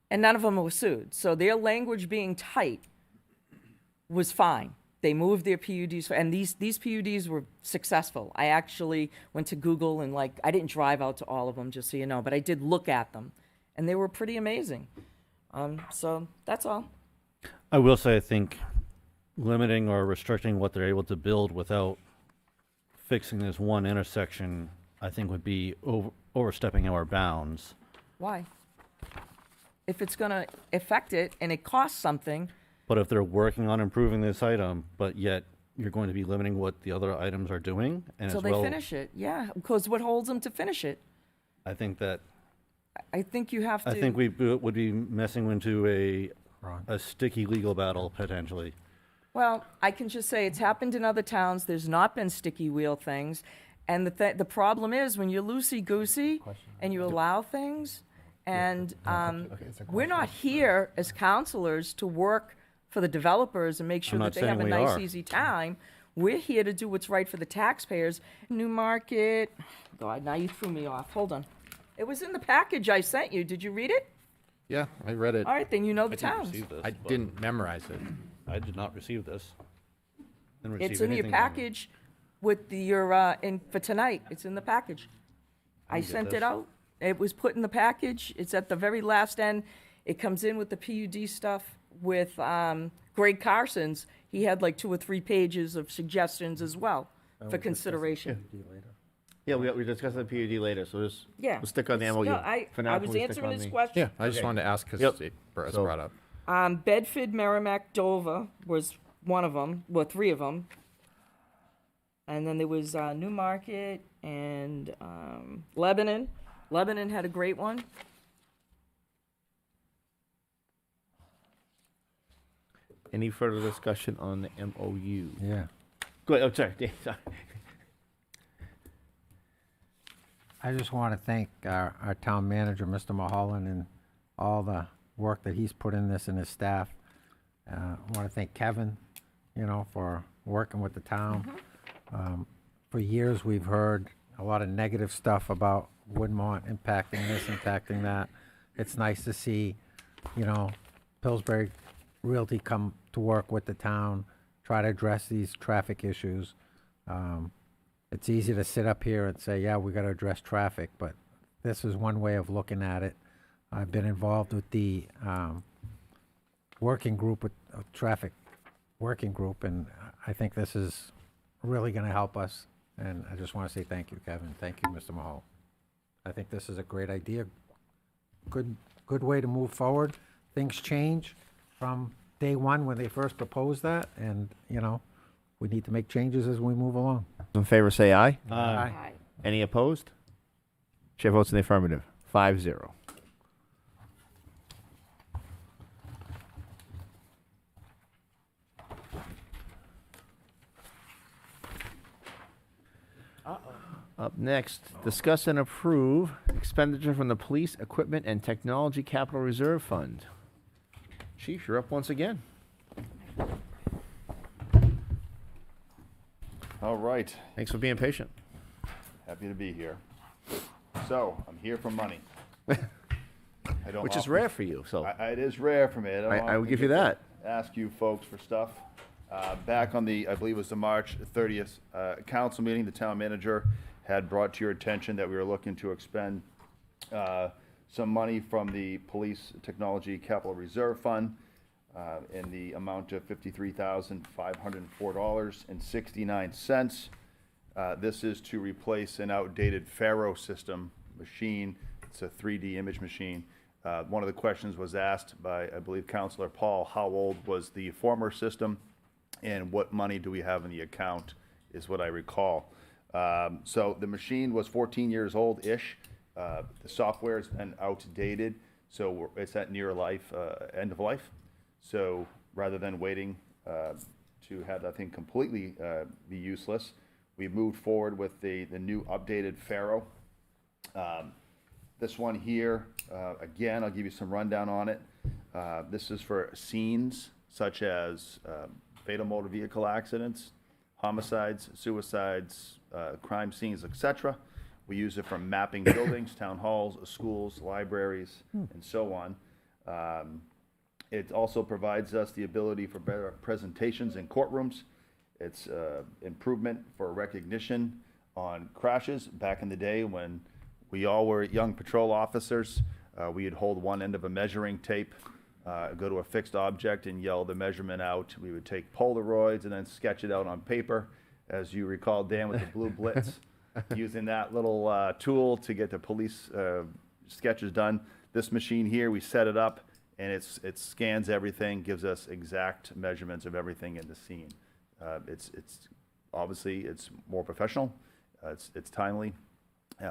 and none of them were sued. So their language being tight was fine. They moved their PUDs, and these PUDs were successful. I actually went to Google and, like, I didn't drive out to all of them, just so you know, but I did look at them, and they were pretty amazing. So that's all. I will say, I think limiting or restricting what they're able to build without fixing this one intersection, I think would be overstepping our bounds. Why? If it's going to affect it and it costs something. But if they're working on improving this item, but yet you're going to be limiting what the other items are doing, and So as they well, finish it, yeah, because what holds them to finish it? I think that I think you have to. I think we would be messing into a sticky legal battle potentially. Well, I can just say it's happened in other towns. There's not been sticky wheel things. And the problem is when you're loosey-goosey and you allow things, and we're not here as counselors to work for the developers and make sure that they have a nice, easy time. We're here to do what's right for the taxpayers. New Market, God, now you threw me off. Hold on. It was in the package I sent you. Did you read it? Yeah, I read it. All right, then you know the towns. I didn't memorize it. I did not receive this. It's in your package with your for tonight. It's in the package. I sent it out. It was put in the package. It's at the very last end. It comes in with the PUD stuff with Greg Carson's. He had like 2 or 3 pages of suggestions as well for consideration. Yeah, we discuss the PUD later, so just we'll stick on the MOU. No, For now, I was we'll stick answering on his the- question. Yeah, I just wanted to ask because it was brought up. Bedford, Merrimack, Dover was one of them, well, 3 of them. And then there was New Market and Lebanon. Lebanon had a great one. Any further discussion on the MOU? Yeah. Go ahead. Oh, sorry. Sorry. I just want to thank our town manager, Mr. Mulholland, and all the work that he's put in this and his staff. I want to thank Kevin, for working with the town. For years, we've heard a lot of negative stuff about Woodmont impacting this, impacting that. It's nice to see, Pillsbury Realty come to work with the town, try to address these traffic issues. It's easy to sit up here and say, yeah, we got to address traffic, but this is one way of looking at it. I've been involved with the working group, traffic working group, and I think this is really going to help us. And I just want to say thank you, Kevin. Thank you, Mr. Mahal. I think this is a great idea. Good way to move forward. Things change from day one when they first proposed that, and we need to make changes as we move along. In favor, say aye. Aye. Any opposed? Chair votes in the affirmative. 5-0. Up next, discuss and approve expenditure from the Police Equipment and Technology Capital Reserve Fund. Chief, you're up once again. All right. Thanks for being patient. Happy to be here. So, I'm here for money. I don't Which is often- rare for you, so. It is rare for me. don't I will often give you get to that. Ask you folks for stuff. Back on the, I believe it was the March 30th council meeting, the town manager had brought to your attention that we were looking to expend some money from the Police Technology Capital Reserve Fund in the amount of $53,504.69. This is to replace an outdated Faro system machine. It's a 3D image machine. One of the questions was asked by, I believe, Councilor Paul, how old was the former system and what money do we have in the account, is what I recall. So the machine was 14 years old-ish. The software has been outdated, so it's at near life, end of life. So rather than waiting to have that thing completely be useless, we moved forward with the new updated Faro. This one here, again, I'll give you some rundown on it. This is for scenes such as fatal motor vehicle accidents, homicides, suicides, crime scenes, etc. We use it for mapping buildings, town halls, schools, libraries, and so on. It also provides us the ability for better presentations in courtrooms. It's improvement for recognition on crashes. Back in the day when we all were young patrol officers, we'd hold one end of a measuring tape, go to a fixed object and yell the measurement out. We would take Polaroids and then sketch it out on paper. As you recall, Dan, with the blue blitz, using that little tool to get the police sketches done. This machine here, we set it up and it scans everything, gives us exact measurements of everything in the scene. It's obviously it's more professional. It's timely.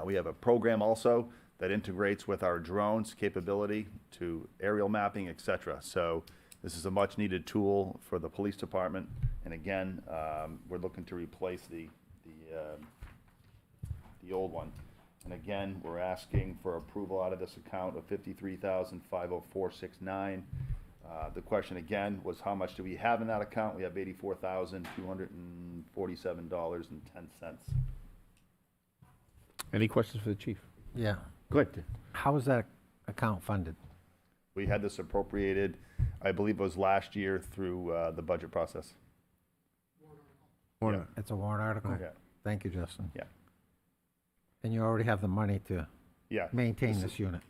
We have a program also that integrates with our drones capability to aerial mapping, etc. So this is a much needed tool for the police department. And again, we're looking to replace the old one. And again, we're asking for approval out of this account of $53,504.69. The question again was, how much do we have in that account? We have $84,247.10. Any questions for the chief? Yeah. Go ahead. How is that account funded? We had this appropriated, I believe it was last year through the budget process. Yeah. It's a warrant article? Yeah. Thank you, Justin. Yeah. And you already have the money to Yeah. maintain this unit?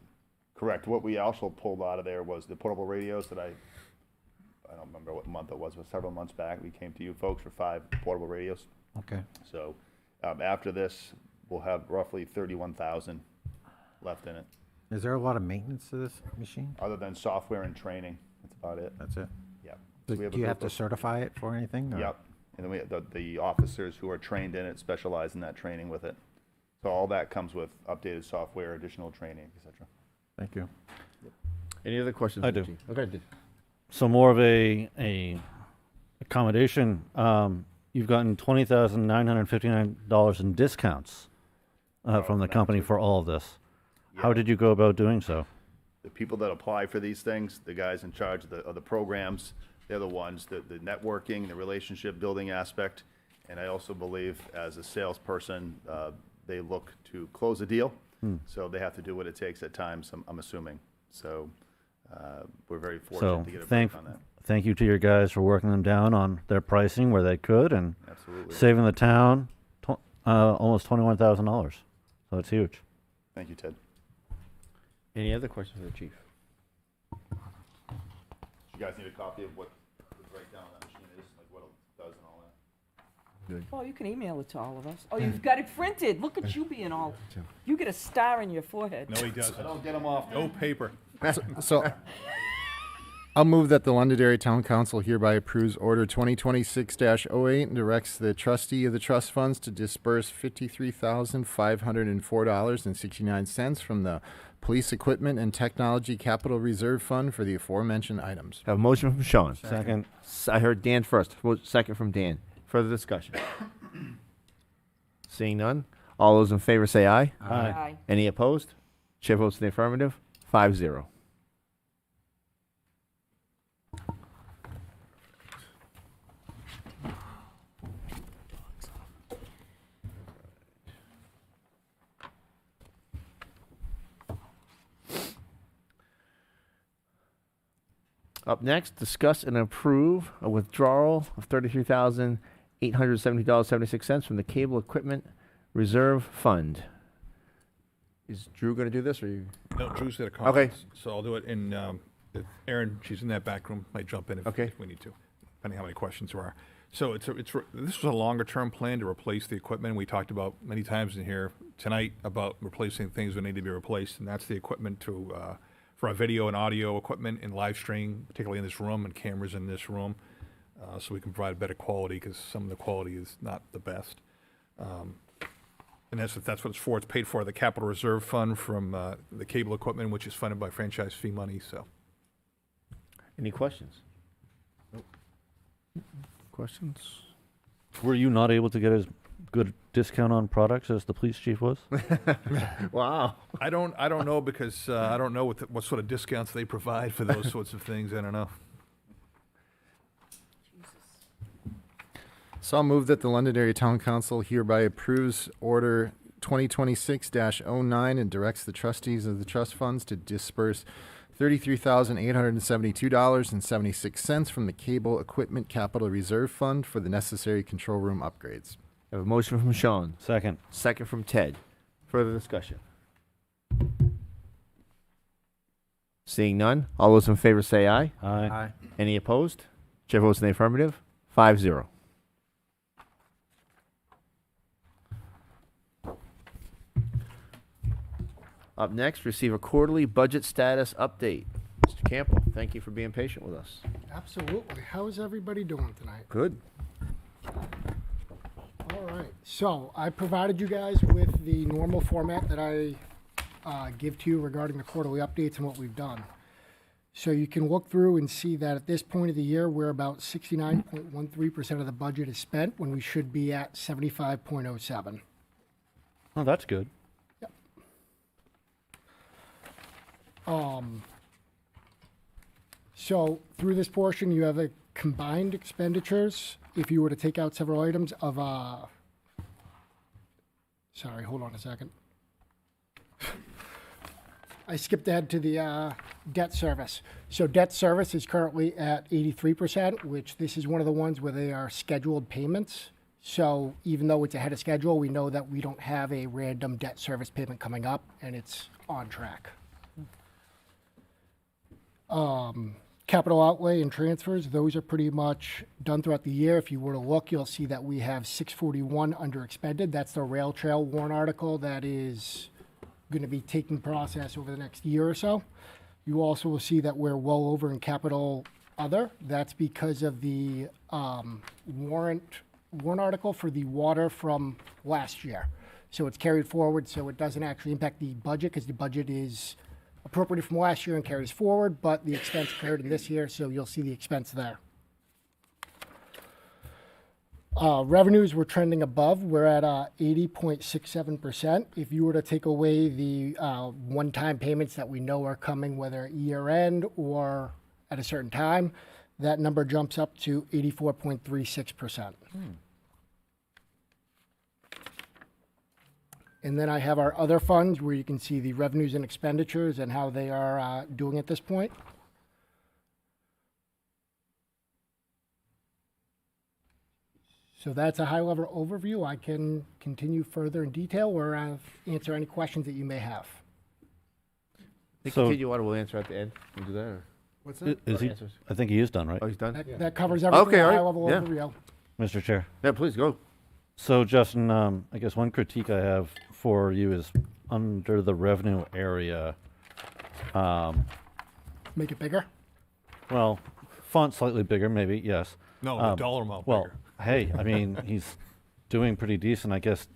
Correct. What we also pulled out of there was the portable radios that I don't remember what month it was, but several months back, we came to you folks for 5 portable radios. Okay. So after this, we'll have roughly 31,000 left in it. Is there a lot of maintenance to this machine? Other than software and training, that's about it. That's it? Yeah. Do We a you have group to of- certify it for anything? or- Yep. And then we have the officers who are trained in it, specialize in that training with it. So all that comes with updated software, additional training, et cetera. Thank you. Any other questions? I for the do. chief? Okay. So more of a accommodation. You've gotten $20,959 in discounts from the company for all of this. How did you go about doing so? The people that apply for these things, the guys in charge of the programs, they're the ones, the networking, the relationship building aspect. And I also believe as a salesperson, they look to close a deal. So they have to do what it takes at times, I'm assuming. So we're very fortunate to get a break on that. Thank you to your guys for working them down on their pricing where they could and Absolutely. saving the town almost $21,000. So it's huge. Thank you, Ted. Any other questions for the chief? You guys need a copy of what the breakdown of that machine is, like what it does and all that? Good. Oh, you can email it to all of us. Oh, you've got it printed. Look at you being all, you get a star in your forehead. No, he doesn't. I don't get them off. No paper. So I'll move that the Londonderry Town Council hereby approves Order 2026-08 and directs the trustee of the trust funds to disperse $53,504.69 from the Police Equipment and Technology Capital Reserve Fund for the aforementioned items. Have a motion from Sean. Second. I heard Dan first. Second from Dan. Further discussion? Seeing none, all those in favor say aye. Aye. Any opposed? Chair votes in the affirmative. 5-0. Up next, discuss and approve a withdrawal of $33,870.76 from the Cable Equipment Reserve Fund. Is Drew going to do this, or you? No, Drew's got a Okay. comment, so I'll do it. And Erin, she's in that back room, might jump in if we need to, depending how many questions there are. So this was a longer-term plan to replace the equipment. We talked about many times in here tonight about replacing things that need to be replaced, and that's the equipment for our video and audio equipment and live stream, particularly in this room, and cameras in this room, so we can provide better quality, because some of the quality is not the best. And that's what it's for. It's paid for the capital reserve fund from the cable equipment, which is funded by franchise fee money. So, Any questions? Nope. Questions? Were you not able to get as good discount on products as the police chief was? Wow. I don't know, because I don't know what sort of discounts they provide for those sorts of things. I don't know. So I'll move that the Londonderry Town Council hereby approves Order 2026-09 and directs the trustees of the trust funds to disperse $33,872.76 from the Cable Equipment Capital Reserve Fund for the necessary control room upgrades. I have a motion from Sean. Second. Second from Ted. Further discussion? Seeing none, all those in favor say aye. Aye. Any opposed? Chair votes in the affirmative. 5-0. Up next, receive a quarterly budget status update. Mr. Campbell, thank you for being patient with us. Absolutely. How is everybody doing tonight? Good. All right. So I provided you guys with the normal format that I give to you regarding the quarterly updates and what we've done. So you can look through and see that at this point of the year, we're about 69.13% of the budget is spent when we should be at 75.07. Oh, that's good. So through this portion, you have a combined expenditures. If you were to take out several items of, sorry, hold on a second. I skipped ahead to the debt service. So debt service is currently at 83%, which this is one of the ones where they are scheduled payments. So even though it's ahead of schedule, we know that we don't have a random debt service payment coming up, and it's on track. Capital outlay and transfers, those are pretty much done throughout the year. If you were to look, you'll see that we have 641 under expended. That's the rail trail warrant article that is going to be taking process over the next year or so. You also will see that we're well over in capital other. That's because of the warrant article for the water from last year. So it's carried forward, so it doesn't actually impact the budget, because the budget is appropriated from last year and carries forward, but the expense occurred in this year, so you'll see the expense there. Revenues were trending above. We're at 80.67%. If you were to take away the one-time payments that we know are coming, whether at year end or at a certain time, that number jumps up to 84.36%. And then I have our other funds where you can see the revenues and expenditures and how they are doing at this point. So that's a high-level overview. I can continue further in detail or answer any questions that you may have. The So- continue water will answer at the end. We'll do that. Or? What's I- Is he, Answers. I think he is done, right? Oh, he's done? That covers everything, Okay, all right. high-level Yeah. overview. Mr. Chair. Yeah, please go. So, Justin, I guess one critique I have for you is under the revenue area. Make it bigger. Well, font slightly bigger, maybe, yes. No, the dollar amount Well, bigger. hey, I mean, he's doing pretty decent. I guess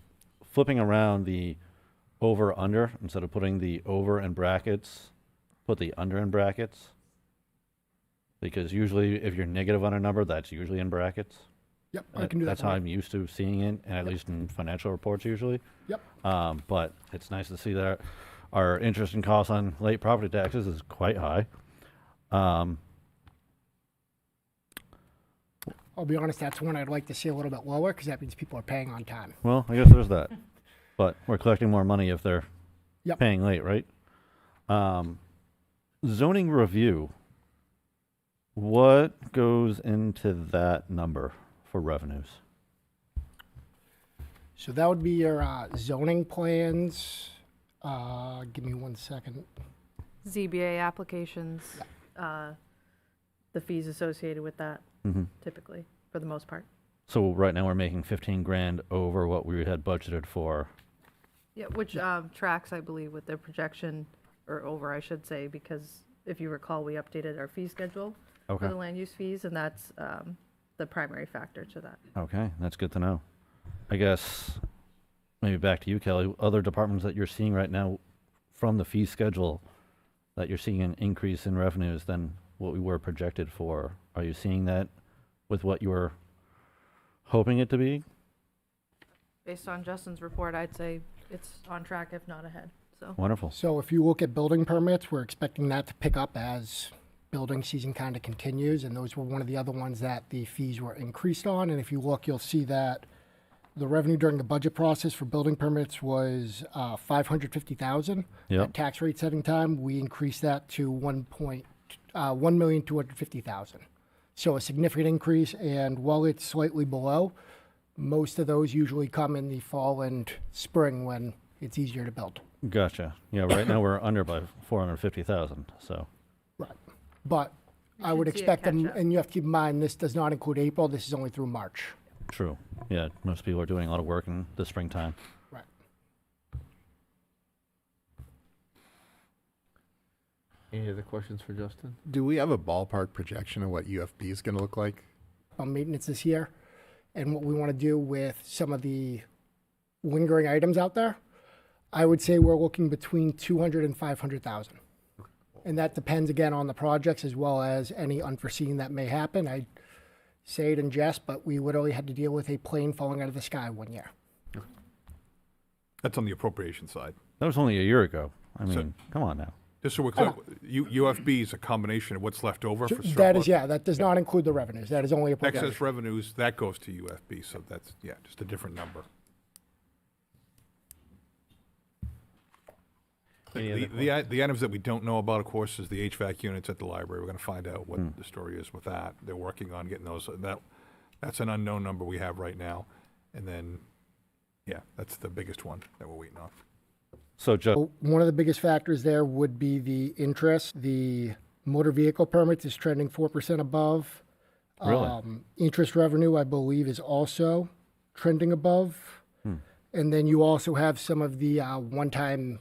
flipping around the over/under instead of putting the over in brackets, put the under in brackets. Because usually, if you're negative on a number, that's usually in brackets. Yep, I can do that. That's how I'm used to seeing it, and at least in financial reports usually. Yep. But it's nice to see that our interest and costs on late property taxes is quite high. I'll be honest, that's one I'd like to see a little bit lower, because that means people are paying on time. Well, I guess there's that. But we're collecting more money if they're Yep. paying late, right? Zoning review. What goes into that number for revenues? So that would be your zoning plans. Give me 1 second. ZBA applications, the fees associated with that, Mhm. typically, for the most part. So right now we're making 15 grand over what we had budgeted for. Yeah, which tracks, I believe, with the projection, or over, I should say, because if you recall, we updated our fee schedule Okay. for the land use fees, and that's the primary factor to that. Okay, that's good to know. I guess maybe back to you, Kelly. Other departments that you're seeing right now from the fee schedule that you're seeing an increase in revenues than what we were projected for. Are you seeing that with what you were hoping it to be? Based on Justin's report, I'd say it's on track, if not ahead, so. Wonderful. So if you look at building permits, we're expecting that to pick up as building season kind of continues, and those were one of the other ones that the fees were increased on. And if you look, you'll see that the revenue during the budget process for building permits was $550,000. Yep. At tax rate setting time, we increased that to $1,250,000. So a significant increase, and while it's slightly below, most of those usually come in the fall and spring when it's easier to build. Gotcha. Yeah, right now we're under by 450,000, so. Right. But I would should see a expect them, catch-up. and you have to keep in mind, this does not include April, this is only through March. True. Yeah, most people are doing a lot of work in the springtime. Right. Any other questions for Justin? Do we have a ballpark projection of what UFB is going to look like? On maintenance this year, and what we want to do with some of the lingering items out there, I would say we're looking between 200 and 500,000. And that depends again on the projects as well as any unforeseen that may happen. I say it in jest, but we literally had to deal with a plane falling out of the sky one year. That's on the appropriation side. That was only a year ago. I So- mean, come on now. Just so we're clear, UFB is a combination of what's left over for surplus. That is, yeah, that does not include the revenues. That is only a projection. Excess revenues, that goes to UFB, so that's, yeah, just a different number. The items that we don't know about, of course, is the HVAC units at the library. We're gonna find out what the story is with that. They're working on getting those, that's an unknown number we have right now. And then, yeah, that's the biggest one that we're waiting on. So just One of the biggest factors there would be the interest. The motor vehicle permits is trending 4% above. Really? Interest revenue, I believe, is also trending above. And then you also have some of the one-time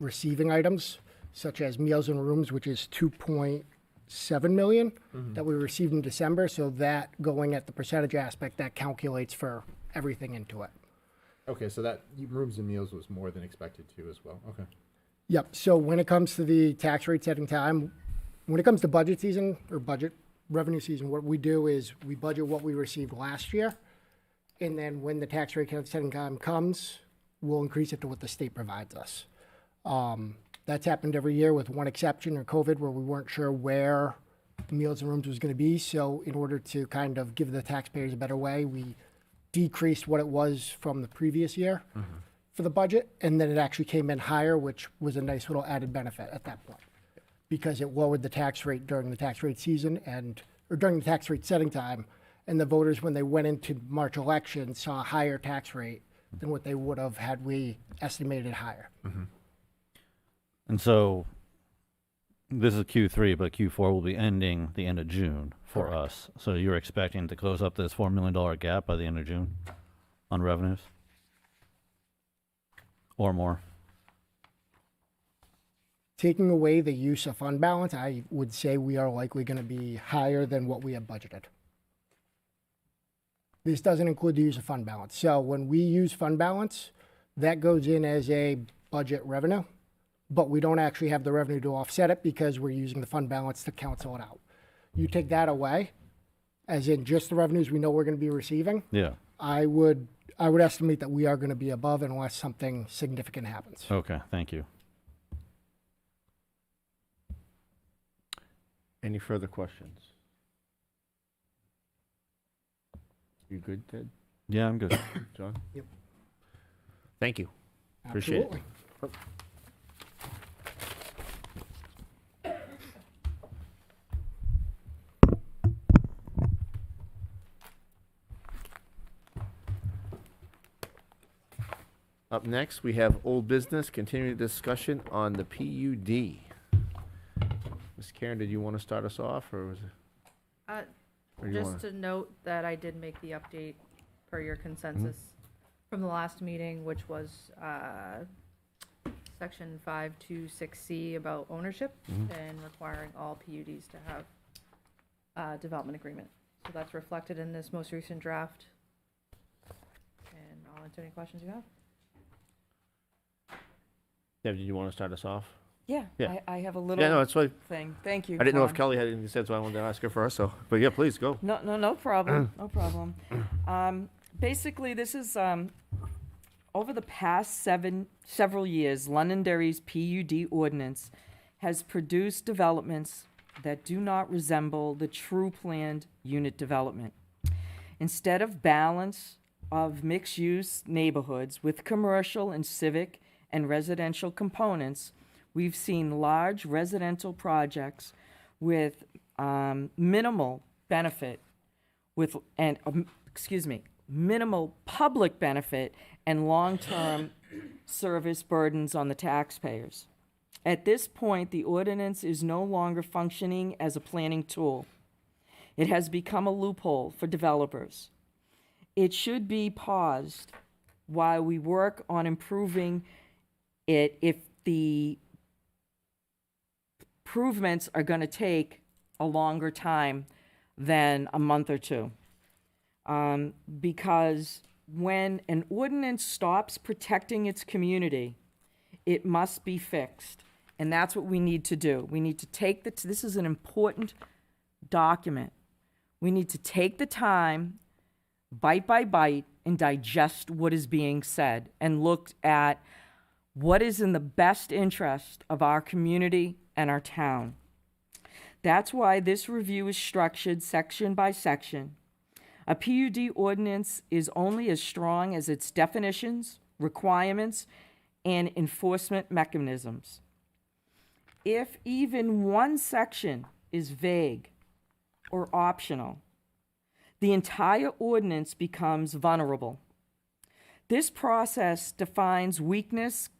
receiving items, such as meals and rooms, which is 2.7 million that we received in December. So that going at the percentage aspect, that calculates for everything into it. Okay, so that rooms and meals was more than expected too as well. Okay. Yep. So when it comes to the tax rate setting time, when it comes to budget season or budget revenue season, what we do is we budget what we received last year. And then when the tax rate setting time comes, we'll increase it to what the state provides us. That's happened every year with one exception, or COVID, where we weren't sure where meals and rooms was going to be. So in order to kind of give the taxpayers a better way, we decreased what it was from the previous year for the budget, and then it actually came in higher, which was a nice little added benefit at that point, because it lowered the tax rate during the tax rate season or during the tax rate setting time, and the voters, when they went into March election, saw a higher tax rate than what they would have had we estimated higher. And so this is Q3, but Q4 will be ending the end of June for us. So you're expecting to close up this $4 million gap by the end of June on revenues? Or more? Taking away the use of fund balance, I would say we are likely going to be higher than what we have budgeted. This doesn't include the use of fund balance. So when we use fund balance, that goes in as a budget revenue, but we don't actually have the revenue to offset it because we're using the fund balance to cancel it out. You take that away, as in just the revenues we know we're going to be receiving. Yeah. I would estimate that we are going to be above unless something significant happens. Okay, thank you. Any further questions? You good, Ted? Yeah, I'm good. John? Yep. Thank you. Appreciate Absolutely. it. Up next, we have old business, continuing discussion on the PUD. Ms. Karen, did you want to start us off, or was it? Or do you Just wanna- to note that I did make the update per your consensus from the last meeting, which was section 526C about ownership and requiring all PUDs to have development agreement. So that's reflected in this most recent draft. And I'll answer any questions you have. Deb, did you want to start us off? Yeah, Yeah. I have a little Yeah, no, it's fine. thing. Thank you. I didn't know if Tom. Kelly had anything to say, so I wanted to ask her first, so, but yeah, please, go. No problem, no problem. Basically, this is, over the past several years, Londonderry's PUD ordinance has produced developments that do not resemble the true planned unit development. Instead of balance of mixed-use neighborhoods with commercial and civic and residential components, we've seen large residential projects with minimal benefit minimal public benefit and long-term service burdens on the taxpayers. At this point, the ordinance is no longer functioning as a planning tool. It has become a loophole for developers. It should be paused while we work on improving it if the improvements are going to take a longer time than a month or two. Because when an ordinance stops protecting its community, it must be fixed. And that's what we need to do. We need to take this is an important document. We need to take the time, bite by bite, and digest what is being said and look at what is in the best interest of our community and our town. That's why this review is structured section by section. A PUD ordinance is only as strong as its definitions, requirements, and enforcement mechanisms. If even one section is vague or optional, the entire ordinance becomes vulnerable. This process defines weaknesses,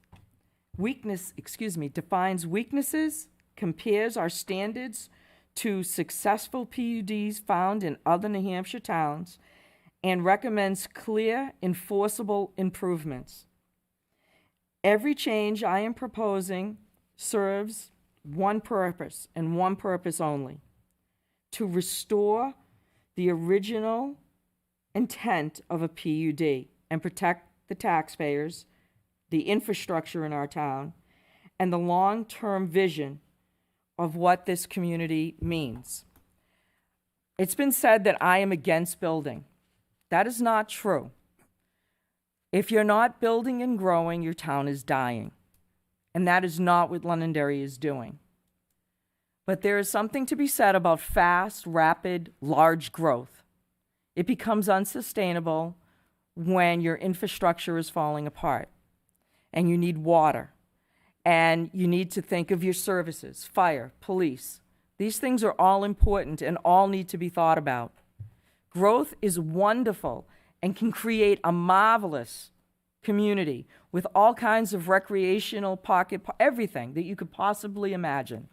compares our standards to successful PUDs found in other New Hampshire towns, and recommends clear, enforceable improvements. Every change I am proposing serves one purpose and one purpose only: to restore the original intent of a PUD and protect the taxpayers, the infrastructure in our town, and the long-term vision of what this community means. It's been said that I am against building. That is not true. If you're not building and growing, your town is dying. And that is not what Londonderry is doing. But there is something to be said about fast, rapid, large growth. It becomes unsustainable when your infrastructure is falling apart and you need water. And you need to think of your services, fire, police. These things are all important and all need to be thought about. Growth is wonderful and can create a marvelous community with all kinds of recreational everything that you could possibly imagine,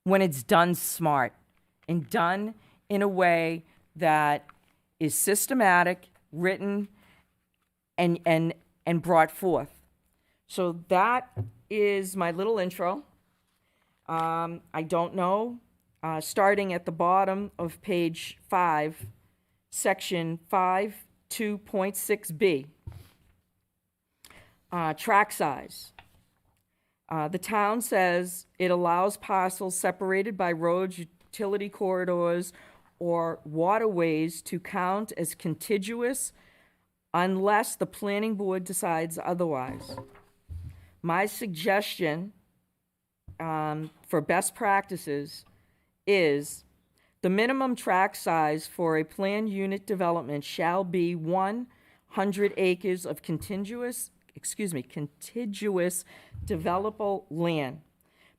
when it's done smart and done in a way that is systematic, written, and brought forth. So that is my little intro. I don't know, starting at the bottom of page 5, section 5.2.6b, tract size. The town says it allows parcels separated by roads, utility corridors, or waterways to count as contiguous unless the planning board decides otherwise. My suggestion for best practices is the minimum tract size for a planned unit development shall be 100 acres of contiguous developable land.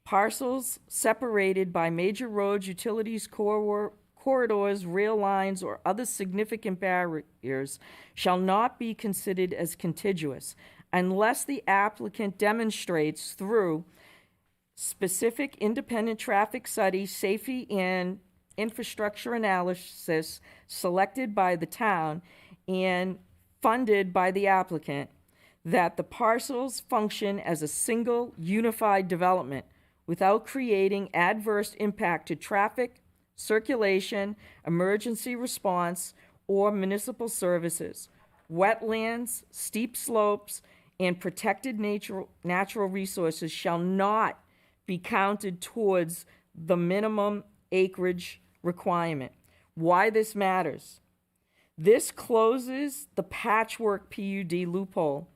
Parcels separated by major roads, utilities, corridors, rail lines, or other significant barriers shall not be considered as contiguous unless the applicant demonstrates through specific independent traffic study, safety, and infrastructure analysis selected by the town and funded by the applicant, that the parcels function as a single unified development without creating adverse impact to traffic, circulation, emergency response, or municipal services, wetlands, steep slopes, and protected natural resources shall not be counted towards the minimum acreage requirement. Why this matters? This closes the patchwork PUD loophole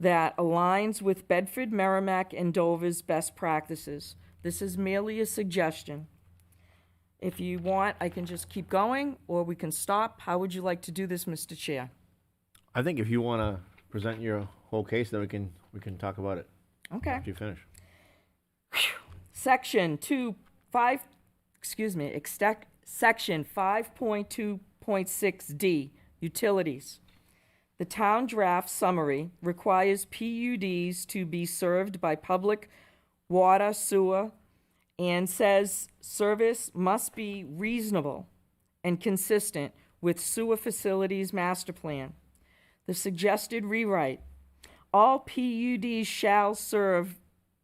that aligns with Bedford, Merrimack, and Dover's best practices. This is merely a suggestion. If you want, I can just keep going, or we can stop. How would you like to do this, Mr. Chair? I think if you want to present your whole case, then we can talk about it. Okay. After you finish. Section 5.2.6D, Utilities. The town draft summary requires PUDs to be served by public water, sewer, and says service must be reasonable and consistent with sewer facilities master plan. The suggested rewrite: all PUDs shall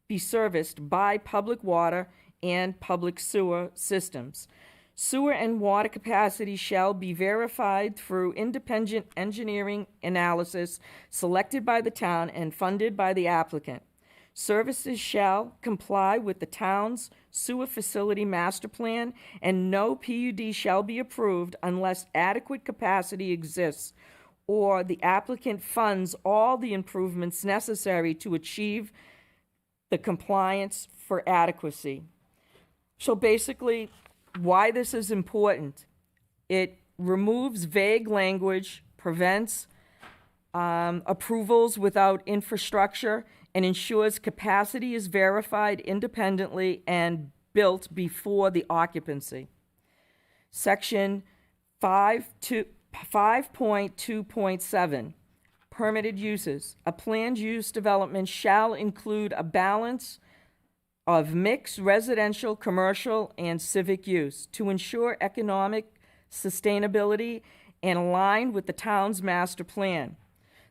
be serviced by public water and public sewer systems. Sewer and water capacity shall be verified through independent engineering analysis selected by the town and funded by the applicant. Services shall comply with the town's sewer facility master plan, and no PUD shall be approved unless adequate capacity exists or the applicant funds all the improvements necessary to achieve the compliance for adequacy. So basically, why this is important: it removes vague language, prevents approvals without infrastructure, and ensures capacity is verified independently and built before the occupancy. Section 5.2.7, permitted uses. A planned use development shall include a balance of mixed residential, commercial, and civic use to ensure economic sustainability and align with the town's master plan.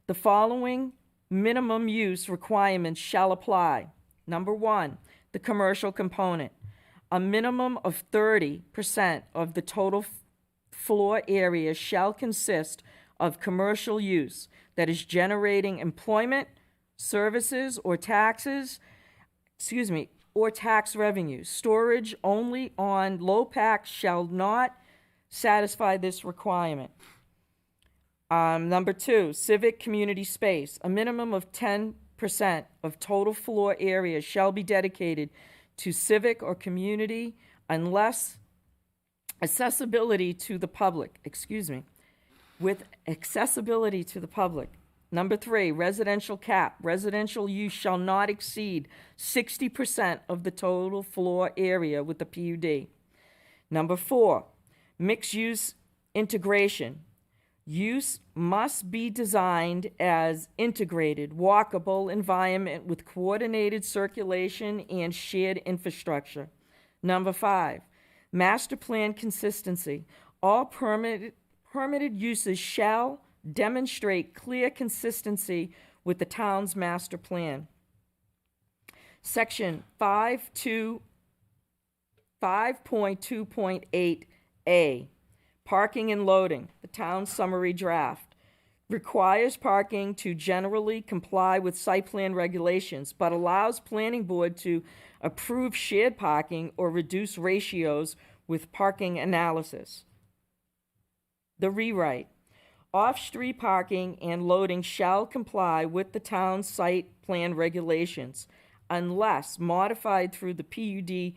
The following minimum use requirements shall apply. Number one, the commercial component. A minimum of 30% of the total floor area shall consist of commercial use that is generating employment, services, or tax revenue. Storage only on low packs shall not satisfy this requirement. Number two, civic community space. A minimum of 10% of total floor area shall be dedicated to civic or community unless accessibility to the public, with accessibility to the public. Number three, residential cap. Residential use shall not exceed 60% of the total floor area with the PUD. Number four, mixed use integration. Use must be designed as integrated, walkable environment with coordinated circulation and shared infrastructure. Number five, master plan consistency. All permitted uses shall demonstrate clear consistency with the town's master plan. Section 5.2.8A, parking and loading. The town's summary draft requires parking to generally comply with site plan regulations, but allows planning board to approve shared parking or reduce ratios with parking analysis. The rewrite: off-street parking and loading shall comply with the town's site plan regulations unless modified through the PUD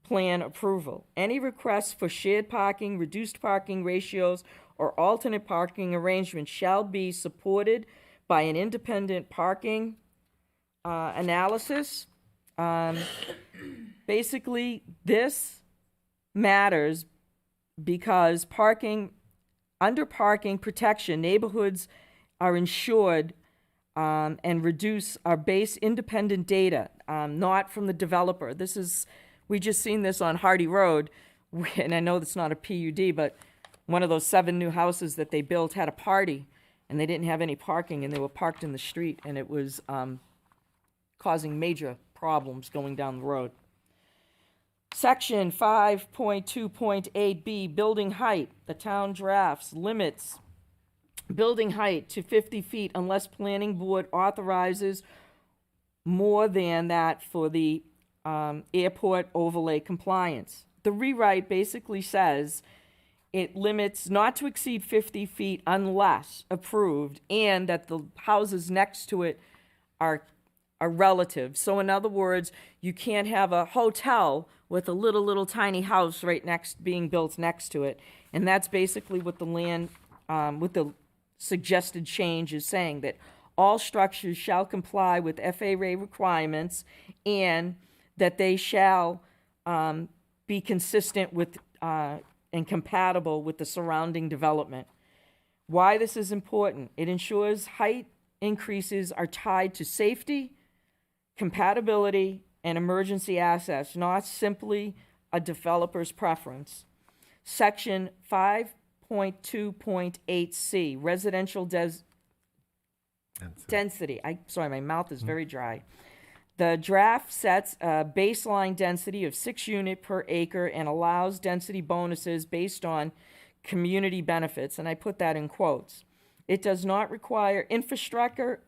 plan approval. Any requests for shared parking, reduced parking ratios, or alternate parking arrangements shall be supported by an independent parking analysis. Basically, this matters because under parking protection, neighborhoods are ensured and reduce our base independent data, not from the developer. We just seen this on Hardy Road, and I know that's not a PUD, but one of those 7 new houses that they built had a party, and they didn't have any parking, and they were parked in the street, and it was causing major problems going down the road. Section 5.2.8B, building height. The town drafts limits building height to 50 feet unless planning board authorizes more than that for the airport overlay compliance. The rewrite basically says it limits not to exceed 50 feet unless approved, and that the houses next to it are relative. So in other words, you can't have a hotel with a little tiny house being built next to it. And that's basically what the suggested change is saying, that all structures shall comply with FAA requirements and that they shall be consistent with and compatible with the surrounding development. Why this is important: it ensures height increases are tied to safety, compatibility, and emergency access, not simply a developer's preference. Section 5.2.8C, residential density. Sorry, my mouth is very dry. The draft sets a baseline density of 6 units per acre and allows density bonuses based on community benefits, and I put that in quotes. It does not require infrastructure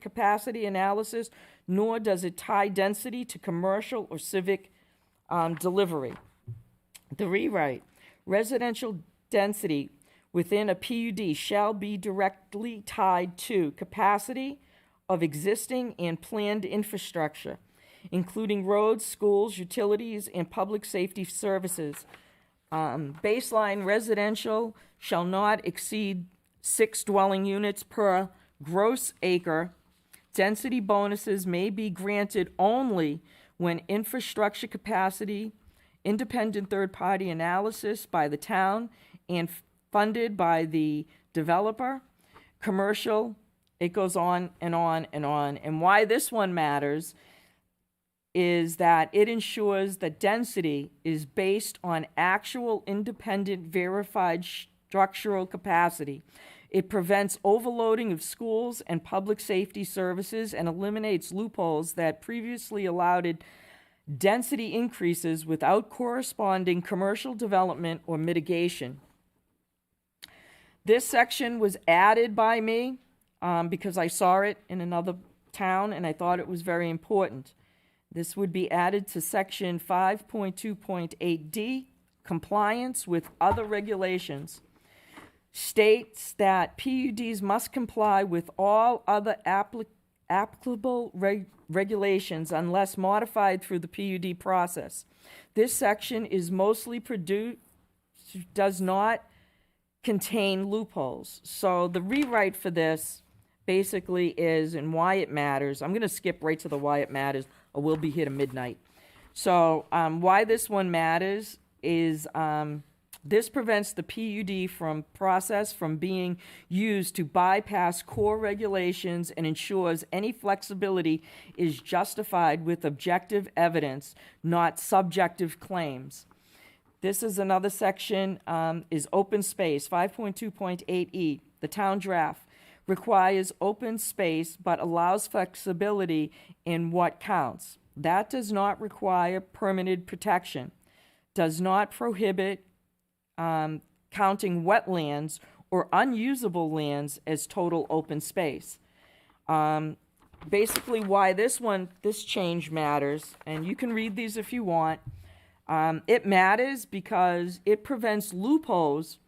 capacity analysis, nor does it tie density to commercial or civic delivery. The rewrite: residential density within a PUD shall be directly tied to capacity of existing and planned infrastructure, including roads, schools, utilities, and public safety services. Baseline residential shall not exceed 6 dwelling units per gross acre. Density bonuses may be granted only when infrastructure capacity, independent third-party analysis by the town and funded by the developer, commercial. It goes on and on and on. And why this one matters is that it ensures that density is based on actual independent verified structural capacity. It prevents overloading of schools and public safety services and eliminates loopholes that previously allowed density increases without corresponding commercial development or mitigation. This section was added by me because I saw it in another town and I thought it was very important. This would be added to section 5.2.8D, compliance with other regulations. States that PUDs must comply with all other applicable regulations unless modified through the PUD process. This section is mostly does not contain loopholes. So the rewrite for this basically is, and why it matters. I'm going to skip right to the why it matters, or we'll be here to midnight. So why this one matters is this prevents the PUD process from being used to bypass core regulations and ensures any flexibility is justified with objective evidence, not subjective claims. This is another section, is open space, 5.2.8E. The town draft requires open space but allows flexibility in what counts. That does not require permitted protection, does not prohibit counting wetlands or unusable lands as total open space. Basically why this change matters, and you can read these if you want, it matters because it prevents loopholes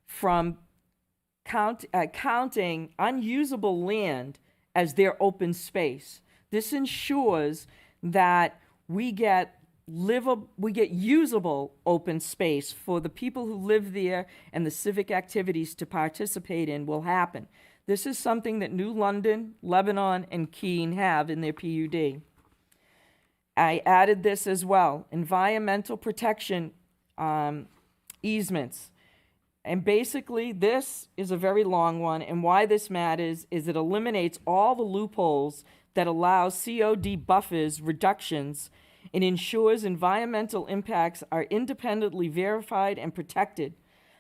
from counting unusable land as their open space. This ensures that we get usable open space for the people who live there, and the civic activities to participate in will happen. This is something that New London, Lebanon, and Keene have in their PUD. I added this as well, environmental protection easements. And basically, this is a very long one, and why this matters is it eliminates all the loopholes that allow COD buffers reductions and ensures environmental impacts are independently verified and protected.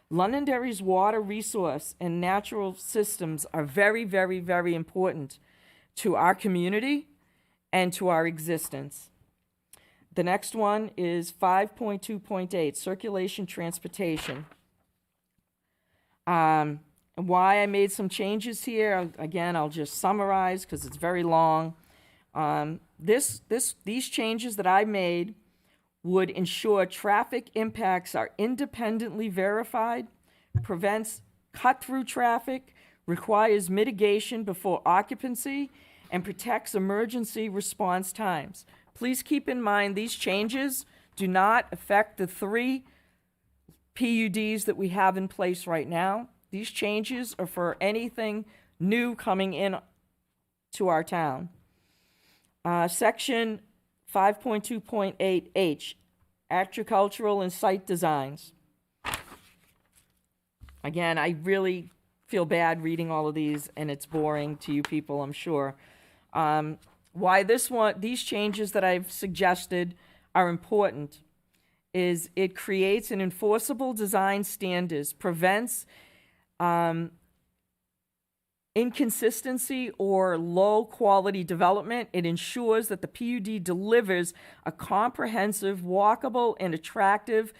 Londonderry's water resource and natural systems are very, very, very important to our community and to our existence. The next one is 5.2.8, circulation transportation. Why I made some changes here, again, I'll just summarize because it's very long. These changes that I made would ensure traffic impacts are independently verified, prevents cut-through traffic, requires mitigation before occupancy, and protects emergency response times. Please keep in mind these changes do not affect the 3 PUDs that we have in place right now. These changes are for anything new coming in to our town. Section 5.2.8H, agricultural and site designs. Again, I really feel bad reading all of these, and it's boring to you people, I'm sure. Why these changes that I've suggested are important is it creates an enforceable design standards, prevents inconsistency or low quality development. It ensures that the PUD delivers a comprehensive, walkable, and attractive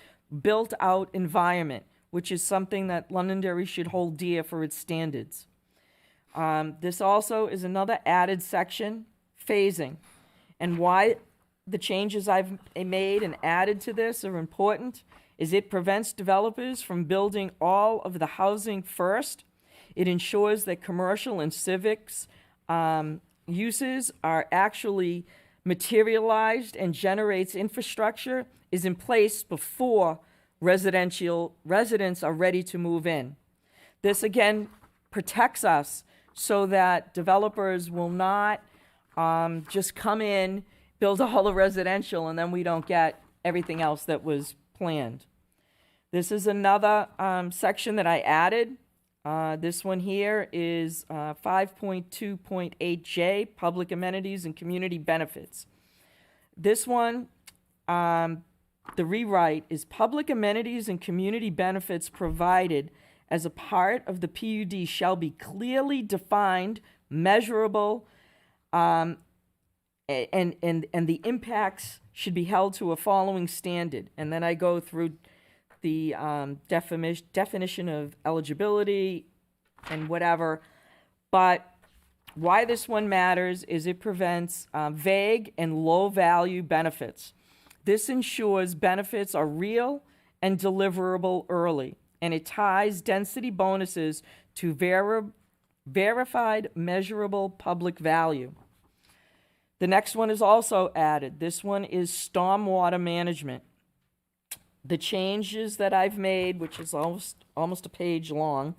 built out environment, which is something that Londonderry should hold dear for its standards. This also is another added section, phasing. And why the changes I've made and added to this are important is it prevents developers from building all of the housing first. It ensures that commercial and civics uses are actually materialized and generates infrastructure is in place before residents are ready to move in. This again protects us so that developers will not just come in, build all the residential, and then we don't get everything else that was planned. This is another section that I added. This one here is 5.2.8J, public amenities and community benefits. This one, the rewrite is public amenities and community benefits provided as a part of the PUD shall be clearly defined, measurable, and the impacts should be held to a following standard. And then I go through the definition of eligibility and whatever. But why this one matters is it prevents vague and low-value benefits. This ensures benefits are real and deliverable early, and it ties density bonuses to verified, measurable public value. The next one is also added. This one is stormwater management. The changes that I've made, which is almost a page long,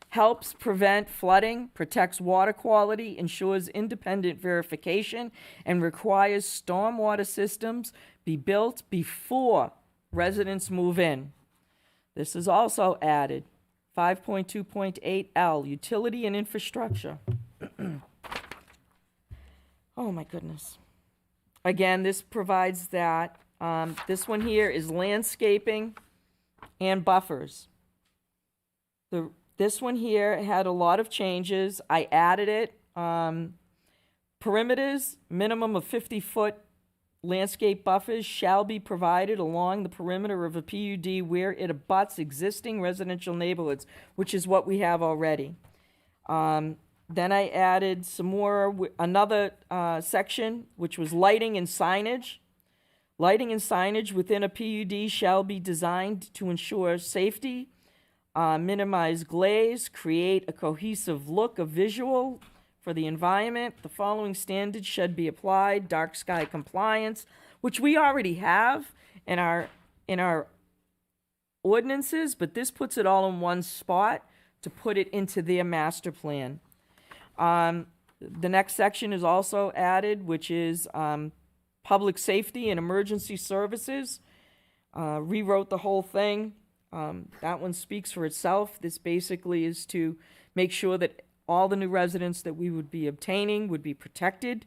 helps prevent flooding, protects water quality, ensures independent verification, and requires stormwater systems be built before residents move in. This is also added. 5.2.8L, utility and infrastructure. Oh my goodness. Again, this provides that. This one here is landscaping and buffers. This one here had a lot of changes. I added it. Perimeters, minimum of 50-foot landscape buffers shall be provided along the perimeter of a PUD where it abuts existing residential neighborhoods, which is what we have already. Then I added some more, another section, which was lighting and signage. Lighting and signage within a PUD shall be designed to ensure safety, minimize glaze, create a cohesive look of visual for the environment. The following standards should be applied: dark sky compliance, which we already have in our ordinances, but this puts it all in one spot to put it into their master plan. The next section is also added, which is public safety and emergency services. Rewrote the whole thing. That one speaks for itself. This basically is to make sure that all the new residents that we would be obtaining would be protected,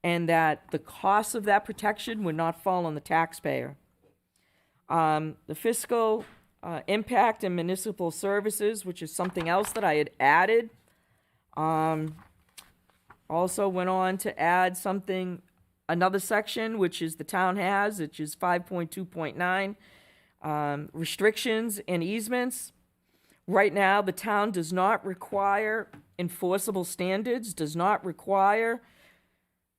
and that the cost of that protection would not fall on the taxpayer. The fiscal impact and municipal services, which is something else that I had added. Also went on to add another section, which is the town has, which is 5.2.9, restrictions and easements. Right now, the town does not require enforceable standards, does not require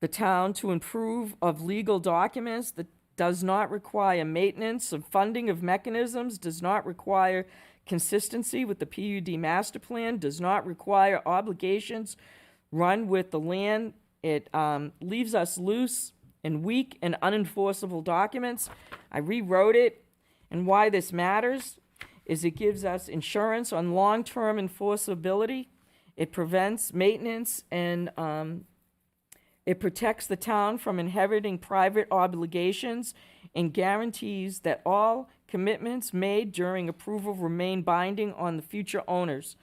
the town to improve of legal documents, that does not require maintenance of funding of mechanisms, does not require consistency with the PUD master plan, does not require obligations run with the land. It leaves us loose and weak and unenforceable documents. I rewrote it, and why this matters is it gives us insurance on long-term enforceability. It prevents maintenance, and it protects the town from inheriting private obligations, and guarantees that all commitments made during approval remain binding on the future owners.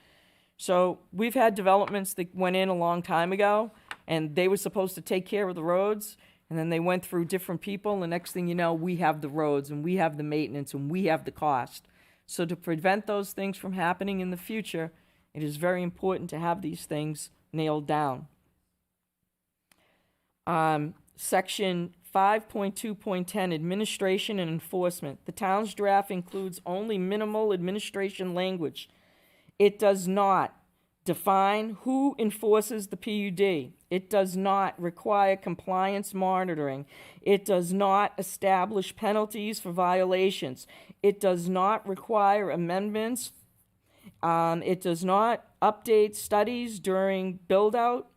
So we've had developments that went in a long time ago, and they were supposed to take care of the roads, and then they went through different people, and next thing you know, we have the roads, and we have the maintenance, and we have the cost. So to prevent those things from happening in the future, it is very important to have these things nailed down. Section 5.2.10, administration and enforcement. The town's draft includes only minimal administration language. It does not define who enforces the PUD. It does not require compliance monitoring. It does not establish penalties for violations. It does not require amendments. It does not update studies during build-out.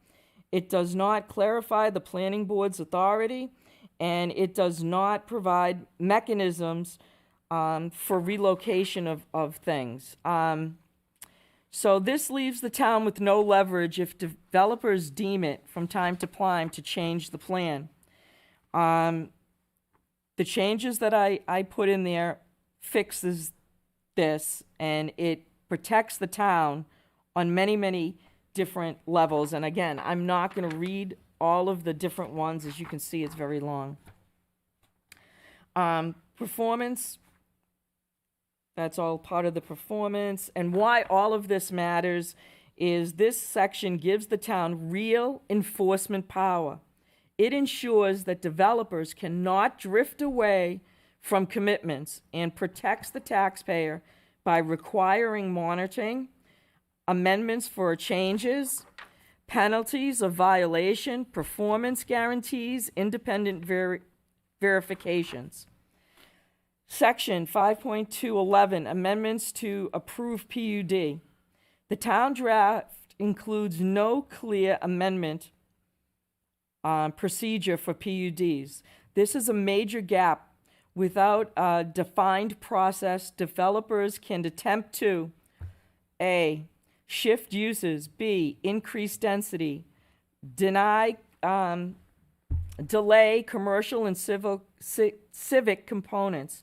It does not clarify the planning board's authority, and it does not provide mechanisms for relocation of things. So this leaves the town with no leverage if developers deem it from time to time to change the plan. The changes that I put in there fixes this, and it protects the town on many, many different levels. And again, I'm not going to read all of the different ones. As you can see, it's very long. Performance. That's all part of the performance. And why all of this matters is this section gives the town real enforcement power. It ensures that developers cannot drift away from commitments and protects the taxpayer by requiring monitoring, amendments for changes, penalties of violation, performance guarantees, independent verifications. Section 5.211, amendments to approved PUD. The town draft includes no clear amendment procedure for PUDs. This is a major gap. Without a defined process, developers can attempt to A, shift uses, B, increase density, delay commercial and civic components,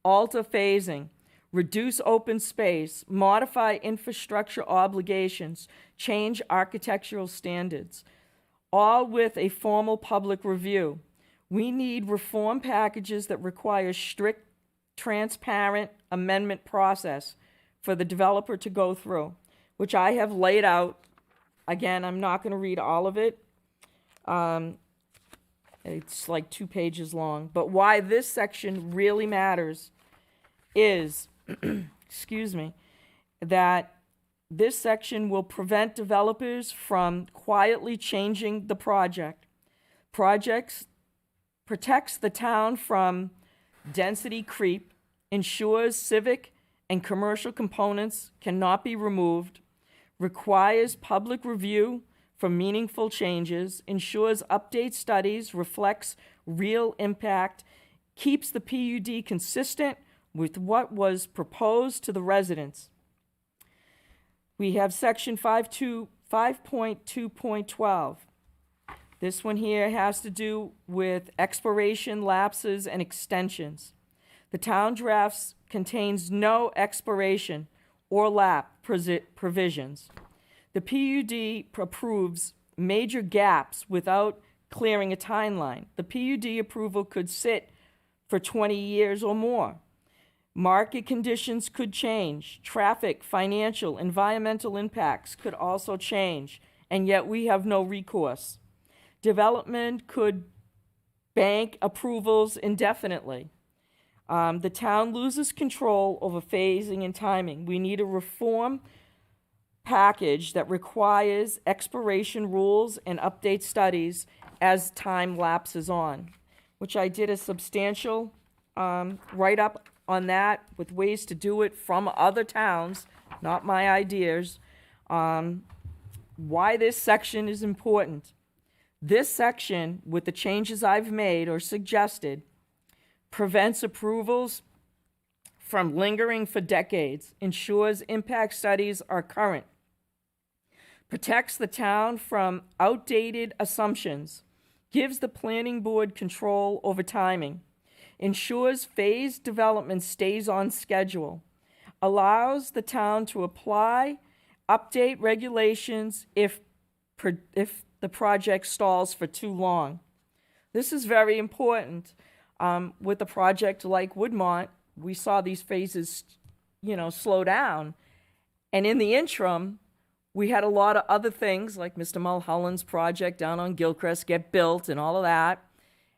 alter phasing, reduce open space, modify infrastructure obligations, change architectural standards, all with a formal public review. We need reform packages that require strict, transparent amendment process for the developer to go through, which I have laid out. Again, I'm not going to read all of it. It's like 2 pages long. But why this section really matters is, excuse me, that this section will prevent developers from quietly changing the project. Protects the town from density creep, ensures civic and commercial components cannot be removed, requires public review for meaningful changes, ensures update studies, reflects real impact, keeps the PUD consistent with what was proposed to the residents. We have section 5.2.12. This one here has to do with expiration, lapses, and extensions. The town draft's contains no expiration or lap provisions. The PUD approves major gaps without clearing a timeline. The PUD approval could sit for 20 years or more. Market conditions could change. Traffic, financial, environmental impacts could also change, and yet we have no recourse. Development could bank approvals indefinitely. The town loses control over phasing and timing. We need a reform package that requires expiration rules and update studies as time lapses on, which I did a substantial write-up on that with ways to do it from other towns, not my ideas. Why this section is important. This section, with the changes I've made or suggested, prevents approvals from lingering for decades, ensures impact studies are current, protects the town from outdated assumptions, gives the planning board control over timing, ensures phased development stays on schedule, allows the town to apply, update regulations if the project stalls for too long. This is very important. With a project like Woodmont, we saw these phases, slow down. And in the interim, we had a lot of other things like Mr. Mulholland's project down on Gilchrist get built and all of that.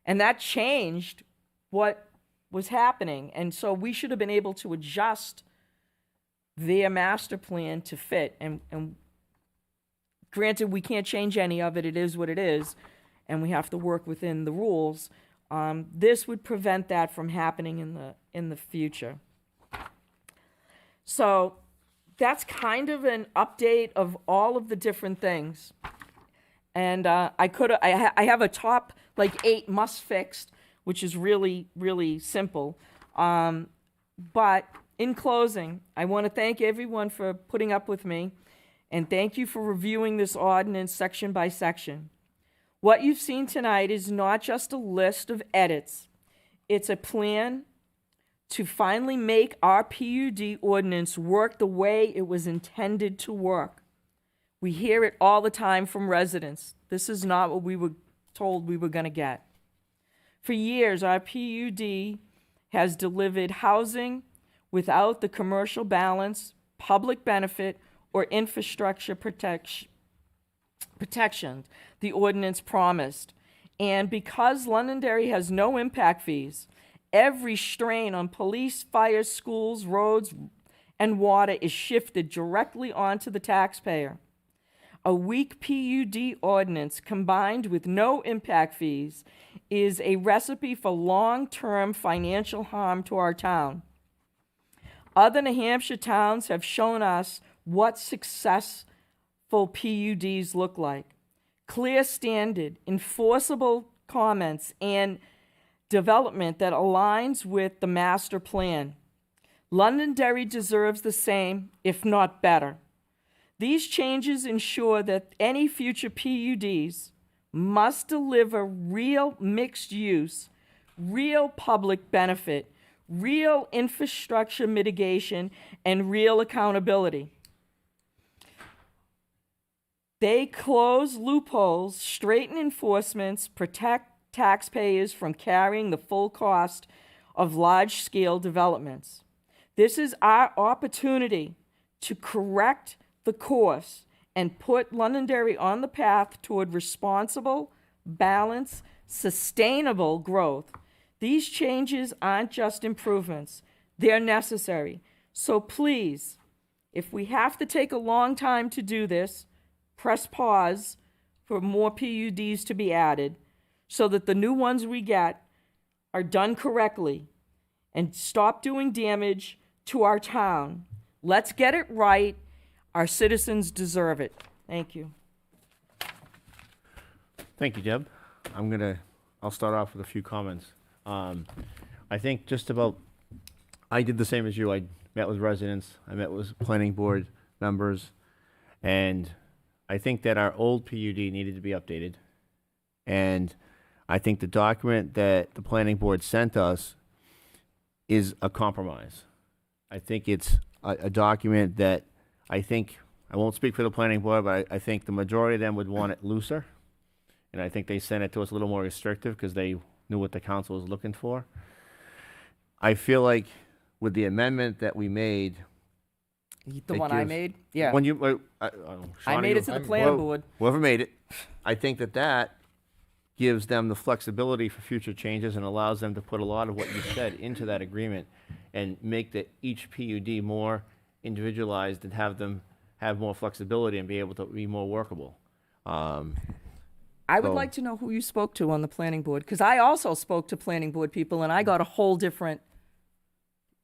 And that changed what was happening. And so we should have been able to adjust their master plan to fit. And granted, we can't change any of it. It is what it is. And we have to work within the rules. This would prevent that from happening in the future. So that's kind of an update of all of the different things. And I have a top 8 must fixed, which is really, really simple. But in closing, I want to thank everyone for putting up with me, and thank you for reviewing this ordinance section by section. What you've seen tonight is not just a list of edits. It's a plan to finally make our PUD ordinance work the way it was intended to work. We hear it all the time from residents. This is not what we were told we were going to get. For years, our PUD has delivered housing without the commercial balance, public benefit, or infrastructure protection the ordinance promised. And because Londonderry has no impact fees, every strain on police, fire, schools, roads, and water is shifted directly onto the taxpayer. A weak PUD ordinance combined with no impact fees is a recipe for long-term financial harm to our town. Other New Hampshire towns have shown us what successful PUDs look like. Clear standard, enforceable comments, and development that aligns with the master plan. Londonderry deserves the same, if not better. These changes ensure that any future PUDs must deliver real mixed use, real public benefit, real infrastructure mitigation, and real accountability. They close loopholes, straighten enforcements, protect taxpayers from carrying the full cost of large-scale developments. This is our opportunity to correct the course and put Londonderry on the path toward responsible, balanced, sustainable growth. These changes aren't just improvements. They're necessary. So please, if we have to take a long time to do this, press pause for more PUDs to be added so that the new ones we get are done correctly and stop doing damage to our town. Let's get it right. Our citizens deserve it. Thank you. Thank you, Deb. I'll start off with a few comments. I think I did the same as you. I met with residents, I met with planning board members, and I think that our old PUD needed to be updated. And I think the document that the planning board sent us is a compromise. I think it's a document that I won't speak for the planning board, but I think the majority of them would want it looser. And I think they sent it to us a little more restrictive because they knew what the council was looking for. I feel like with the amendment that we made. The one I made? Yeah. When you, I Shawnee, made it to the planning board. Whoever made it, I think that gives them the flexibility for future changes and allows them to put a lot of what you said into that agreement and make each PUD more individualized and have them have more flexibility and be able to be more workable. I would like to know who you spoke to on the planning board, because I also spoke to planning board people and I got a whole different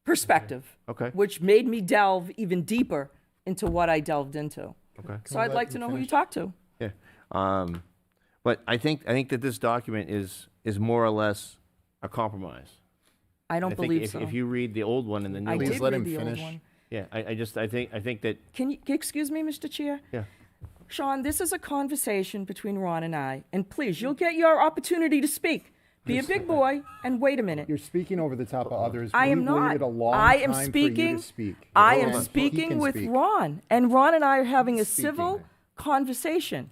perspective. Okay. Which made me delve even deeper into what I delved into. Okay. So I'd like to know who you talked to. Yeah. But I think that this document is more or less a compromise. I don't believe so. If you read the old one and the new one. Please let him finish. Yeah, I think that. Can you excuse me, Mr. Chair? Yeah. Sean, this is a conversation between Ron and I, and please, you'll get your opportunity to speak. Be a big boy and wait a minute. You're speaking over the top of others. I am not. Waited a long I am time speaking. For you to speak. I Hold am on. He speaking can with speak. Ron, and Ron and I are having a Speaking. civil conversation.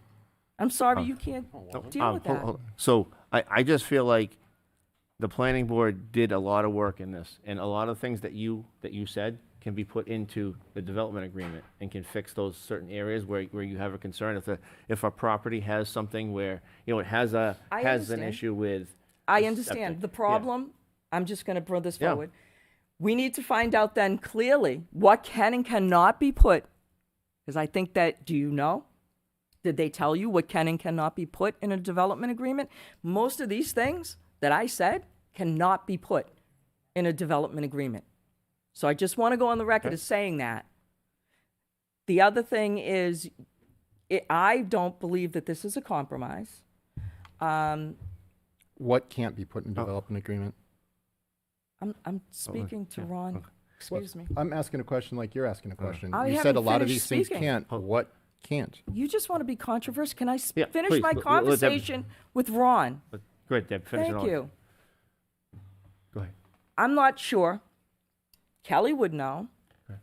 I'm sorry you can't deal with that. So I just feel like the planning board did a lot of work in this, and a lot of things that you said can be put into the development agreement and can fix those certain areas where you have a concern. If a property has something where, it has an understand. issue with. I the understand. septic. The problem, I'm just going to bring this Yeah. forward. We need to find out then clearly what can and cannot be put. Because I think that, do you know? Did they tell you what can and cannot be put in a development agreement? Most of these things that I said cannot be put in a development agreement. So I just want to go on the record as saying that. The other thing is, I don't believe that this is a compromise. What can't be put in development agreement? I'm speaking to Ron. Excuse me. I'm asking a question like you're asking a question. I You said a haven't lot of finished these speaking. things can't. What can't? You just want to be controversial. Can I Yeah, finish please, my let Deb- conversation with Ron? Great, Deb, finish it Thank on. you. Go ahead. I'm not sure. Kelly would know.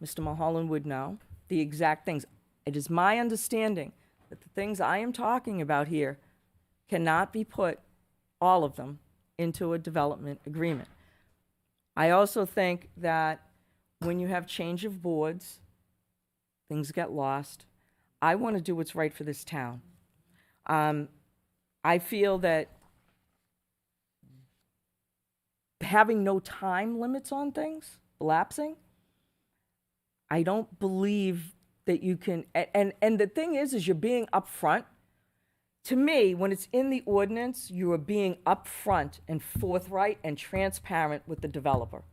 Mr. Mulholland would know the exact things. It is my understanding that the things I am talking about here cannot be put, all of them, into a development agreement. I also think that when you have change of boards, things get lost. I want to do what's right for this town. I feel that having no time limits on things, lapsing, I don't believe that you can, and the thing is you're being upfront. To me, when it's in the ordinance, you are being upfront and forthright and transparent with the developer.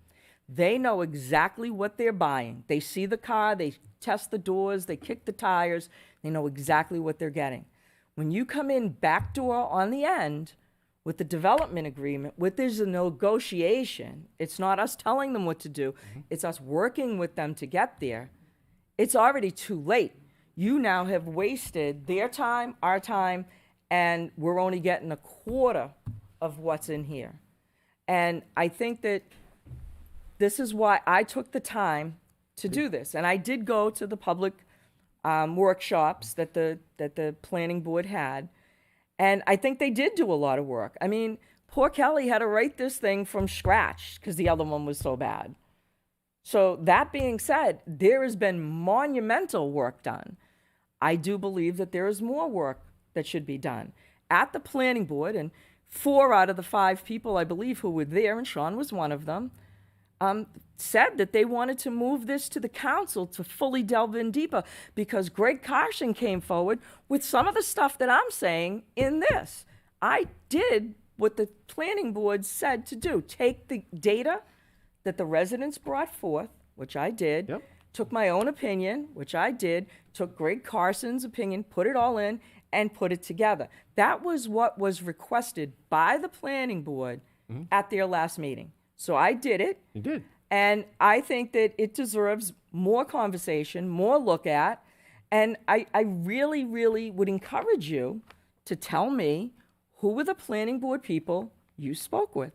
They know exactly what they're buying. They see the car, they test the doors, they kick the tires, they know exactly what they're getting. When you come in backdoor on the end with the development agreement, with there's a negotiation, it's not us telling them what to do, it's us working with them to get there. It's already too late. You now have wasted their time, our time, and we're only getting a quarter of what's in here. And I think that this is why I took the time to do this. And I did go to the public workshops that the planning board had. And I think they did do a lot of work. I mean, poor Kelly had to write this thing from scratch because the other one was so bad. So that being said, there has been monumental work done. I do believe that there is more work that should be done at the planning board, and 4 out of the 5 people, I believe, who were there, and Sean was one of them, said that they wanted to move this to the council to fully delve in deeper, because Greg Carson came forward with some of the stuff that I'm saying in this. I did what the planning board said to do. Take the data that the residents brought forth, which I did, took my own opinion, which I did, took Greg Carson's opinion, put it all in, and put it together. That was what was requested by the planning board at their last meeting. So I did it. You did. And I think that it deserves more conversation, more look at. And I really, really would encourage you to tell me who were the planning board people you spoke with.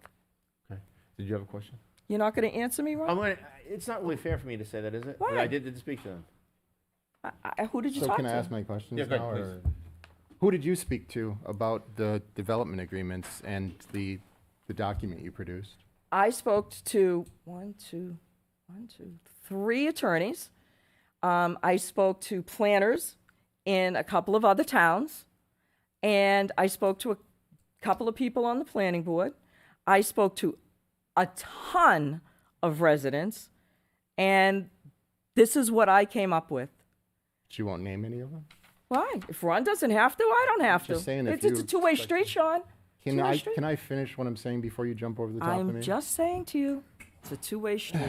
Okay. Did you have a question? You're not going to answer me, Ron? It's not really fair for me to say that, is it? Why? I did speak to them. Who did you So talk can to? I ask my questions Yeah, go ahead, now? please. Or who did you speak to about the development agreements and the document you produced? I spoke to three attorneys. I spoke to planners in a couple of other towns, and I spoke to a couple of people on the planning board. I spoke to a ton of residents, and this is what I came up with. She won't name any of them? Why? If Ron doesn't have to, I don't have Just to. saying if It's a you two-way expect- street, Sean. Can Two-way I, street. can I finish what I'm saying before you jump over the top of me? I'm just saying to you, it's a two-way street.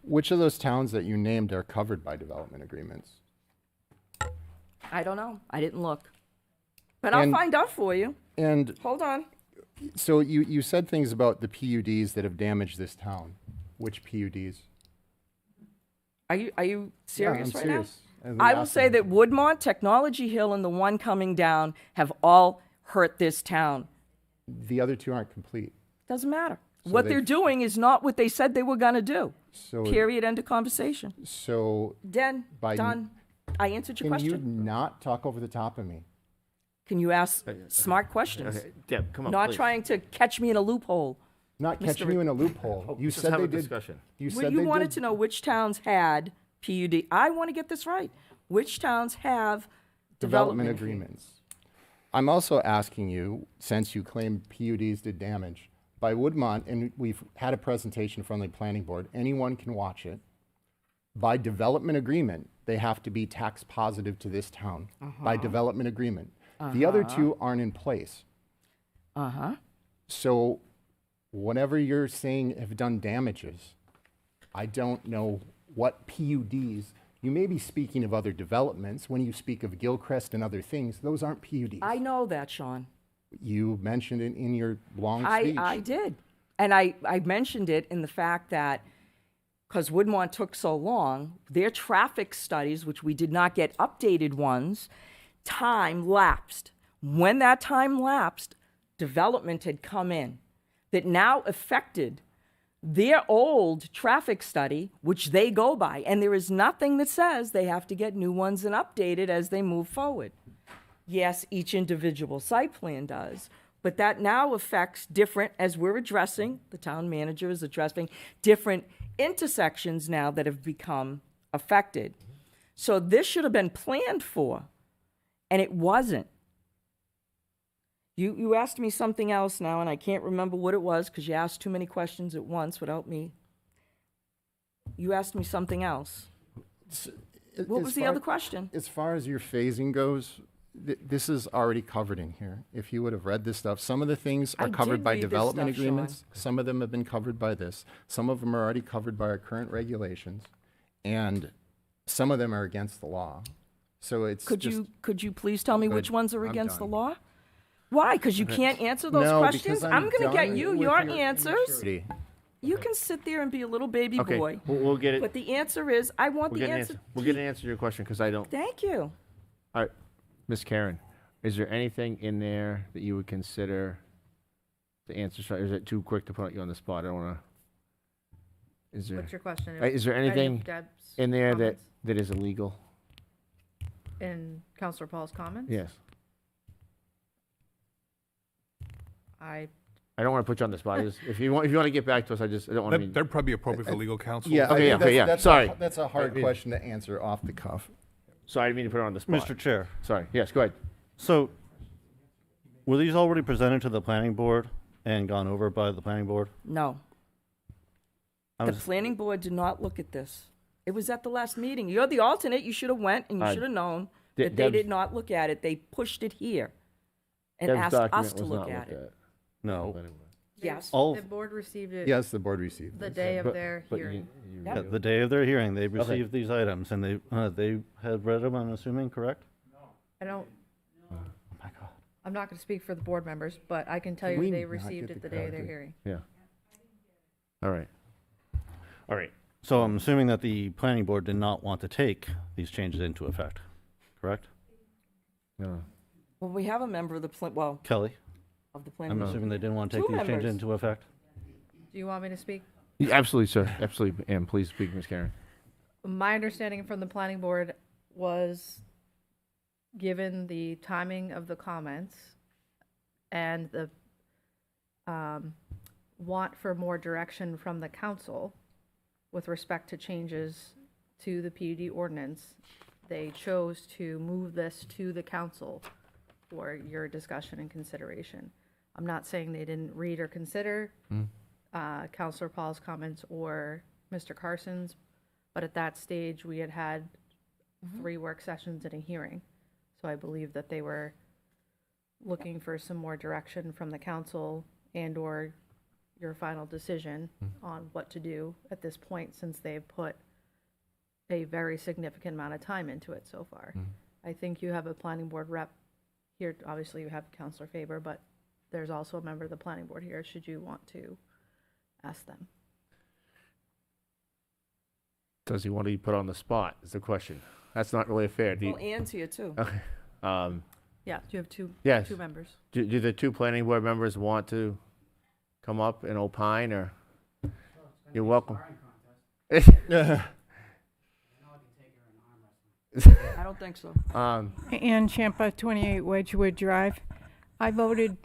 Which of those towns that you named are covered by development agreements? I don't know. I didn't look. But I'll And- find out for you. And Hold on. so you said things about the PUDs that have damaged this town. Which PUDs? Are you serious I'm right serious. now? I will say that Woodmont, Technology Hill, and the one coming down have all hurt this town. The other two aren't complete. Doesn't matter. So What they've- they're doing is not what they said they were going to do. So Period. End of conversation. So Done. by- Done. I answered your can you question. not talk over the top of me? Can you ask smart questions? Okay, Deb, come on, Not please. trying to catch me in a loophole. Not Mr. catching you in a loophole. You Just said have they a did. discussion. You Well, said you they wanted did. to know which towns had PUD. I want to get this right. Which towns have Development agreements. I'm also asking you, since you claim PUDs did damage, by Woodmont, and we've had a presentation from the planning board, anyone can watch it. By development agreement, they have to be tax positive to this town. By development agreement. The other two aren't in place. So whatever you're saying have done damages, I don't know what PUDs. You may be speaking of other developments. When you speak of Gilcrest and other things, those aren't PUDs. I know that, Sean. You mentioned it in your long I speech. did. And I mentioned it in the fact that because Woodmont took so long, their traffic studies, which we did not get updated ones, time lapsed. When that time lapsed, development had come in that now affected their old traffic study, which they go by. And there is nothing that says they have to get new ones and updated as they move forward. Yes, each individual site plan does, but that now affects different, as we're addressing, the town manager is addressing different intersections now that have become affected. So this should have been planned for, and it wasn't. You asked me something else now, and I can't remember what it was because you asked too many questions at once without me. You asked me something else. What was the other question? As far as your phasing goes, this is already covered in here. If you would have read this stuff, some of the things I are covered did by read this development stuff, Sean. agreements. Some of them have been covered by this. Some of them are already covered by our current regulations, and some of them are against the law. So it's Could you please tell me Good. which ones are I'm against the done. law? Why? Because you can't answer those No, questions? because I'm going to get done you with your your answers. immaturity. You can sit there and be a little baby Okay, boy. we'll get it. But the answer is, I want We'll the get an answer. answer. We'll get an answer to your question because I don't. Thank you. All right, Miss Karen, is there anything in there that you would consider the answer? Or is it too quick to put you on the spot? I don't want to. Is there? What's your question? Is there Any of anything Deb's in there comments? that is illegal? In Counselor Paul's comments? Yes. I I don't want to put you on the spot. If you want to get back to us, I don't want to be. That'd probably be appropriate for legal counsel. Yeah, Okay, I think yeah. that's Sorry. that's a hard question to answer off the cuff. Sorry, I didn't mean to put her on the spot. Mr. Chair. Sorry. Yes, go ahead. So, were these already presented to the planning board and gone over by the planning board? No. I The was- planning board did not look at this. It was at the last meeting. You're the alternate. You should have went and you Uh, should have known De- that they Deb's- did not look at it. They pushed it here and Deb's asked us document to was look not at looked it. No. Yes. All, the board received it Yes, the board received the this. day of But- their but you- hearing. you Yep. yeah, the day of their hearing, they Okay. received these items, and they had read them, I'm assuming, correct? I don't, Oh my God. I'm not going to speak for the board members, but I can tell Can we you they not received get it the the day of crowd their to- hearing. Yeah. All right. All right. So I'm assuming that the planning board did not want to take these changes into effect, correct? No. Well, we have a member of the, Kelly, of the planning I'm board. assuming they didn't want to take Two these changes members. into effect? Do you want me to speak? Yeah, absolutely, sir. Absolutely. And please speak, Ms. Karen. My understanding from the planning board was, given the timing of the comments and the want for more direction from the council with respect to changes to the PUD ordinance, they chose to move this to the council for your discussion and consideration. I'm not saying they didn't read or consider Councilor Paul's comments or Mr. Carson's, but at that stage, we had 3 work sessions and a hearing. So I believe that they were looking for some more direction from the council and/or your final decision on what to do at this point, since they've put a very significant amount of time into it so far. I think you have a planning board rep here. Obviously, you have Councilor Faber, but there's also a member of the planning board here, should you want to ask them. Does he want to be put on the spot, is the question. That's not really fair. Well, Ann's here too. Okay. Yeah, you have two Yes. members. Do the 2 planning board members want to come up and opine, or? You're welcome. I don't think so. Ann Champa, 28 Wedgewood Drive. I voted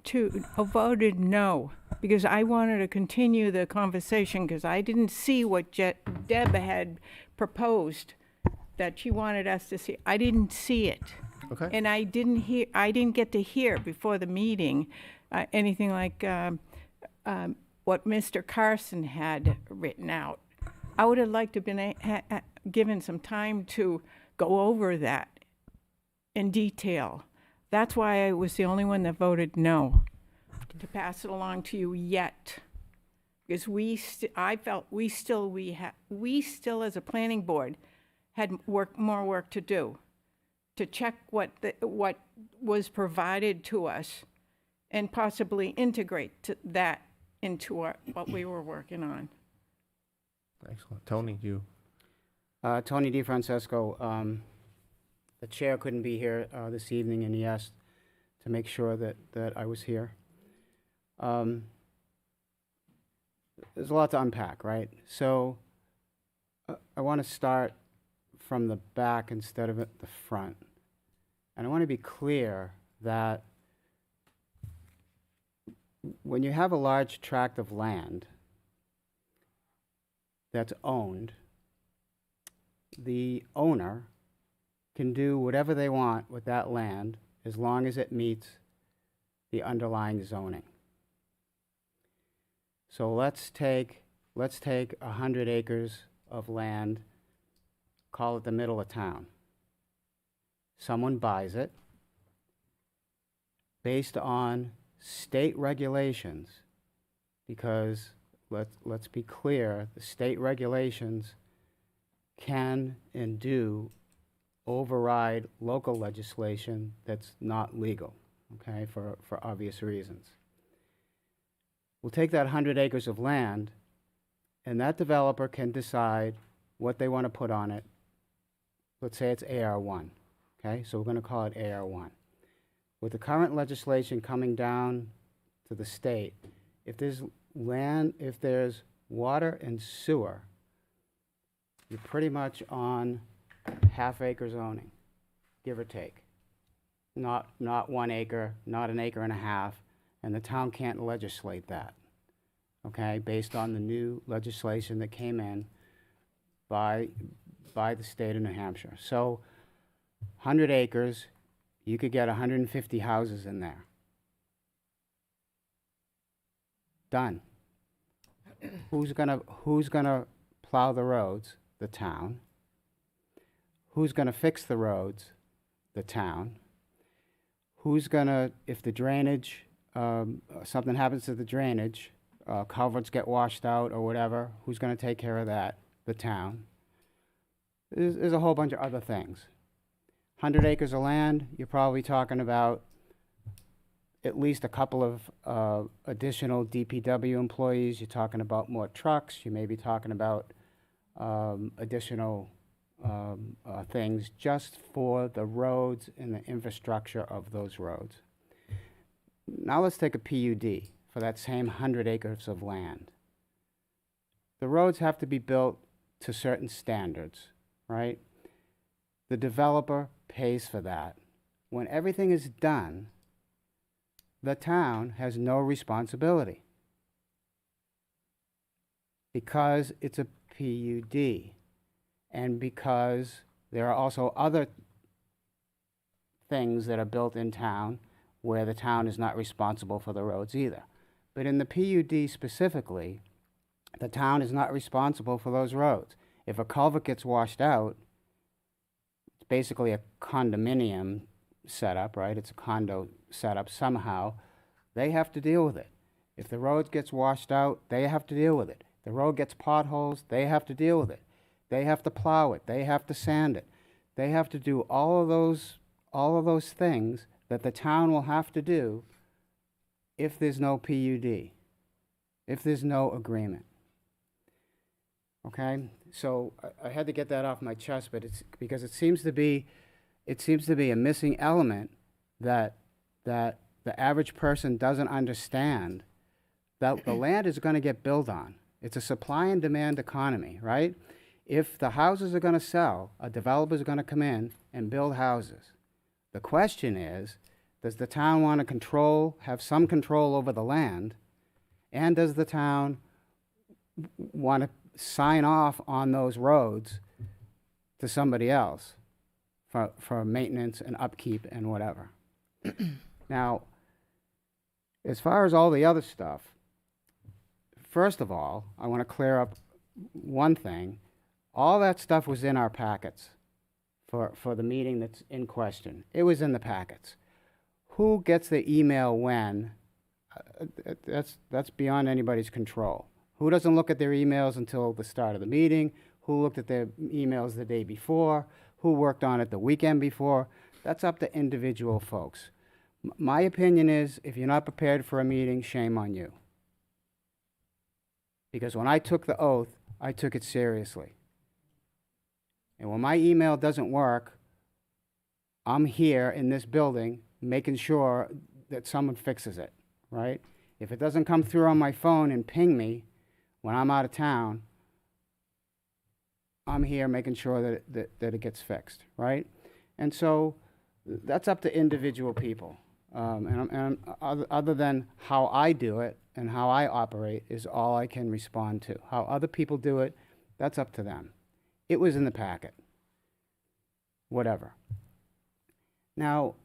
no, because I wanted to continue the conversation, because I didn't see what Deb had proposed that she wanted us to see. I didn't see it. Okay. And I didn't get to hear before the meeting anything like what Mr. Carson had written out. I would have liked to have been given some time to go over that in detail. That's why I was the only one that voted no to pass it along to you yet. Because I felt we still as a planning board had more work to do, to check what was provided to us and possibly integrate that into what we were working on. Excellent. Tony, you? Tony DeFrancesco. The chair couldn't be here this evening, and he asked to make sure that I was here. There's a lot to unpack, right? So I want to start from the back instead of at the front. And I want to be clear that when you have a large tract of land that's owned, the owner can do whatever they want with that land as long as it meets the underlying zoning. So let's take 100 acres of land, call it the middle of town. Someone buys it based on state regulations, because let's be clear, the state regulations can and do override local legislation that's not legal, okay, for obvious reasons. We'll take that 100 acres of land, and that developer can decide what they want to put on it. Let's say it's AR1, okay? So we're going to call it AR1. With the current legislation coming down to the state, if there's water and sewer, you're pretty much on half-acre zoning, give or take. Not 1 acre, not an acre and a half, and the town can't legislate that, okay, based on the new legislation that came in by the state of New Hampshire. So 100 acres, you could get 150 houses in there. Done. Who's gonna plow the roads? The town. Who's gonna fix the roads? The town. Who's gonna, if the drainage, something happens to the drainage, culverts get washed out or whatever, who's gonna take care of that? The town. There's a whole bunch of other things. 100 acres of land, you're probably talking about at least a couple of additional DPW employees. You're talking about more trucks. You may be talking about additional things just for the roads and the infrastructure of those roads. Now let's take a PUD for that same 100 acres of land. the roads have to be built to certain standards, right? The developer pays for that. When everything is done, the town has no responsibility because it's a PUD and because there are also other things that are built in town where the town is not responsible for the roads either. But in the PUD specifically, the town is not responsible for those roads. If a culvert gets washed out, it's basically a condominium setup, right? It's a condo setup somehow. They have to deal with it. If the road gets washed out, they have to deal with it. The road gets potholes, they have to deal with it. They have to plow it. They have to sand it. They have to do all of those things that the town will have to do if there's no PUD, if there's no agreement. Okay, so I had to get that off my chest, but it's because it seems to be a missing element that the average person doesn't understand that the land is going to get built on. It's a supply and demand economy, right? If the houses are going to sell, a developer is going to come in and build houses. The question is, does the town want to have some control over the land, and does the town want to sign off on those roads to somebody else for maintenance and upkeep and whatever? Now, as far as all the other stuff, first of all, I want to clear up one thing. All that stuff was in our packets for the meeting that's in question. It was in the packets. Who gets the email when? That's beyond anybody's control. Who doesn't look at their emails until the start of the meeting? Who looked at their emails the day before? Who worked on it the weekend before? That's up to individual folks. My opinion is, if you're not prepared for a meeting, shame on you. Because when I took the oath, I took it seriously. And when my email doesn't work, I'm here in this building making sure that someone fixes it, right? If it doesn't come through on my phone and ping me when I'm out of town, I'm here making sure that it gets fixed, right? And so that's up to individual people. Other than how I do it and how I operate is all I can respond to. How other people do it, that's up to them. It was in the packet. Whatever. Now,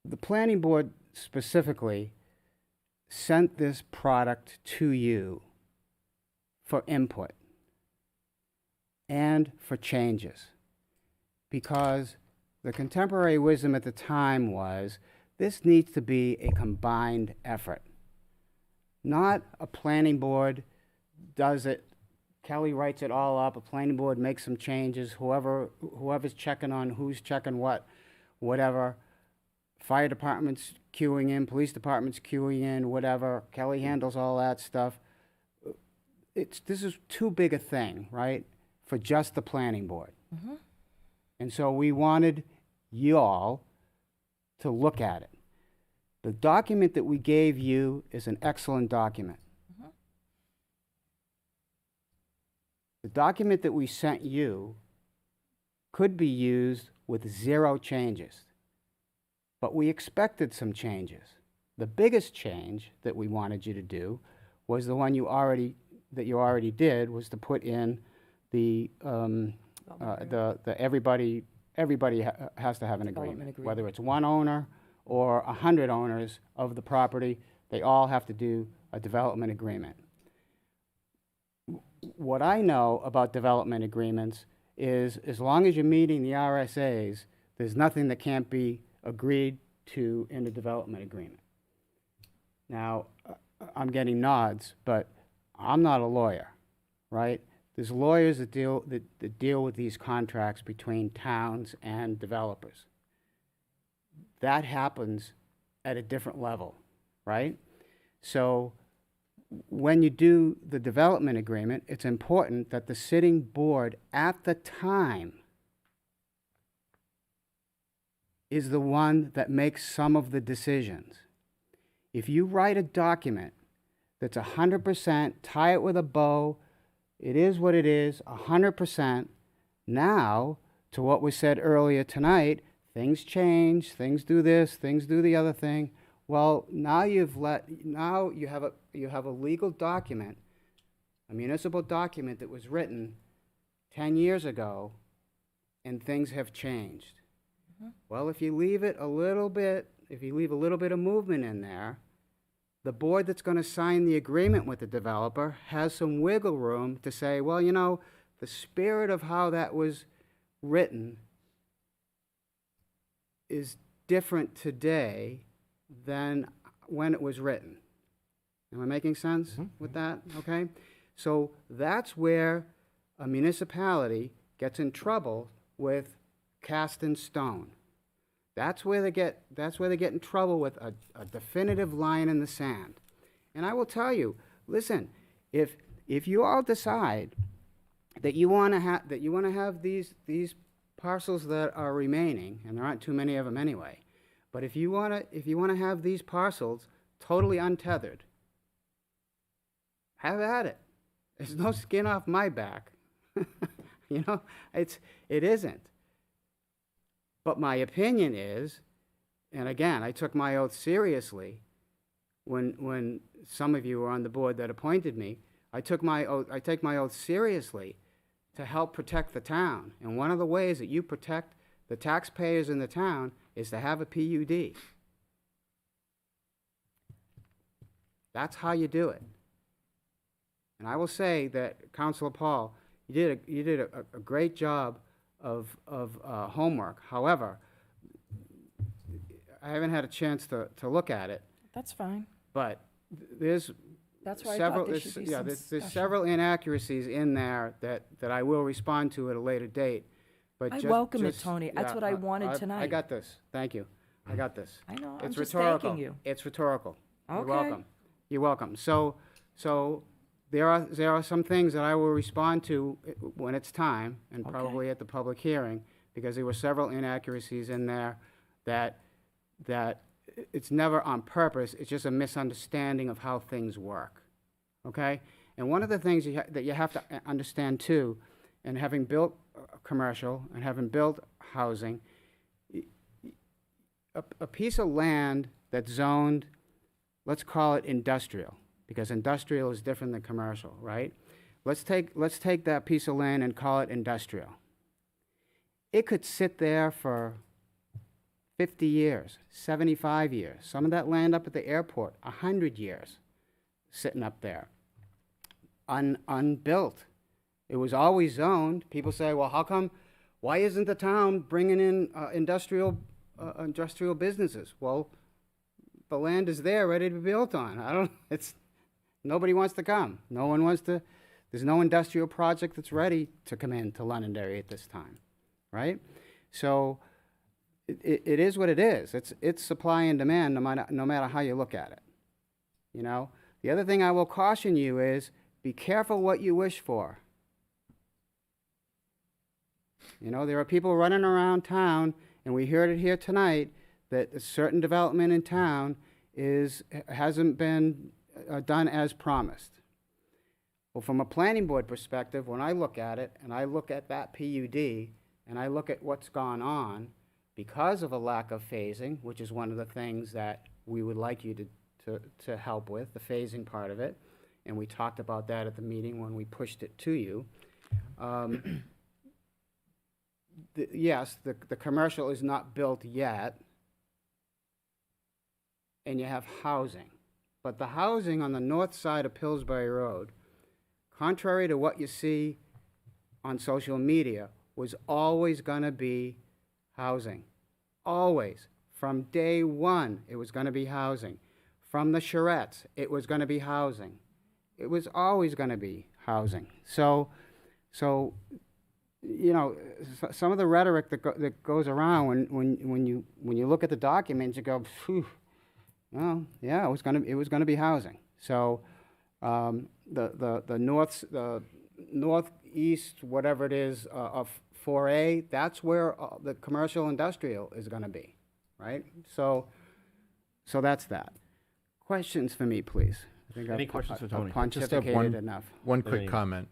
the planning board specifically sent this product to you for input and for changes, because the contemporary wisdom at the time was this needs to be a combined effort. Not a planning board does it, Kelly writes it all up, a planning board makes some changes, whoever's checking on who's checking what, whatever. Fire department's queuing in, police department's queuing in, whatever. Kelly handles all that stuff. This is too big a thing, right, for just the planning board. Mm-hmm. And so we wanted you all to look at it. The document that we gave you is an excellent document. Mm-hmm. The document that we sent you could be used with 0 changes, but we expected some changes. The biggest change that we wanted you to do was the one you already did, was to put in the everybody has to have an agreement, whether it's one owner or 100 owners of the property. They all have to do a development agreement. What I know about development agreements is, as long as you're meeting the RSAs, there's nothing that can't be agreed to in the development agreement. Now, I'm getting nods, but I'm not a lawyer, right? There's lawyers that deal with these contracts between towns and developers. That happens at a different level, right? So when you do the development agreement, it's important that the sitting board at the time is the one that makes some of the decisions. If you write a document that's 100%, tie it with a bow, it is what it is, 100%. Now, to what was said earlier tonight, things change, things do this, things do the other thing. Well, now you have a legal document, a municipal document that was written 10 years ago, and things have changed. Well, if you leave it a little bit, if you leave a little bit of movement in there, the board that's going to sign the agreement with the developer has some wiggle room to say, well, you know, the spirit of how that was written is different today than when it was written. Am I making sense with that? Okay? So that's where a municipality gets in trouble with cast in stone. That's where they get in trouble with a definitive line in the sand. And I will tell you, listen, if you all decide that you want to have these parcels that are remaining, and there aren't too many of them anyway, but if you want to have these parcels totally untethered, have at it. There's no skin off my back. You know, it isn't. But my opinion is, and again, I took my oath seriously when some of you were on the board that appointed me. I take my oath seriously to help protect the town. And one of the ways that you protect the taxpayers in the town is to have a PUD. That's how you do it. And I will say that, Councilor Paul, you did a great job of homework. However, I haven't had a chance to look at it. That's fine. But there's That's why I several, thought there should be some there's discussion. several inaccuracies in there that I will respond to at a later date. But I just- welcome it, just- Tony. That's what I wanted tonight. I got this. Thank you. I got this. I know. I'm It's just rhetorical. thanking you. It's rhetorical. You're Okay. welcome. You're welcome. So there are some things that I will respond to when it's time, and probably at the public hearing, because there were several inaccuracies in there that it's never on purpose. It's just a misunderstanding of how things work. Okay? And one of the things that you have to understand too, and having built commercial and having built housing, a piece of land that's zoned, let's call it industrial, because industrial is different than commercial, right? Let's take that piece of land and call it industrial. It could sit there for 50 years, 75 years. Some of that land up at the airport, 100 years, sitting up there, unbuilt. It was always zoned. People say, well, how come, why isn't the town bringing in industrial businesses? Well, the land is there, ready to be built on. Nobody wants to come. No one wants to, there's no industrial project that's ready to come into Londonderry at this time, right? So it is what it is. It's supply and demand no matter how you look at it, you know? The other thing I will caution you is be careful what you wish for. You know, there are people running around town, and we heard it here tonight, that a certain development in town hasn't been done as promised. Well, from a planning board perspective, when I look at it, and I look at that PUD, and I look at what's gone on, because of a lack of phasing, which is one of the things that we would like you to help with, the phasing part of it, and we talked about that at the meeting when we pushed it to you. Yes, the commercial is not built yet, and you have housing. But the housing on the north side of Pillsbury Road, contrary to what you see on social media, was always going to be housing. Always. From day one, it was going to be housing. From the charrettes, it was going to be housing. It was always going to be housing. So you know, some of the rhetoric that goes around when you look at the documents, you go, phew, well, yeah, it was gonna be housing. So the northeast, whatever it is, of 4A, that's where the commercial industrial is gonna be, right? So that's that. Questions for me, please. I think Any I've questions for I've Tony? Just have pontificated enough. one Yeah, quick yeah. comment.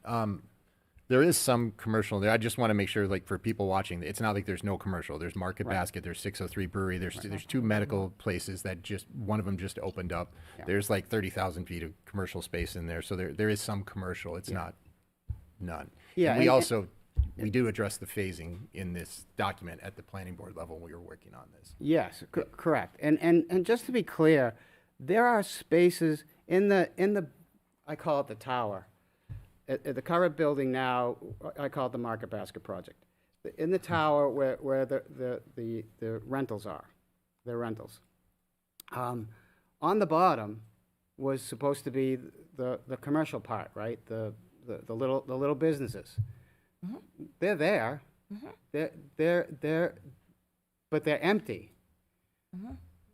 There is some commercial there. I just want to make sure, like, for people watching, it's not like there's no commercial. There's Market Right. Basket, there's 603 Brewery, there's two medical places that one of them just opened up. Yeah. There's like 30,000 feet of commercial space in there, so there is some commercial. It's not none. Yeah, And we and- we do address the phasing in this document at the planning board level. We were working on this. Yes, correct. And just to be clear, there are spaces in the I call it the tower. At the current building now, I call it the Market Basket Project. In the tower where the rentals are, the rentals. On the bottom was supposed to be the commercial part, right? The little businesses. They're there. They're but they're empty.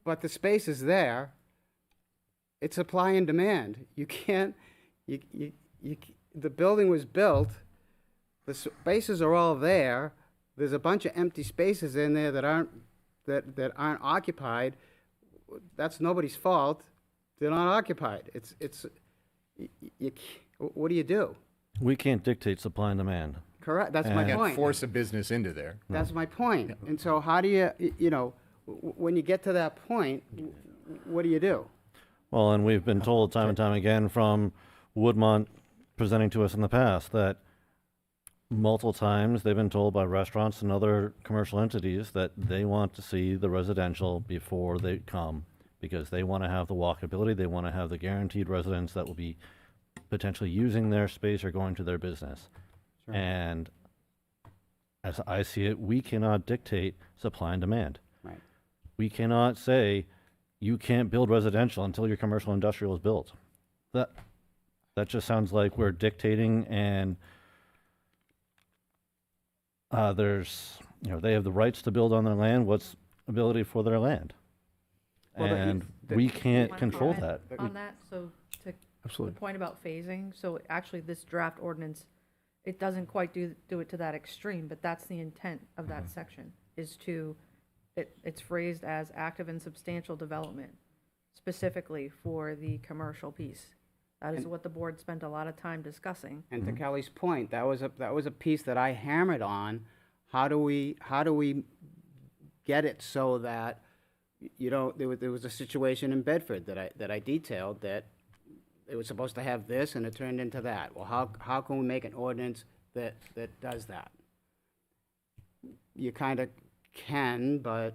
But the space is there. It's supply and demand. You can't. The building was built. The spaces are all there. There's a bunch of empty spaces in there that aren't occupied. That's nobody's fault. They're not occupied. What do you do? We can't dictate supply and demand. Correct. That's my Can't point. force a business into there. That's my point. And so how do you, when you get to that point, what do you do? Well, and we've been told time and time again from Woodmont presenting to us in the past that multiple times they've been told by restaurants and other commercial entities that they want to see the residential before they come because they want to have the walkability, they want to have the guaranteed residents that will be potentially using their space or going to their business. Sure. And as I see it, we cannot dictate supply and demand. Right. We cannot say you can't build residential until your commercial industrial is built. That just sounds like we're dictating, and they have the rights to build on their land. What's ability for their land? Well, And we can't One control comment that. On that, so to Absolutely. the point about phasing, so actually this draft ordinance, it doesn't quite do it to that extreme, but that's the intent of that section, is it's phrased as active and substantial development, specifically for the commercial piece. That is what the board spent a lot of time discussing. And to Kelly's point, that was a piece that I hammered on. How do we get it so that there was a situation in Bedford that I detailed that it was supposed to have this and it turned into that. Well, how can we make an ordinance that does that? You kind of can, but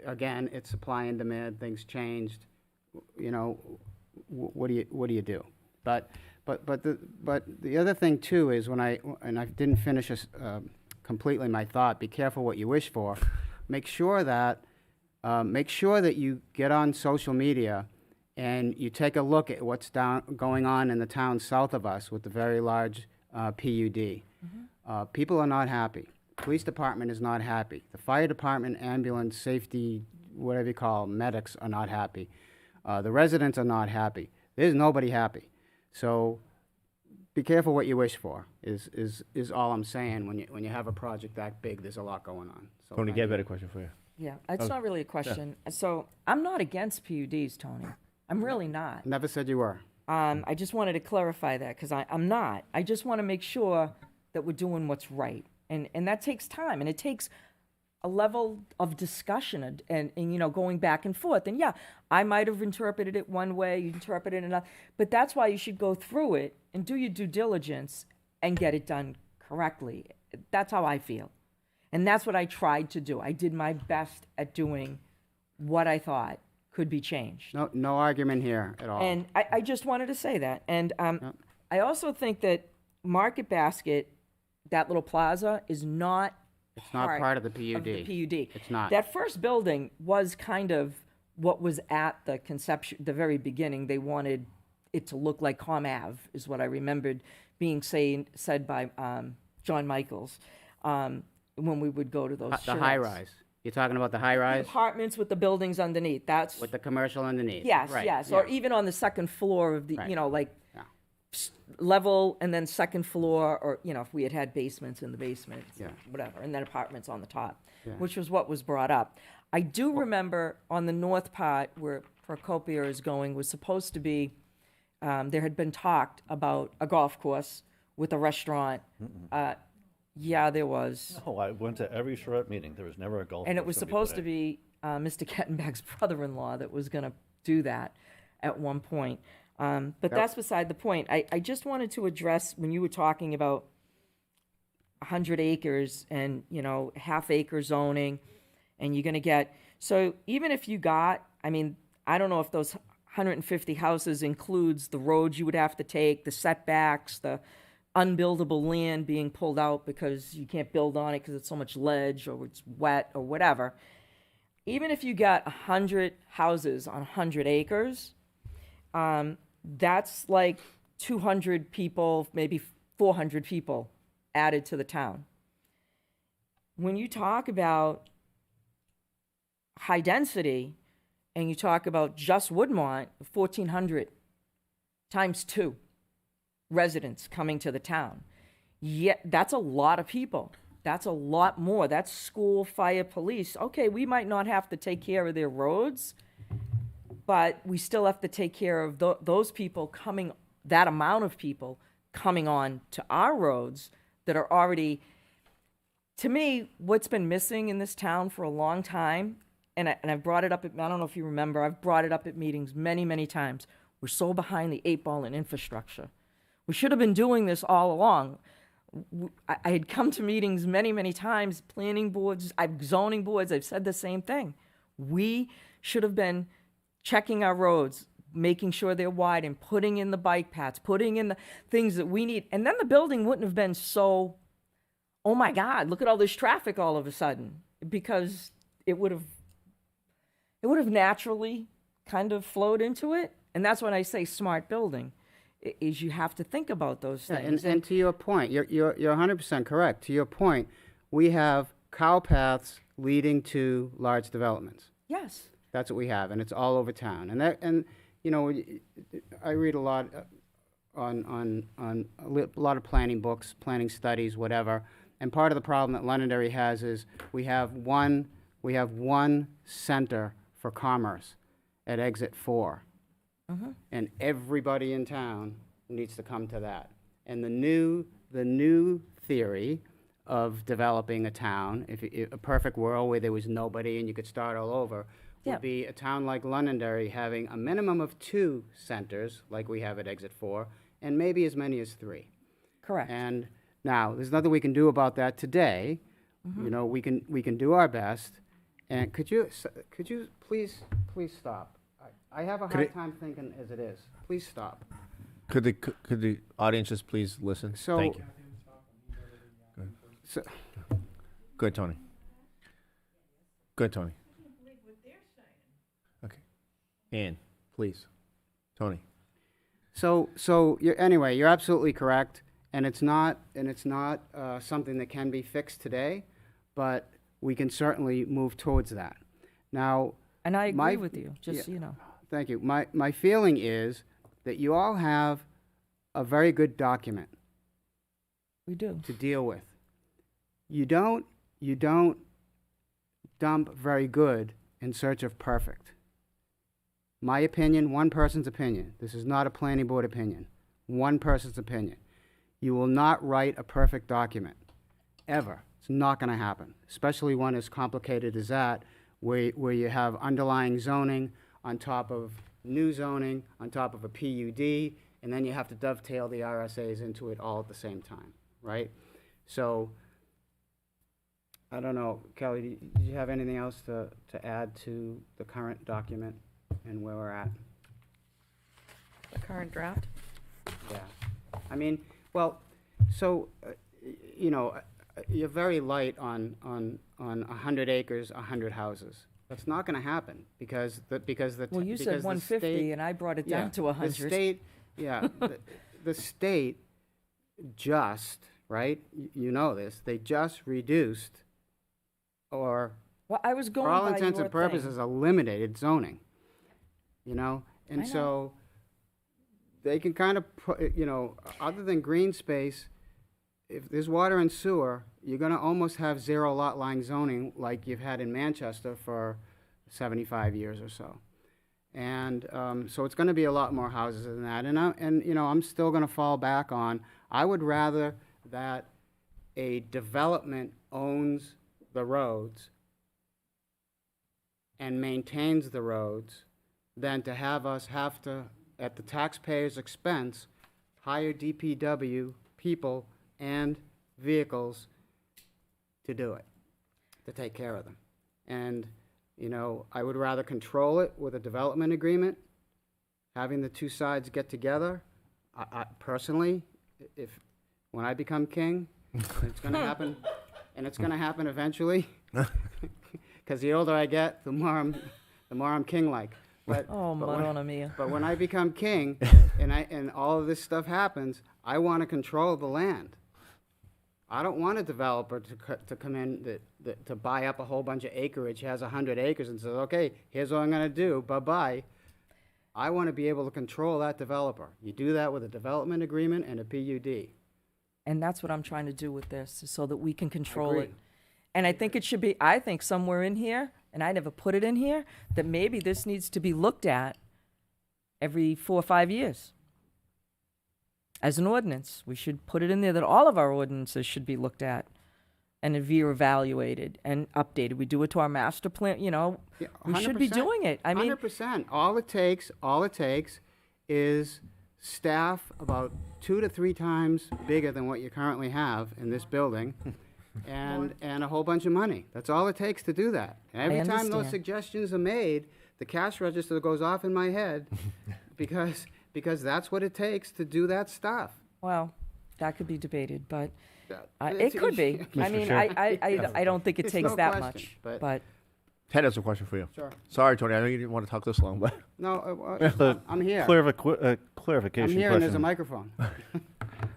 again, it's supply and demand. Things changed. What do you do? But the other thing too is when I didn't finish this, completely my thought. Be careful what you wish for. Make sure that you get on social media and you take a look at what's going on in the town south of us with the very large PUD. People are not happy. Police department is not happy. The fire department, ambulance, safety, whatever you call them, medics are not happy. The residents are not happy. There's nobody happy. So be careful what you wish for is all I'm saying. When you have a project that big, there's a lot going on. So Tony, thank get a you. better question for you. Yeah, it's Oh, not really a question. So I'm not against PUDs, Tony. I'm really not. Never said you were. I just wanted to clarify that because I'm not. I just want to make sure that we're doing what's right. And that takes time, and it takes a level of discussion and going back and forth. And yeah, I might have interpreted it one way, you interpreted it another, but that's why you should go through it and do your due diligence and get it done correctly. That's how I feel. And that's what I tried to do. I did my best at doing what I thought could be changed. No argument here at all. And I just wanted to say that. And I also think that Market Basket, that little plaza, is not It's not part of the PUD. Of the PUD. It's not. That first building was kind of what was at the conception, the very beginning. They wanted it to look like Com Ave, is what I remembered being said by John Michaels when we would go to those The charrettes. high rise. You're talking about the high rise? Apartments with the buildings underneath. That's With the commercial underneath? yes, Right, yes, yeah. or even on the second floor of the, Right. Level and then second floor, or if we had basements in the basement, Yeah. whatever, and then apartments on the top, Yeah. which was what was brought up. I do remember on the north part where Procopia is going was supposed to be there had been talked about a golf course with a restaurant. Yeah, there was. Oh, I went to every charrette meeting. There was never a golf. And it course was gonna supposed put to in. be Mr. Kettenbach's brother-in-law that was going to do that at one point. But Yep. that's beside the point. I just wanted to address, when you were talking about 100 acres and, half-acre zoning, and you're going to get, so even if you got, I don't know if those 150 houses includes the roads you would have to take, the setbacks, the unbuildable land being pulled out because you can't build on it because it's so much ledge or it's wet or whatever. Even if you got 100 houses on 100 acres, that's like 200 people, maybe 400 people added to the town. When you talk about high density and you talk about just Woodmont, 1,400 times 2 residents coming to the town. Yeah, that's a lot of people. That's a lot more. That's school, fire, police. Okay, we might not have to take care of their roads, but we still have to take care of those people coming, that amount of people coming on to our roads that are already, to me, what's been missing in this town for a long time, and I've brought it up, I don't know if you remember, I've brought it up at meetings many, many times. We're so behind the 8 ball in infrastructure. We should have been doing this all along. I had come to meetings many, many times, planning boards, zoning boards, I've said the same thing. We should have been checking our roads, making sure they're wide and putting in the bike paths, putting in the things that we need. And then the building wouldn't have been so, oh my God, look at all this traffic all of a sudden, because it would have naturally kind of flowed into it. And that's when I say smart building, is you have to think about those Yeah, things. and to your point, you're 100% correct. To your point, we have cow paths leading to large developments. Yes. That's what we have, and it's all over town. And I read a lot on a lot of planning books, planning studies, whatever. And part of the problem that Londonderry has is we have one center for commerce at exit 4. And everybody in town needs to come to that. And the new theory of developing a town, if a perfect world where there was nobody and you could start all over, would be a town like Londonderry having a minimum of 2 centers, like we have at exit 4, and maybe as many as 3. Correct. And now, there's nothing we can do about that today. We can do our best. And could you please stop? I have a hard time thinking as it is. Please stop. Could the audience just please listen? So, Thank you. Good, Tony. Good, Tony. Okay. Ann, please. Tony. So anyway, you're absolutely correct, and it's not something that can be fixed today, but we can certainly move towards that. Now, and I agree with you, just so you know. Thank you. My feeling is that you all have a very good document. We do. To deal with. You don't dump very good in search of perfect. My opinion, one person's opinion. This is not a planning board opinion. One person's opinion. You will not write a perfect document, ever. It's not going to happen, especially one as complicated as that, where you have underlying zoning on top of new zoning, on top of a PUD, and then you have to dovetail the RSAs into it all at the same time, right? So, I don't know, Kelly, did you have anything else to add to the current document and where we're at? The current draft? Yeah. I mean, well, so, you're very light on 100 acres, 100 houses. That's not going to happen because Well, you said 150, and I brought it down to 100. The state, the state just, right? You know this. They just reduced, or well, I was going for all by intents your and purposes, eliminated zoning. And so they can kind of put, other than green space, if there's water and sewer, you're going to almost have 0 lot line zoning like you've had in Manchester for 75 years or so. And so it's going to be a lot more houses than that. And you know, I'm still going to fall back on, I would rather that a development owns the roads and maintains the roads than to have us have to, at the taxpayer's expense, hire DPW people and vehicles to do it, to take care of them. And, you know, I would rather control it with a development agreement, having the two sides get together. I personally, when I become king, it's gonna happen, and it's gonna happen eventually, because the older I get, the more I'm king-like. But, Oh, but Madonna mia. But when I become king, and all of this stuff happens, I want to control the land. I don't want a developer to come in to buy up a whole bunch of acreage, has 100 acres, and says, okay, here's what I'm going to do, bye-bye. I want to be able to control that developer. You do that with a development agreement and a PUD. And that's what I'm trying to do with this, is so that we can control agree. it. And I think it should be, I think somewhere in here, and I never put it in here, that maybe this needs to be looked at every 4 or 5 years. As an ordinance, we should put it in there that all of our ordinances should be looked at and evaluated and updated. We do it to our master plan, you know, Yeah, we should be 100%. doing it. I mean, 100%. All it takes is staff about 2 to 3 times bigger than what you currently have in this building, and a whole bunch of money. That's all it takes to do that. And every time those understand. suggestions are made, the cash register goes off in my head because that's what it takes to do that stuff. well, that could be debated, but It's- it could be. I Mr. mean, Chair. I don't think it It's takes no that question, much, but- but Ted has a question for you. Sure. Sorry, Tony, I know you didn't want to talk this long, but No, The I'm here. I'm clarification here and there's a question microphone.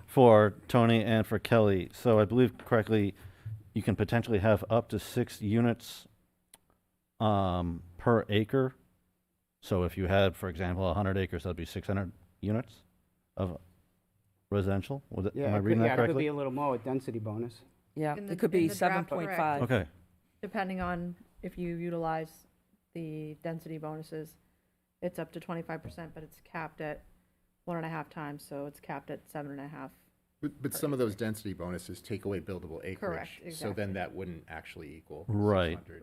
for Tony and for Kelly. So I believe correctly, you can potentially have up to 6 units per acre. So if you had, for example, 100 acres, that'd be 600 units of residential. Am I reading that It could be correctly? a little more with density bonus. yeah, In it the- could in be the draft, 7.5. Okay. Depending on if you utilize the density bonuses, it's up to 25%, but it's capped at 1.5 times, so it's capped at 7.5. But some of those density bonuses take away buildable acreage. Correct, So exactly. then that wouldn't actually equal Right. 600.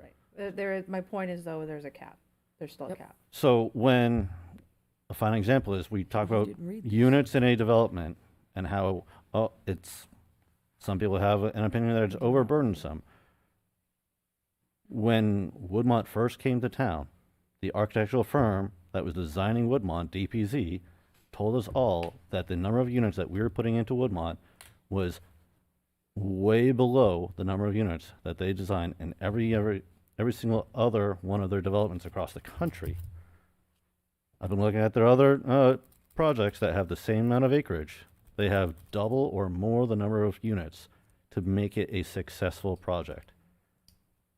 Right. My point is, though, there's a cap. There's still a cap. So when, a fine example is, we talk about didn't read this. units in a development and how, some people have an opinion that it's overburdensome. When Woodmont first came to town, the architectural firm that was designing Woodmont, DPZ, told us all that the number of units that we were putting into Woodmont was way below the number of units that they designed in every single other one of their developments across the country. I've been looking at their other projects that have the same amount of acreage. They have double or more the number of units to make it a successful project.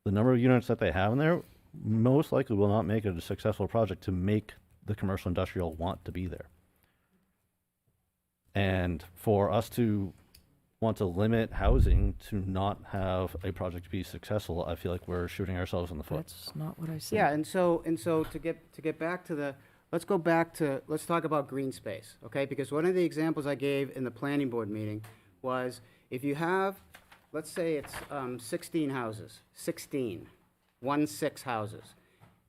The number of units that they have in there most likely will not make it a successful project to make the commercial industrial want to be there. And for us to want to limit housing to not have a project be successful, I feel like we're shooting ourselves in the foot. That's not what I said. Yeah, and so to get back to let's talk about green space, okay? Because one of the examples I gave in the planning board meeting was if you have, let's say it's 16 houses, 16 houses.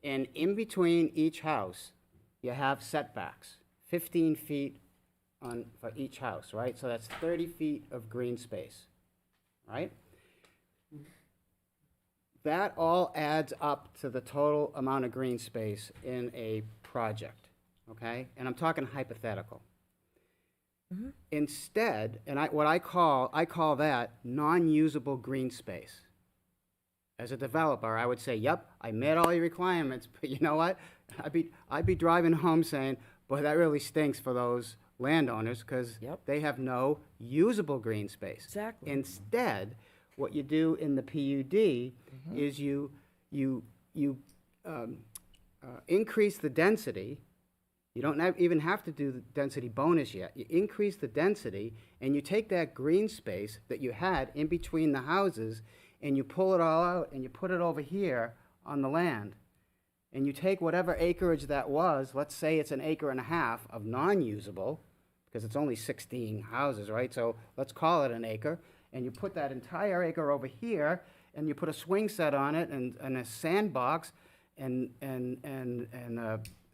And in between each house, you have setbacks, 15 feet for each house, right? So that's 30 feet of green space, right? That all adds up to the total amount of green space in a project, okay? And I'm talking hypothetical. Instead, and I call that non-usable green space. As a developer, I would say, yep, I met all your requirements, but you know what? I'd be driving home saying, boy, that really stinks for those landowners because they have no usable green space. Exactly. Instead, what you do in the PUD is you increase the density. You don't even have to do the density bonus yet. You increase the density, and you take that green space that you had in between the houses, and you pull it all out, and you put it over here on the land. and you take whatever acreage that was, let's say it's an acre and a half of non-usable, because it's only 16 houses, right? So let's call it an acre, and you put that entire acre over here, and you put a swing set on it, and a sandbox, and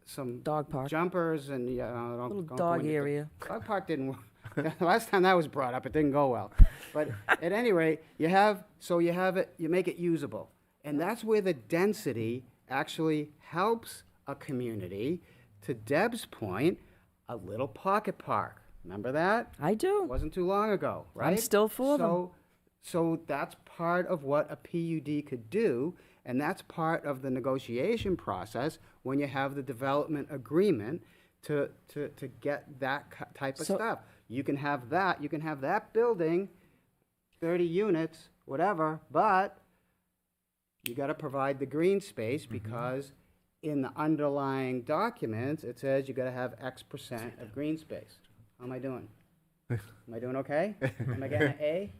some Dog park. jumpers, and Little don't go dog into- area. Dog park didn't work. The last time that was brought up, it didn't go well. But at any rate, you make it usable. And that's where the density actually helps a community. To Deb's point, a little pocket park. Remember that? I do. It wasn't too long ago, right? I'm still for them. So that's part of what a PUD could do, and that's part of the negotiation process when you have the development agreement to get that type of stuff. You can have that building, 30 units, whatever, but you got to provide the green space because in the underlying documents, it says you got to have X% of green space. How am I doing? Am I doing okay? Am I getting an A?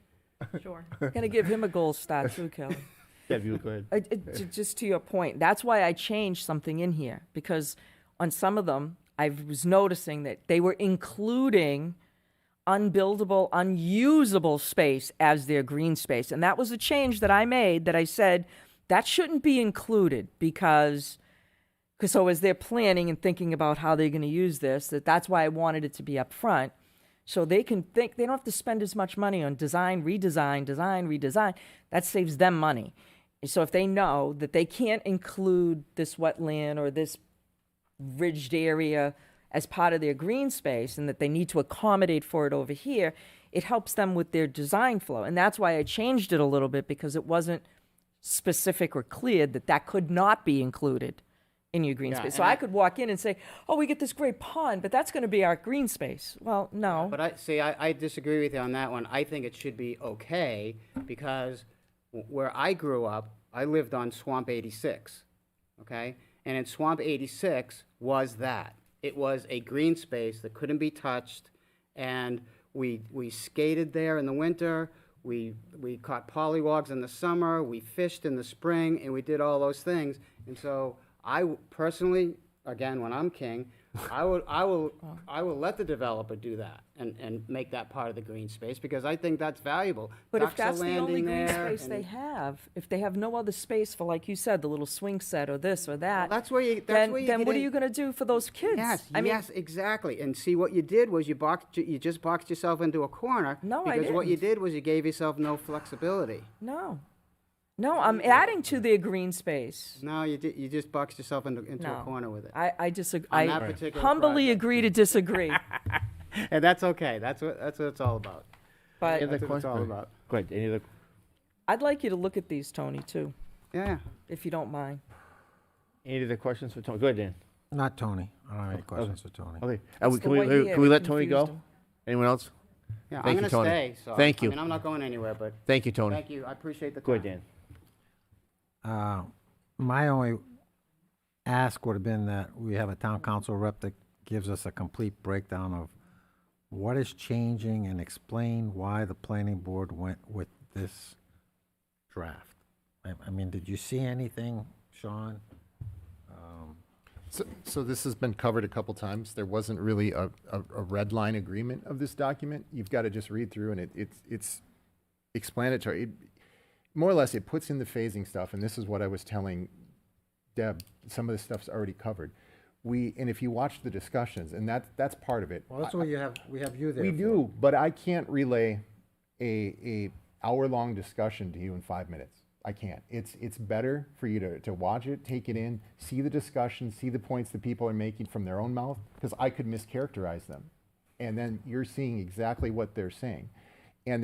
Sure. Gonna give him a gold star too, Kelly. Yeah, if you go ahead. Just to your point, that's why I changed something in here, because on some of them, I was noticing that they were including unbuildable, unusable space as their green space. And that was a change that I made, that I said that shouldn't be included because so as they're planning and thinking about how they're going to use this, that's why I wanted it to be up front. So they can think, they don't have to spend as much money on design, redesign. That saves them money. So if they know that they can't include this wetland or this ridged area as part of their green space and that they need to accommodate for it over here, it helps them with their design flow. And that's why I changed it a little bit, because it wasn't specific or clear that could not be included in your green space. So I could walk in and say, oh, we get this great pond, but that's going to be our green space. Well, no. But I disagree with you on that one. I think it should be okay because where I grew up, I lived on Swamp 86, okay? And in Swamp 86 was that. It was a green space that couldn't be touched, and we skated there in the winter, we caught pollywogs in the summer, we fished in the spring, and we did all those things. And so I personally, again, when I'm king, I will let the developer do that and make that part of the green space because I think that's valuable. But Ducks if that's are the only landing green there, space they have, if they have no other space for, like you said, the little swing set or this or that, that's where you then get what are in- you going to do for those kids? Yes, exactly. And see, what you did was you just boxed yourself into a corner. No, I because what you didn't. did was you gave yourself no flexibility. No, I'm adding to their green space. No, you just boxed yourself into No. a corner with it. I disagree. On that I particular humbly project. agree to disagree. And that's okay. That's what it's all about. But That's what it's all about. Go ahead. Any other? I'd like you to look at these, Tony, too. Yeah. If you don't mind. Any other questions for Tony? Go ahead, Dan. Not Tony. I don't have any questions for Tony. Okay. It's the Can we white hair can we that let Tony confused go? him. Anyone else? Yeah, Thank I'm you, going to Tony. stay. So Thank you. I mean, I'm not going anywhere, but Thank you, Tony. thank you. I appreciate the time. Go ahead, Dan. My only ask would have been that we have a town council rep that gives us a complete breakdown of what is changing and explain why the planning board went with this draft. I mean, did you see anything, Sean? So this has been covered a couple times. There wasn't really a red line agreement of this document. You've got to just read through, and it's explanatory. More or less, it puts in the phasing stuff, and this is what I was telling Deb. Some of the stuff's already covered. And if you watch the discussions, and that's part of it. Well, that's what we have you there We for. do, but I can't relay a hour-long discussion to you in 5 minutes. I can't. It's better for you to watch it, take it in, see the discussion, see the points that people are making from their own mouth, because I could mischaracterize them. And then you're seeing exactly what they're saying. And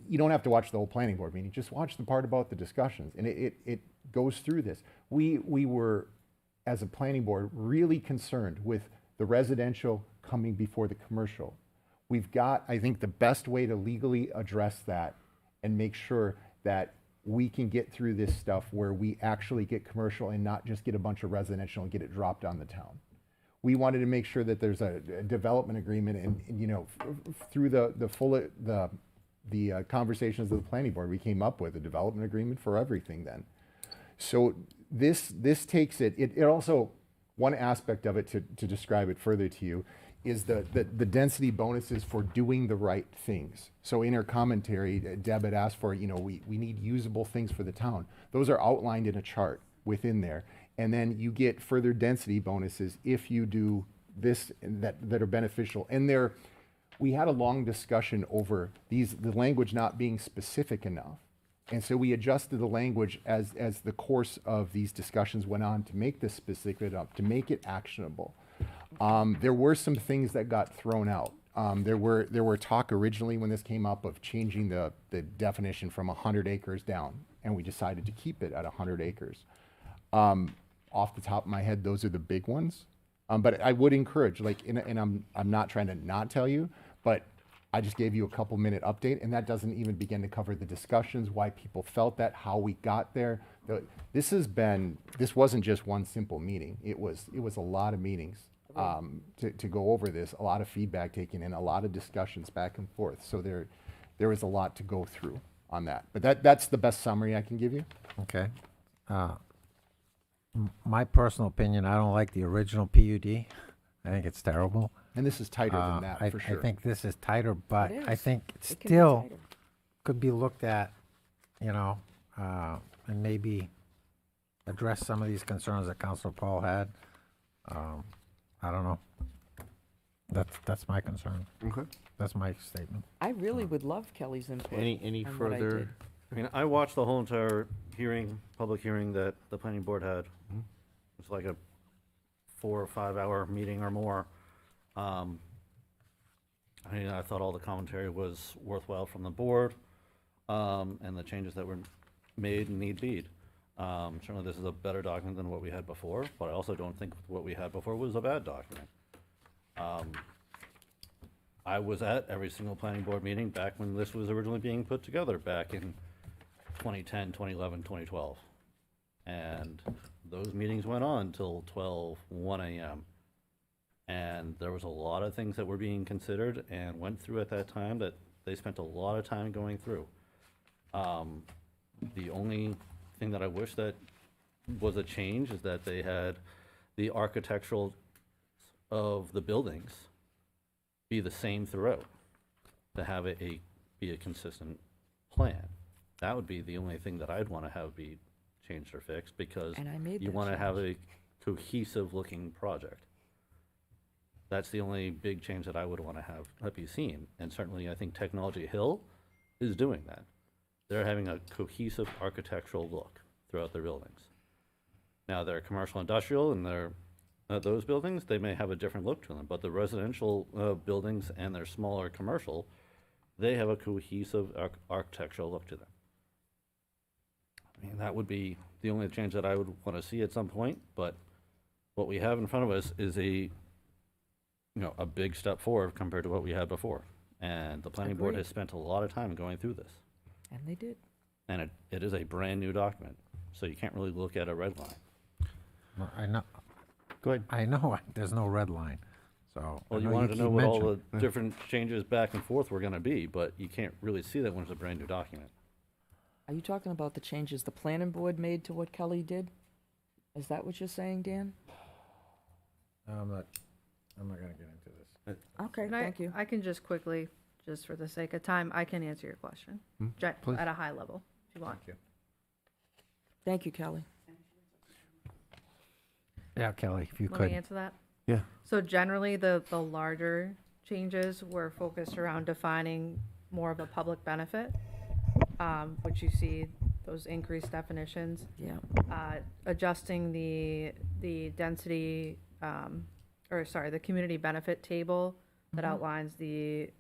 you don't have to watch the whole planning board meeting, just watch the part about the discussions. And it goes through this. We were, as a planning board, really concerned with the residential coming before the commercial. We've got, I think, the best way to legally address that and make sure that we can get through this stuff where we actually get commercial and not just get a bunch of residential and get it dropped on the town. We wanted to make sure that there's a development agreement, and you know, through the conversations of the planning board, we came up with a development agreement for everything then. So this takes it also, one aspect of it to describe it further to you is the density bonuses for doing the right things. So in her commentary, Deb had asked for, we need usable things for the town. Those are outlined in a chart within there. And then you get further density bonuses if you do this and that are beneficial. And we had a long discussion over the language not being specific enough. And so we adjusted the language as the course of these discussions went on to make this specific enough, to make it actionable. There were some things that got thrown out. There were talk originally when this came up of changing the definition from 100 acres down, and we decided to keep it at 100 acres. Off the top of my head, those are the big ones. But I would encourage, and I'm not trying to not tell you, but I just gave you a couple minute update, and that doesn't even begin to cover the discussions, why people felt that, how we got there. This wasn't just one simple meeting. It was a lot of meetings to go over this, a lot of feedback taken in, a lot of discussions back and forth. So there was a lot to go through on that. But that's the best summary I can give you. Okay. My personal opinion, I don't like the original PUD. I think it's terrible. And this is tighter than that, for sure. I think this is tighter, but It I is. think It can be still tighter. could be looked at, and maybe address some of these concerns that Councilor Paul had. I don't know. That's my concern. Okay. That's my statement. I really would love Kelly's input. Any on what I further? did. I mean, I watched the whole entire public hearing that the planning board had. It's like a 4 or 5 hour meeting or more. I thought all the commentary was worthwhile from the board, and the changes that were made and need be. Certainly this is a better document than what we had before, but I also don't think what we had before was a bad document. I was at every single planning board meeting back when this was originally being put together back in 2010, 2011, 2012. And those meetings went on till 1 a.m. And there was a lot of things that were being considered and went through at that time that they spent a lot of time going through. The only thing that I wish that was a change is that they had the architectural of the buildings be the same throughout, to have it be a consistent plan. That would be the only thing that I'd want to have be changed or fixed, because And I made you that want to have a change. cohesive looking project. That's the only big change that I would want to have be seen. And certainly I think Technology Hill is doing that. They're having a cohesive architectural look throughout their buildings. Now, they're commercial industrial, and they're those buildings, they may have a different look to them, but the residential buildings and their smaller commercial, they have a cohesive architectural look to them. I mean, that would be the only change that I would want to see at some point, but what we have in front of us is a big step forward compared to what we had before. And the planning board Agreed. has spent a lot of time going through this. And they did. And it is a brand-new document, so you can't really look at a red line. Well, I know. Go ahead. I know there's no red line, so. Well, I you know wanted to keep know what all mentioning- the different changes back and forth were gonna be, but you can't really see that when it's a brand-new document. Are you talking about the changes the planning board made to what Kelly did? Is that what you're saying, Dan? I'm not gonna get into this. Okay, And I- thank you. I can just quickly, just for the sake of time, I can answer your question please. at a high level, if you want. Thank you, Kelly. Yeah, Kelly, if you Let could. me answer that? Yeah. So generally, the larger changes were focused around defining more of a public benefit, which you see those increased definitions. Yeah. Adjusting the density, the community benefit table that outlines the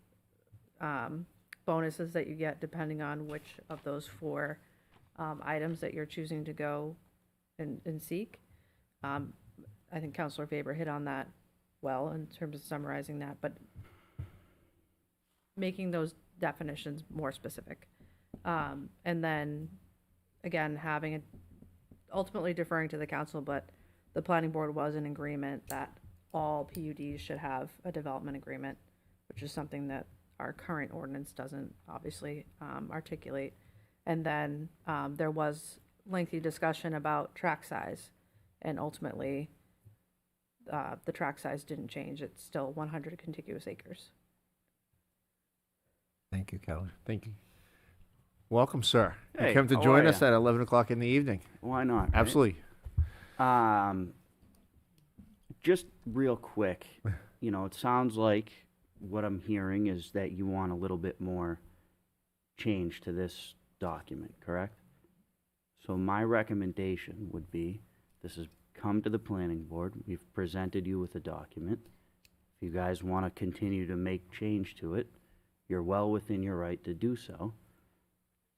bonuses that you get depending on which of those 4 items that you're choosing to go and seek. I think Councilor Faber hit on that well in terms of summarizing that, but making those definitions more specific. And then, again, ultimately deferring to the council, but the planning board was in agreement that all PUDs should have a development agreement, which is something that our current ordinance doesn't obviously articulate. And then there was lengthy discussion about track size, and ultimately, the track size didn't change. It's still 100 contiguous acres. Thank you, Kelly. Thank you. Welcome, sir. Hey, you come to how join are us ya? at 11 o'clock in the evening. Why not? right? Absolutely. Just real quick, it sounds like what I'm hearing is that you want a little bit more change to this document, correct? So my recommendation would be, this has come to the planning board, we've presented you with a document. If you guys want to continue to make change to it, you're well within your right to do so.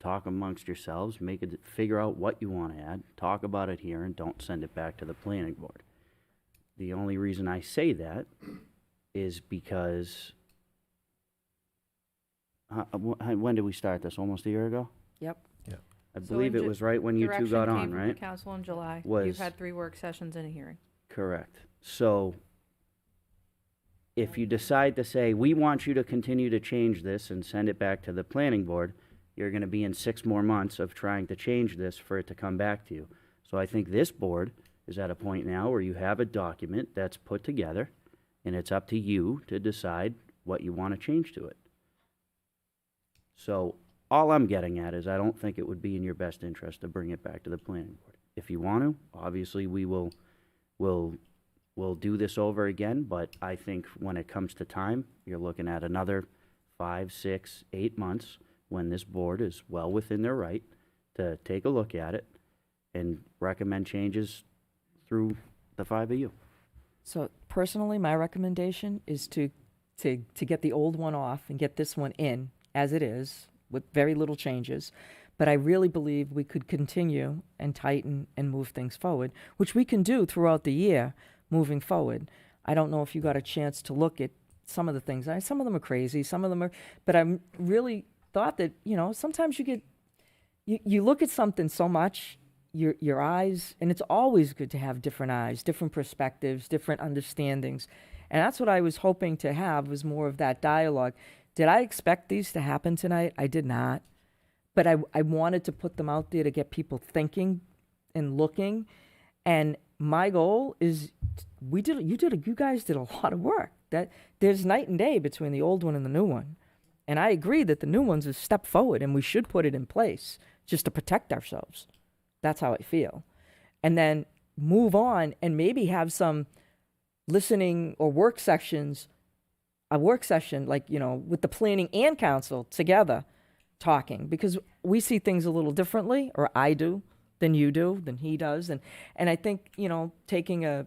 Talk amongst yourselves, figure out what you want to add, talk about it here, and don't send it back to the planning board. The only reason I say that is because, when did we start this? Almost a year ago? Yep. I believe it was right when you two got on, Direction came from right? the council in July. Was- You've had 3 work sessions and a hearing. Correct. So if you decide to say, we want you to continue to change this and send it back to the planning board, you're going to be in 6 more months of trying to change this for it to come back to you. So I think this board is at a point now where you have a document that's put together, and it's up to you to decide what you want to change to it. So all I'm getting at is I don't think it would be in your best interest to bring it back to the planning board. If you want to, obviously we'll do this over again, but I think when it comes to time, you're looking at another 5, 6, 8 months when this board is well within their right to take a look at it and recommend changes through the 5 of you. So personally, my recommendation is to get the old one off and get this one in as it is with very little changes. But I really believe we could continue and tighten and move things forward, which we can do throughout the year moving forward. I don't know if you got a chance to look at some of the things. Some of them are crazy, some of them are, but I really thought that, sometimes you look at something so much, your eyes, and it's always good to have different eyes, different perspectives, different understandings. And that's what I was hoping to have, was more of that dialogue. Did I expect these to happen tonight? I did not. But I wanted to put them out there to get people thinking and looking. And my goal is, you guys did a lot of work. That there's night and day between the old one and the new one. And I agree that the new one's a step forward and we should put it in place just to protect ourselves. That's how I feel. And then move on and maybe have some listening or work sessions, a work session like, with the planning and council together talking, because we see things a little differently, or I do, than you do, than he does. And I think, taking a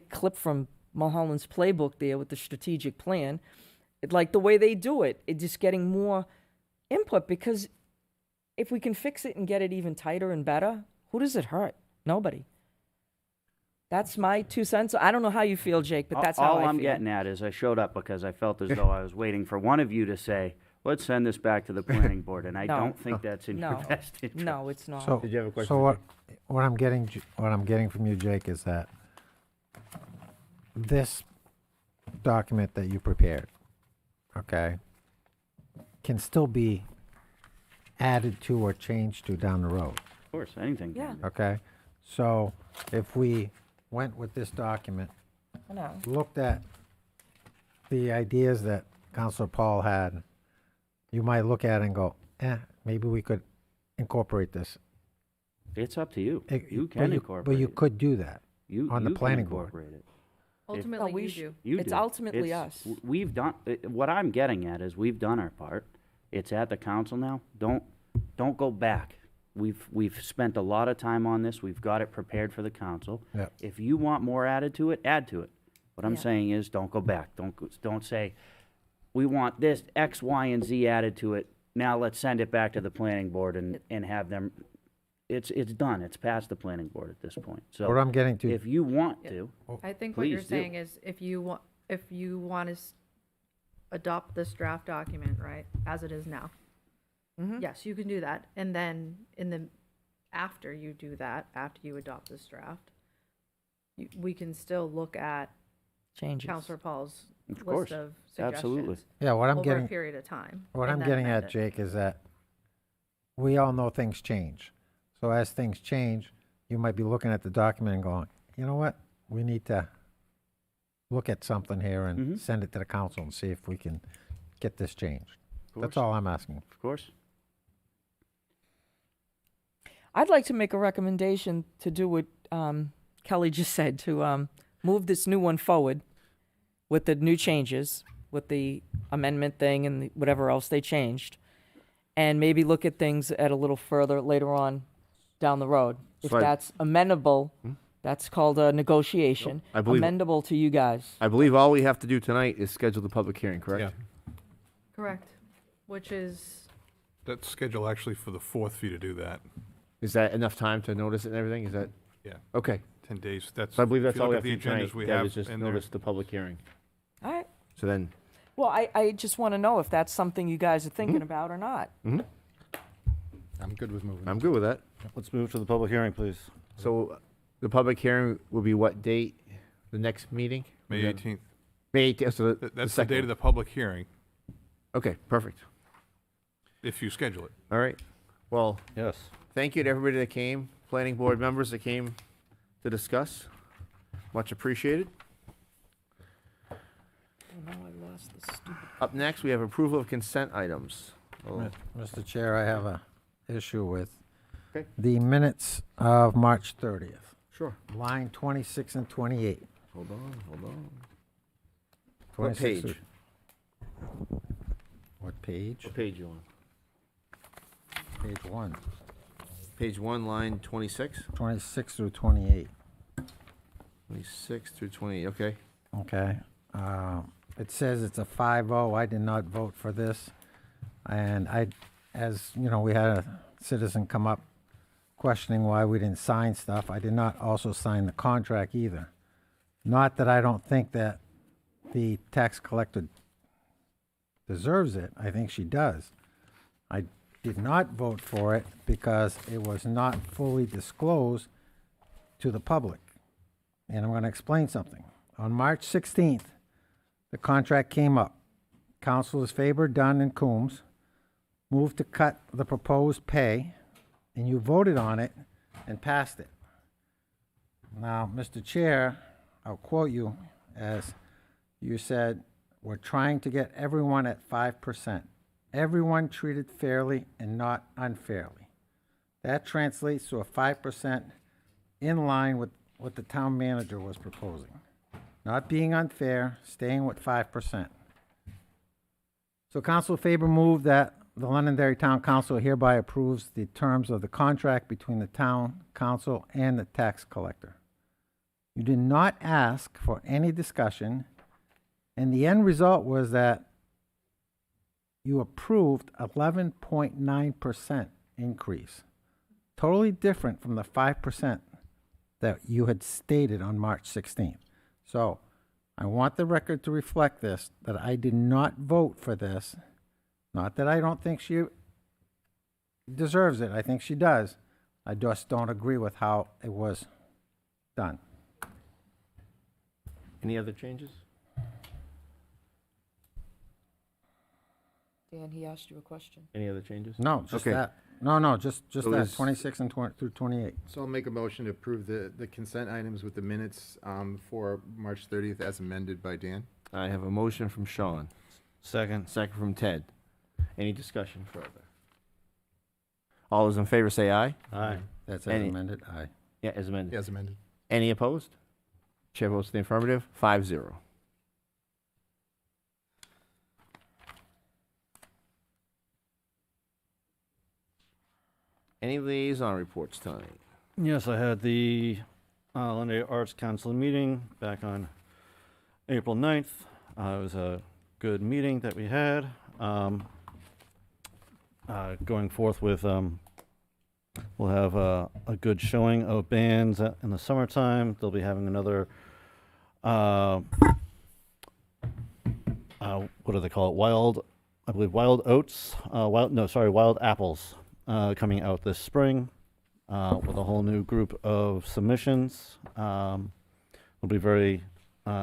clip from Mulholland's playbook there with the strategic plan, like the way they do it, just getting more input, because if we can fix it and get it even tighter and better, who does it hurt? Nobody. That's my 2 cents. I don't know how you feel, Jake, but that's how I feel. All I'm getting at is I showed up because I felt as though I was waiting for one of you to say, let's send this back to the planning board, and I No. don't think that's in your best interest. No, it's not. So, Did you have a question? So what I'm getting from you, Jake, is that this document that you prepared, okay, can still be added to or changed to down the road. Of course, anything can be. Okay, so if we went with this document, I know. looked at the ideas that Councilor Paul had, you might look at it and go, maybe we could incorporate this. It's up to you. You But can incorporate But you it. could do that on the You can planning board. incorporate it. Ultimately, we you should- do. You It's do. ultimately us. We've done, what I'm getting at is we've done our part. It's at the council now. Don't go back. We've spent a lot of time on this. We've got it prepared for the council. Yep. If you want more added to it, add to it. What I'm Yeah. saying is, don't go back. Don't say, we want this X, Y, and Z added to it. Now let's send it back to the planning board and have them. It's done. It's past the planning board at this point. So What I'm getting to, if you want to, I think what you're please do. saying is if you want to adopt this draft document, right, as it is now. Yes, you can do that. And then after you do that, after you adopt this draft, we can still look at Changes. Counselor Paul's Of course. list of suggestions. Absolutely. yeah, what I'm over getting, a period of time. what and I'm then getting amend at, it. Jake, is that we all know things change. So as things change, you might be looking at the document and going, you know what? We need to look at something here and send it to the council and see if we can get this changed. That's all I'm asking. Of course. I'd like to make a recommendation to do what Kelly just said, to move this new one forward with the new changes, with the amendment thing and whatever else they changed, and maybe look at things at a little further later on down the road. If So I- that's amenable, that's called a negotiation, I believe- amendable to you guys. I believe all we have to do tonight is schedule the public hearing, correct? Correct. Which is, That's scheduled actually for the 4th for you to do that. Is that enough time to notice it and everything? Is that? Yeah. Okay. 10 days. That's. So I believe if that's you all we look have at to do the agendas tonight. we That have was just in there. notice the public hearing. All right. So then, Well, I just want to know if that's something you guys are thinking about or not. I'm good with moving. I'm good with that. Let's move to the public hearing, please. So the public hearing will be what date? The next meeting? May 18th. May 18th, so That's the second date one. of the public hearing, Okay, perfect. if you schedule it. All right. Well, Yes. thank you to everybody that came, planning board members that came to discuss. Much appreciated. Up next, we have approval of consent items. Oh, Mr. Chair, I have a issue with Okay. the minutes of March 30th, Sure. line 26 and 28. Hold on. What 26 page? What page? What page you on? Page 1. Page 1, line 26? 26 through 28. 26 through 28, okay. Okay. It says it's a 5-0. I did not vote for this. And as you know, we had a citizen come up questioning why we didn't sign stuff. I did not also sign the contract either. Not that I don't think that the tax collector deserves it. I think she does. I did not vote for it because it was not fully disclosed to the public. And I'm going to explain something. On March 16th, the contract came up. Councilors Faber, Dunn, and Coombs moved to cut the proposed pay, and you voted on it and passed it. Now, Mr. Chair, I'll quote you as you said, we're trying to get everyone at 5%. Everyone treated fairly and not unfairly. That translates to a 5% in line with what the town manager was proposing. Not being unfair, staying with 5%. So Council Faber moved that the Londonderry Town Council hereby approves the terms of the contract between the town council and the tax collector. You did not ask for any discussion, and the end result was that you approved 11.9% increase. Totally different from the 5% that you had stated on March 16th. So I want the record to reflect this, that I did not vote for this. Not that I don't think she deserves it. I think she does. I just don't agree with how it was done. Any other changes? Dan, he asked you a question. Any other changes? No, just Okay. that. No, just So that, there's- 26 and through 28. So I'll make a motion to approve the consent items with the minutes for March 30th as amended by Dan. I have a motion from Sean. Second. Second from Ted. Any discussion further? All those in favor say aye. Aye. That's as Any- amended, aye. Yeah, as amended. As amended. Any opposed? Chair votes in the affirmative, 5-0. Any liaison reports tonight? Yes, I had the Londonderry Arts Council meeting back on April 9th. It was a good meeting that we had. Going forth with, we'll have a good showing of bands in the summertime. They'll be having another, what do they call it? Wild oats, wild apples coming out this spring with a whole new group of submissions. We'll be very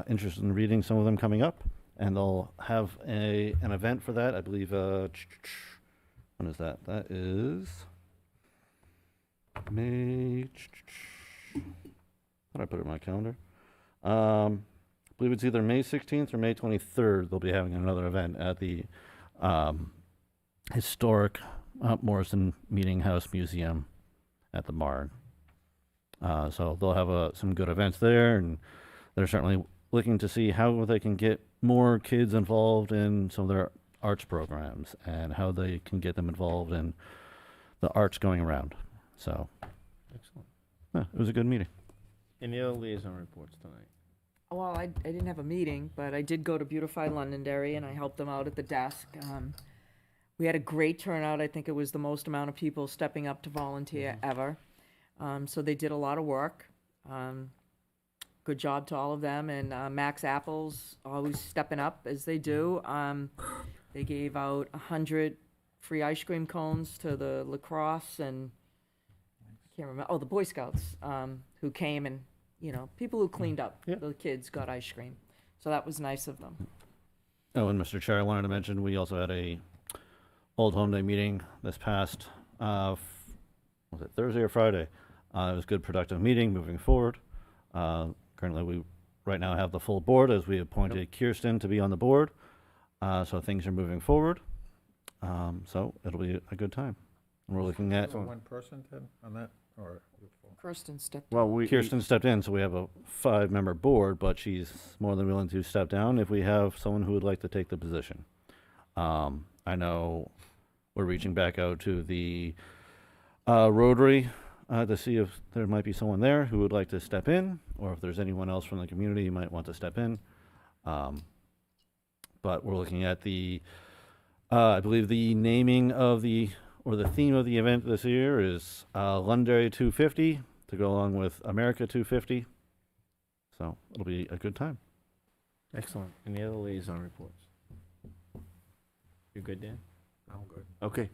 interested in reading some of them coming up, and they'll have an event for that. I believe, when is that? That is May. How did I put it in my calendar? I believe it's either May 16th or May 23rd. They'll be having another event at the historic Morrison Meeting House Museum at the Barn. So they'll have some good events there, and they're certainly looking to see how they can get more kids involved in some of their arts programs and how they can get them involved in the arts going around. So, Excellent. yeah, it was a good meeting. Any other liaison reports tonight? Well, I didn't have a meeting, but I did go to Beautify Londonderry, and I helped them out at the desk. We had a great turnout. I think it was the most amount of people stepping up to volunteer ever. So they did a lot of work. Good job to all of them. And Max Apples always stepping up as they do. They gave out 100 free ice cream cones to the lacrosse and I can't remember. The Boy Scouts who came and, people who cleaned up. Yep. The kids got ice cream. So that was nice of them. Oh, and Mr. Chair, I wanted to mention we also had a Old Home Day meeting this past, was it Thursday or Friday? It was a good, productive meeting moving forward. Currently, we right now have the full board as we appointed Kirsten to be on the board. So things are moving forward. So it'll be a good time. And we're looking at One person, Ted, on that, or? Kirsten stepped Kirsten stepped in, so we have a 5-member board, but she's more than willing to step down if we have someone who would like to take the position. I know we're reaching back out to the Rotary to see if there might be someone there who would like to step in, or if there's anyone else from the community who might want to step in. But we're looking at I believe the naming of the theme of the event this year is Londonderry 250 to go along with America 250. So it'll be a good time. Excellent. Any other liaison reports? You good, Dan? I'm good. Okay.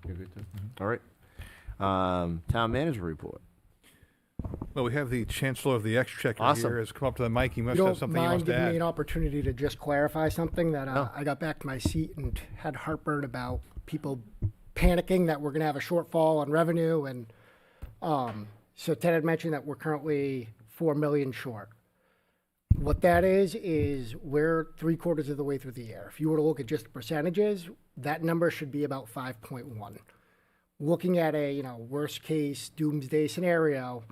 You're good too? All right. Town manager report. Well, we have the Chancellor of the Exchequer Awesome. here. Has come up to the mic. He must You have don't something he wants mind to giving me add. an opportunity to just clarify something that No. I got back to my seat and had heartburn about people panicking that we're going to have a shortfall on revenue. And so Ted had mentioned that we're currently 4 million short. What that is we're 3/4 of the way through the year. If you were to look at just the percentages, that number should be about 5.1. Looking at a worst case doomsday scenario,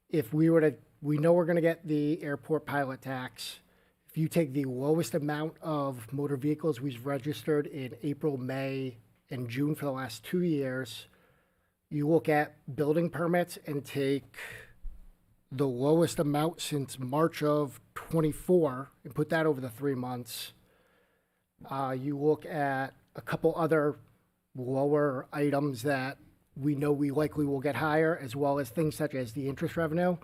if we know we're going to get the airport pilot tax. If you take the lowest amount of motor vehicles we've registered in April, May, and June for the last 2 years, you look at building permits and take the lowest amount since March of 24 and put that over the 3 months. You look at a couple other lower items that we know we likely will get higher, as well as things such as the interest revenue.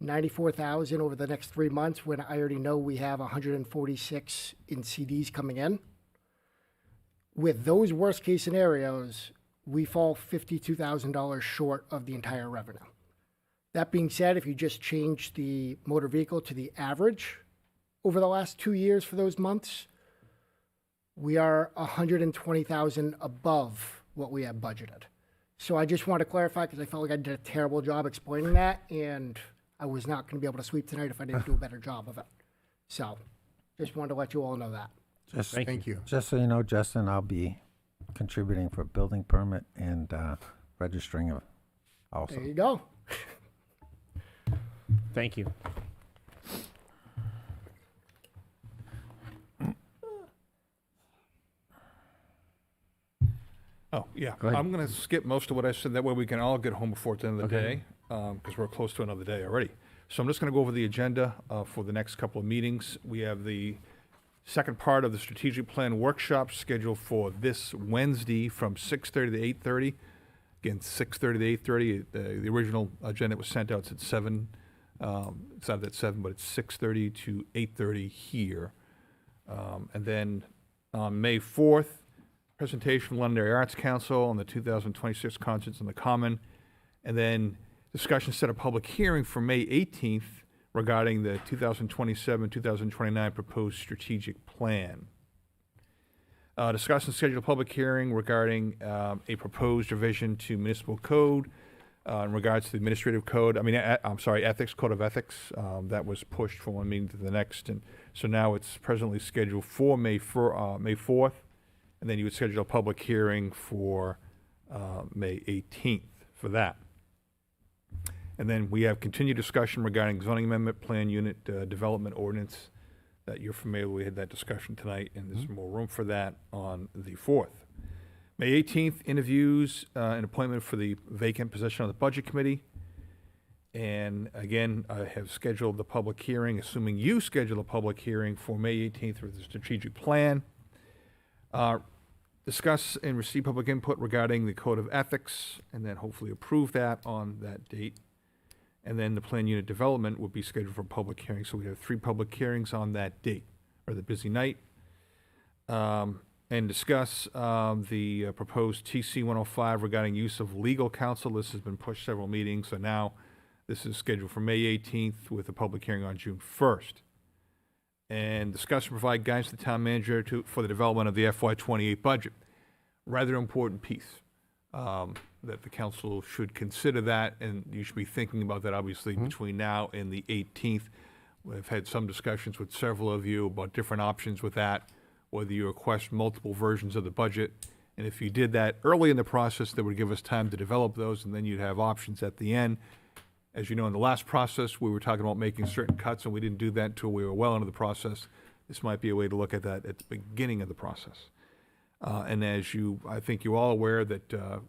94,000 over the next 3 months when I already know we have 146 in CDs coming in. With those worst case scenarios, we fall $52,000 short of the entire revenue. That being said, if you just change the motor vehicle to the average over the last 2 years for those months, we are 120,000 above what we have budgeted. So I just want to clarify because I felt like I did a terrible job explaining that, and I was not going to be able to sweep tonight if I didn't do a better job of it. So just wanted to let you all know that. Thank you. Just so you know, Justin, I'll be contributing for building permit and registering also. There you go. Thank you. Oh, yeah. Go ahead. I'm going to skip most of what I said. That way we can all get home before the end of the Okay. day, because we're close to another day already. So I'm just going to go over the agenda for the next couple of meetings. We have the second part of the strategic plan workshop scheduled for this Wednesday from 6:30 to 8:30. Again, 6:30 to 8:30. The original agenda was sent out at 7. It's not at 7, but it's 6:30 to 8:30 here. And then on May 4th, presentation from Londonderry Arts Council on the 2026 concerts in the Common. And then discussion set a public hearing for May 18th regarding the 2027-2029 proposed strategic plan. Discuss and schedule a public hearing regarding a proposed revision to municipal code in regards to the administrative code, ethics, code of ethics, that was pushed from one meeting to the next, and so now it's presently scheduled for May 4th, and then you would schedule a public hearing for May 18th for that. And then we have continued discussion regarding zoning amendment, plan unit development ordinance that you're familiar with. We had that discussion tonight, and there's more room for that on the 4th. May 18th, interviews and appointment for the vacant position on the Budget Committee. And again, I have scheduled the public hearing, assuming you schedule a public hearing for May 18th for the strategic plan. Discuss and receive public input regarding the Code of Ethics, and then hopefully approve that on that date. And then the plan unit development will be scheduled for public hearing. So we have 3 public hearings on that date, or the busy night. And discuss the proposed TC 105 regarding use of legal counsel. This has been pushed several meetings, so now this is scheduled for May 18th with a public hearing on June 1st. And discuss and provide guidance to the town manager for the development of the FY28 budget. Rather important piece. That the council should consider that, and you should be thinking about that obviously between now and the 18th. We've had some discussions with several of you about different options with that, whether you request multiple versions of the budget. And if you did that early in the process, that would give us time to develop those, and then you'd have options at the end. As you know, in the last process, we were talking about making certain cuts, and we didn't do that until we were well into the process. This might be a way to look at that at the beginning of the process. And as I think you're all aware that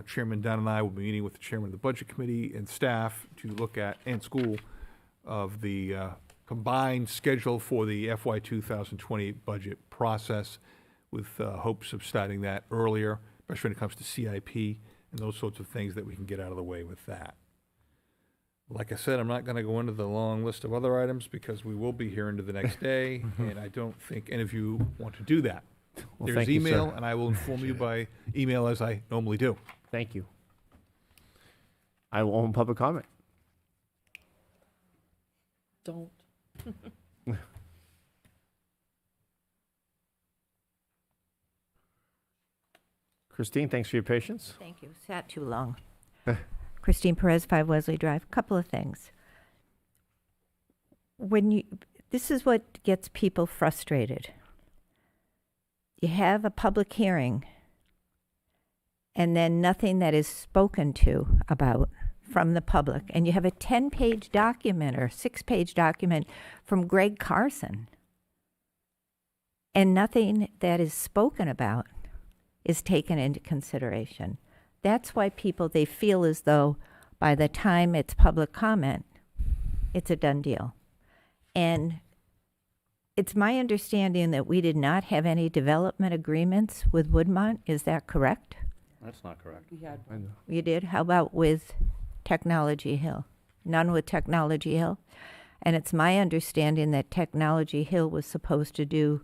Chairman Dunn and I will be meeting with the chairman of the Budget Committee and staff to look at, and school, of the combined schedule for the FY 2028 budget process, with hopes of starting that earlier, especially when it comes to CIP and those sorts of things that we can get out of the way with that. Like I said, I'm not going to go into the long list of other items because we will be here into the next day, and I don't think any of you want to do that. Well, There's thank you, email, sir. and I will inform you by email as I normally do. Thank you. I will open public comment. Don't. Christine, thanks for your patience. Thank you. Sat too long. Christine Perez, 5 Wesley Drive. Couple of things. This is what gets people frustrated. You have a public hearing, and then nothing that is spoken to about from the public, and you have a 10-page document or 6-page document from Greg Carson, and nothing that is spoken about is taken into consideration. That's why they feel as though by the time it's public comment, it's a done deal. And it's my understanding that we did not have any development agreements with Woodmont. Is that correct? That's not correct. We had You did? How about with Technology Hill? None with Technology Hill? And it's my understanding that Technology Hill was supposed to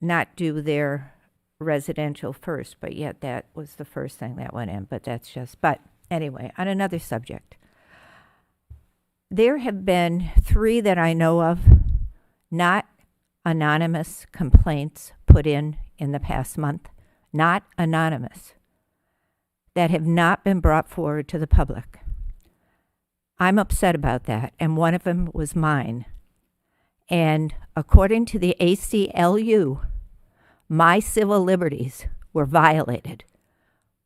not do their residential first, but yet that was the first thing that went in. But anyway, on another subject. There have been 3 that I know of, not anonymous complaints put in the past month, not anonymous, that have not been brought forward to the public. I'm upset about that, and one of them was mine. And according to the ACLU, my civil liberties were violated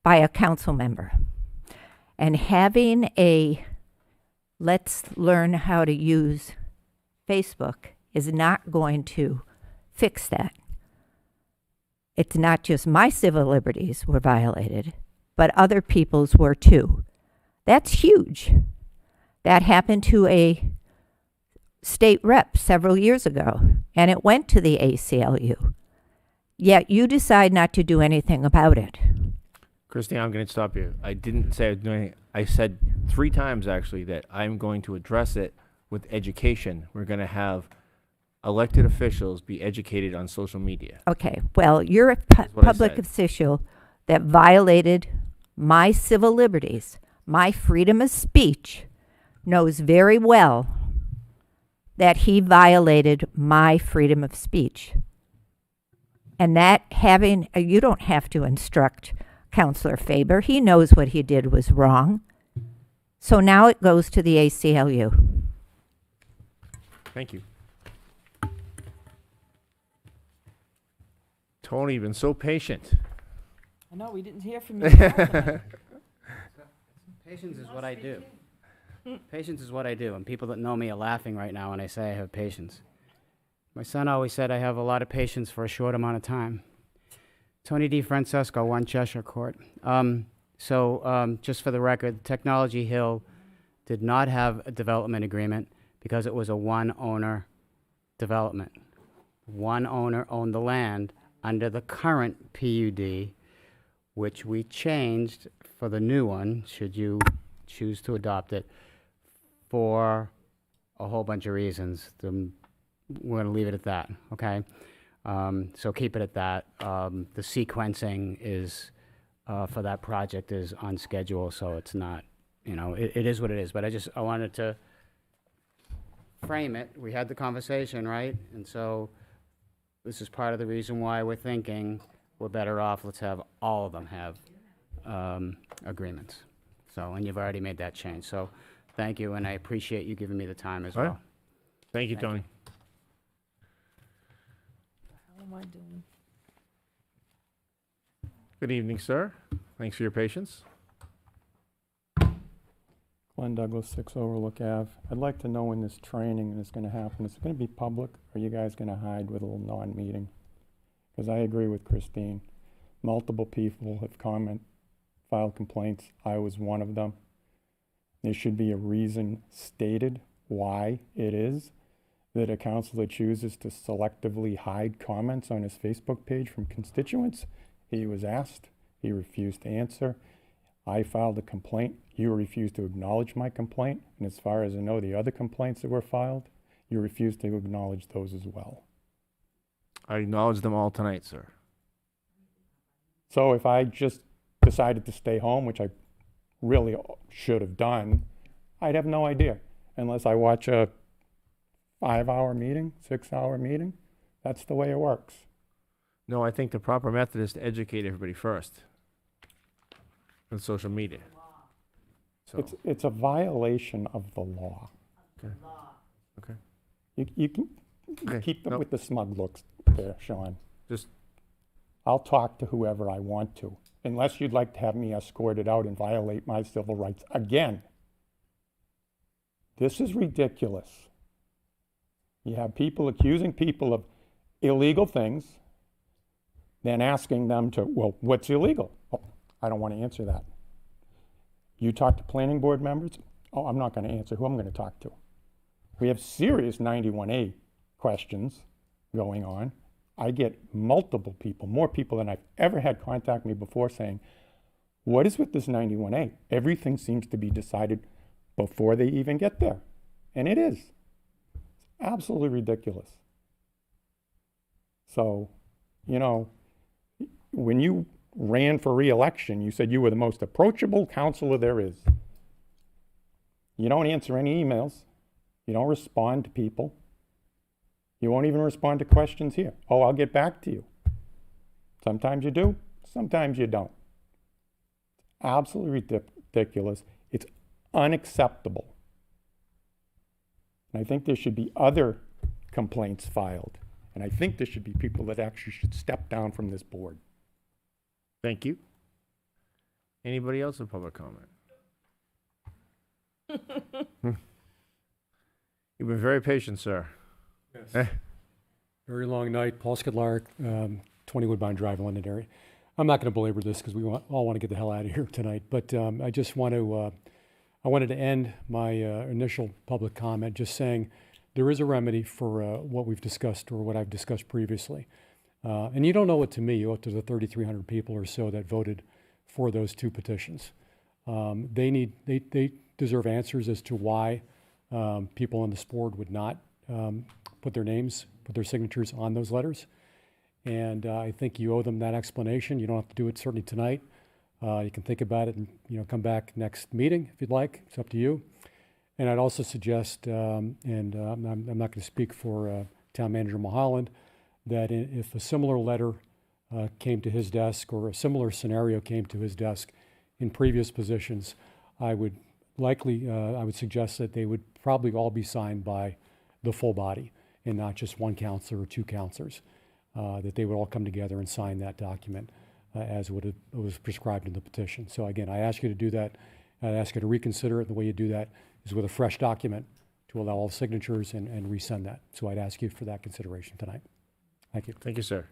by a council member. And having let's learn how to use Facebook is not going to fix that. It's not just my civil liberties were violated, but other people's were too. That's huge. That happened to a state rep several years ago, and it went to the ACLU. Yet you decide not to do anything about it. Christine, I'm going to stop you. I didn't say I was doing anything. I said 3 times, actually, that I'm going to address it with education. We're going to have elected officials be educated on social media. Okay, well, you're a what I public said. official that violated my civil liberties. My freedom of speech knows very well that he violated my freedom of speech. And that you don't have to instruct Counselor Faber. He knows what he did was wrong. So now it goes to the ACLU. Thank you. Tony, you've been so patient. I know, we didn't hear from you. at all tonight. Patience is what I do. Patience is what I do, and people that know me are laughing right now when I say I have patience. My son always said I have a lot of patience for a short amount of time. Tony D. Francesco, 1 Cheshire Court. Just for the record, Technology Hill did not have a development agreement because it was a one-owner development. One owner owned the land under the current PUD, which we changed for the new one, should you choose to adopt it, for a whole bunch of reasons. We're going to leave it at that, okay? So keep it at that. The sequencing is, for that project is on schedule, so it's not, it is what it is. But I wanted to frame it. We had the conversation, right? And so this is part of the reason why we're thinking we're better off, let's have all of them have agreements. So, and you've already made that change. So thank you, and I appreciate you giving me the time as All right. well. Thank you, Tony. How am I doing? Good evening, sir. Thanks for your patience. Glenn Douglas, 6 Overlook Ave. I'd like to know when this training is going to happen. Is it going to be public, or are you guys going to hide with a little non-meeting? Because I agree with Christine. Multiple people have filed complaints. I was one of them. There should be a reason stated why it is that a councilor chooses to selectively hide comments on his Facebook page from constituents. He was asked. He refused to answer. I filed a complaint. You refused to acknowledge my complaint. And as far as I know, the other complaints that were filed, you refused to acknowledge those as well. I acknowledge them all tonight, sir. So if I just decided to stay home, which I really should have done, I'd have no idea unless I watch a 5-hour meeting, 6-hour meeting. That's the way it works. No, I think the proper method is to educate everybody first on social media. So. It's a violation of the law. Okay. Okay. You can Okay. keep them Nope. with the smug looks there, Sean. Just I'll talk to whoever I want to, unless you'd like to have me escorted out and violate my civil rights again. This is ridiculous. You have people accusing people of illegal things, then asking them to, well, what's illegal? Oh, I don't want to answer that. You talk to planning board members? Oh, I'm not going to answer who I'm going to talk to. We have serious 91A questions going on. I get multiple people, more people than I've ever had contact me before, saying, what is with this 91A? Everything seems to be decided before they even get there. And it is. It's absolutely ridiculous. So, when you ran for re-election, you said you were the most approachable counselor there is. You don't answer any emails. You don't respond to people. You won't even respond to questions here. Oh, I'll get back to you. Sometimes you do, sometimes you don't. It's absolutely ridiculous. It's unacceptable. And I think there should be other complaints filed. And I think there should be people that actually should step down from this board. thank you. Anybody else in public comment? You've been very patient, sir. Yes. Very long night. Paul Skidlark, 20 Woodbine Drive, London area. I'm not going to belabor this because we all want to get the hell out of here tonight. But I just want to, I wanted to end my initial public comment just saying there is a remedy for what we've discussed or what I've discussed previously. And you don't owe it to me. You owe it to the 3,300 people or so that voted for those two petitions. They deserve answers as to why people on this board would not put their signatures on those letters. And I think you owe them that explanation. You don't have to do it certainly tonight. You can think about it and come back next meeting if you'd like. It's up to you. And I'd also suggest, I'm not going to speak for Town Manager Mulholland, that if a similar letter came to his desk, or a similar scenario came to his desk in previous positions, I would suggest that they would probably all be signed by the full body and not just one counselor or two counselors, that they would all come together and sign that document as was prescribed in the petition. So again, I ask you to do that. I ask you to reconsider it. The way you do that is with a fresh document to allow all signatures and resend that. So I'd ask you for that consideration tonight. Thank you. Thank you, sir.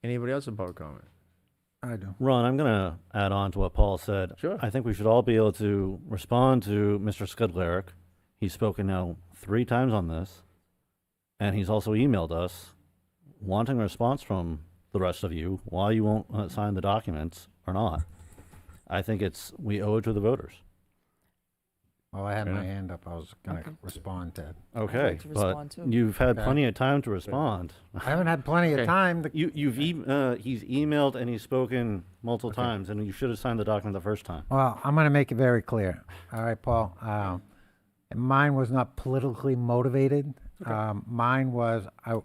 Anybody else about comment? I do. Ron, I'm going to add on to what Paul said. Sure. I think we should all be able to respond to Mr. Skudlerick. He's spoken now 3 times on this, and he's also emailed us wanting a response from the rest of you why you won't sign the documents or not. I think we owe it to the voters. Well, I had Fair my enough. hand up. I was going to respond to it. Okay, to but respond too. you've had Okay. plenty of time to respond. I haven't had plenty of Okay. time. He's emailed and he's spoken multiple times, and you should have signed the document the first time. Well, I'm going to make it very clear. All right, Paul. Mine was not politically motivated. Mine was I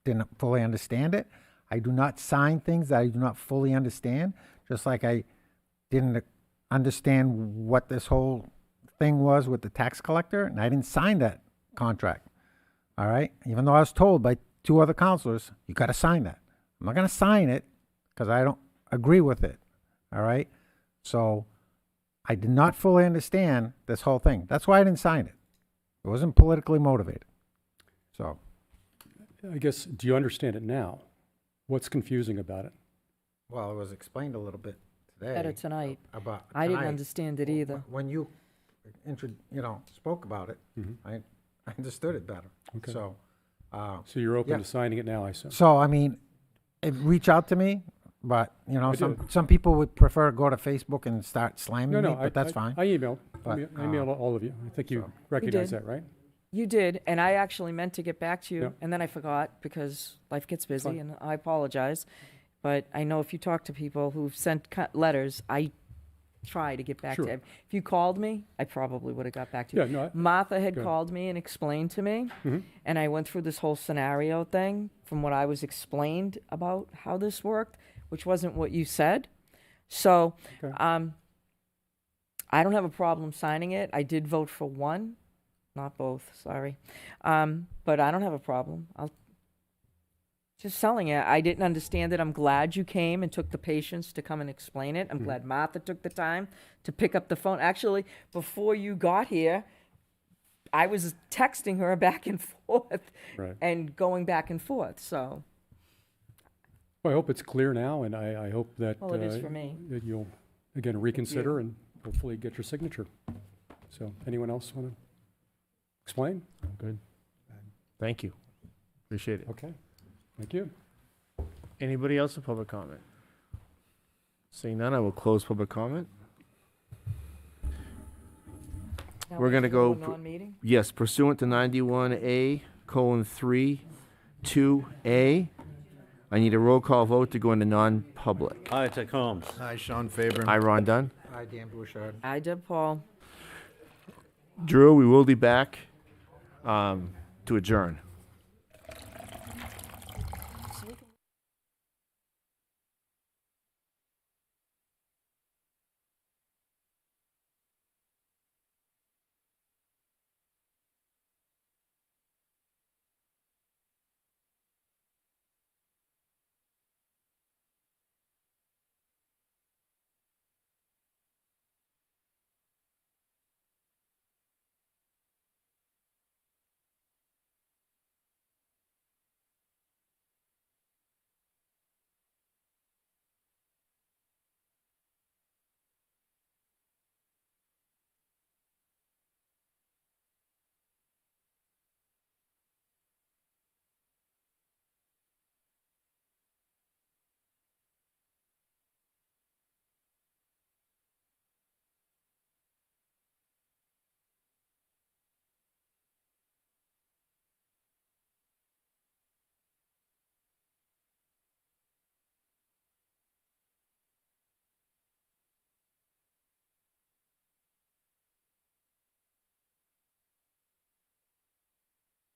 didn't fully understand it. I do not sign things that I do not fully understand, just like I didn't understand what this whole thing was with the tax collector, and I didn't sign that contract. All right? Even though I was told by 2 other counselors, you got to sign that. I'm not going to sign it because I don't agree with it. All right? So I did not fully understand this whole thing. That's why I didn't sign it. It wasn't politically motivated. So, I guess, do you understand it now? What's confusing about it? well, it was explained a little bit today. Better tonight. About I didn't tonight. understand it either. When you spoke about it, Mhm. I understood it better. Okay. So, So you're open yeah. to signing it now, I assume? So, I mean, reach out to me, but, I some people would prefer to go to Facebook and start slamming No, me, no, but that's fine. I emailed. But, I emailed all of you. I think you so- recognize did. that, right? You did, and I actually meant to get back to you, Yep. and then I forgot because life gets busy, Fine. and I apologize. But I know if you talk to people who've sent letters, I try to get back Sure. to them. If you called me, I probably would have got back to you. Yeah, no, Martha had good. called me and explained to me, Mhm. and I went through this whole scenario thing from what I was explained about how this worked, which wasn't what you said. So, Okay. I don't have a problem signing it. I did vote for one, not both, sorry. But I don't have a problem. I'll just selling it. I didn't understand it. I'm glad you came and took the patience to come and explain it. I'm glad Martha took the time to pick up the phone. Actually, before you got here, I was texting her back and forth Right. and going back and forth. So, Well, I hope it's clear now, and I hope that. Well, it is for me. That you'll, again, reconsider and hopefully get your signature. So, anyone else want to explain? Good. Thank you. Appreciate it. Okay, thank you. Anybody else in public comment? Seeing none, I will close public comment. now We're gonna go go to non-meeting. Yes, pursuant to 91A:3(2)A, I need a roll call vote to go into non-public. Hi, Ted Combs. Hi, Sean Faber. I, Ron Dunn. Hi, Dan Bouchard. I did, Paul. Drew, we will be back to adjourn.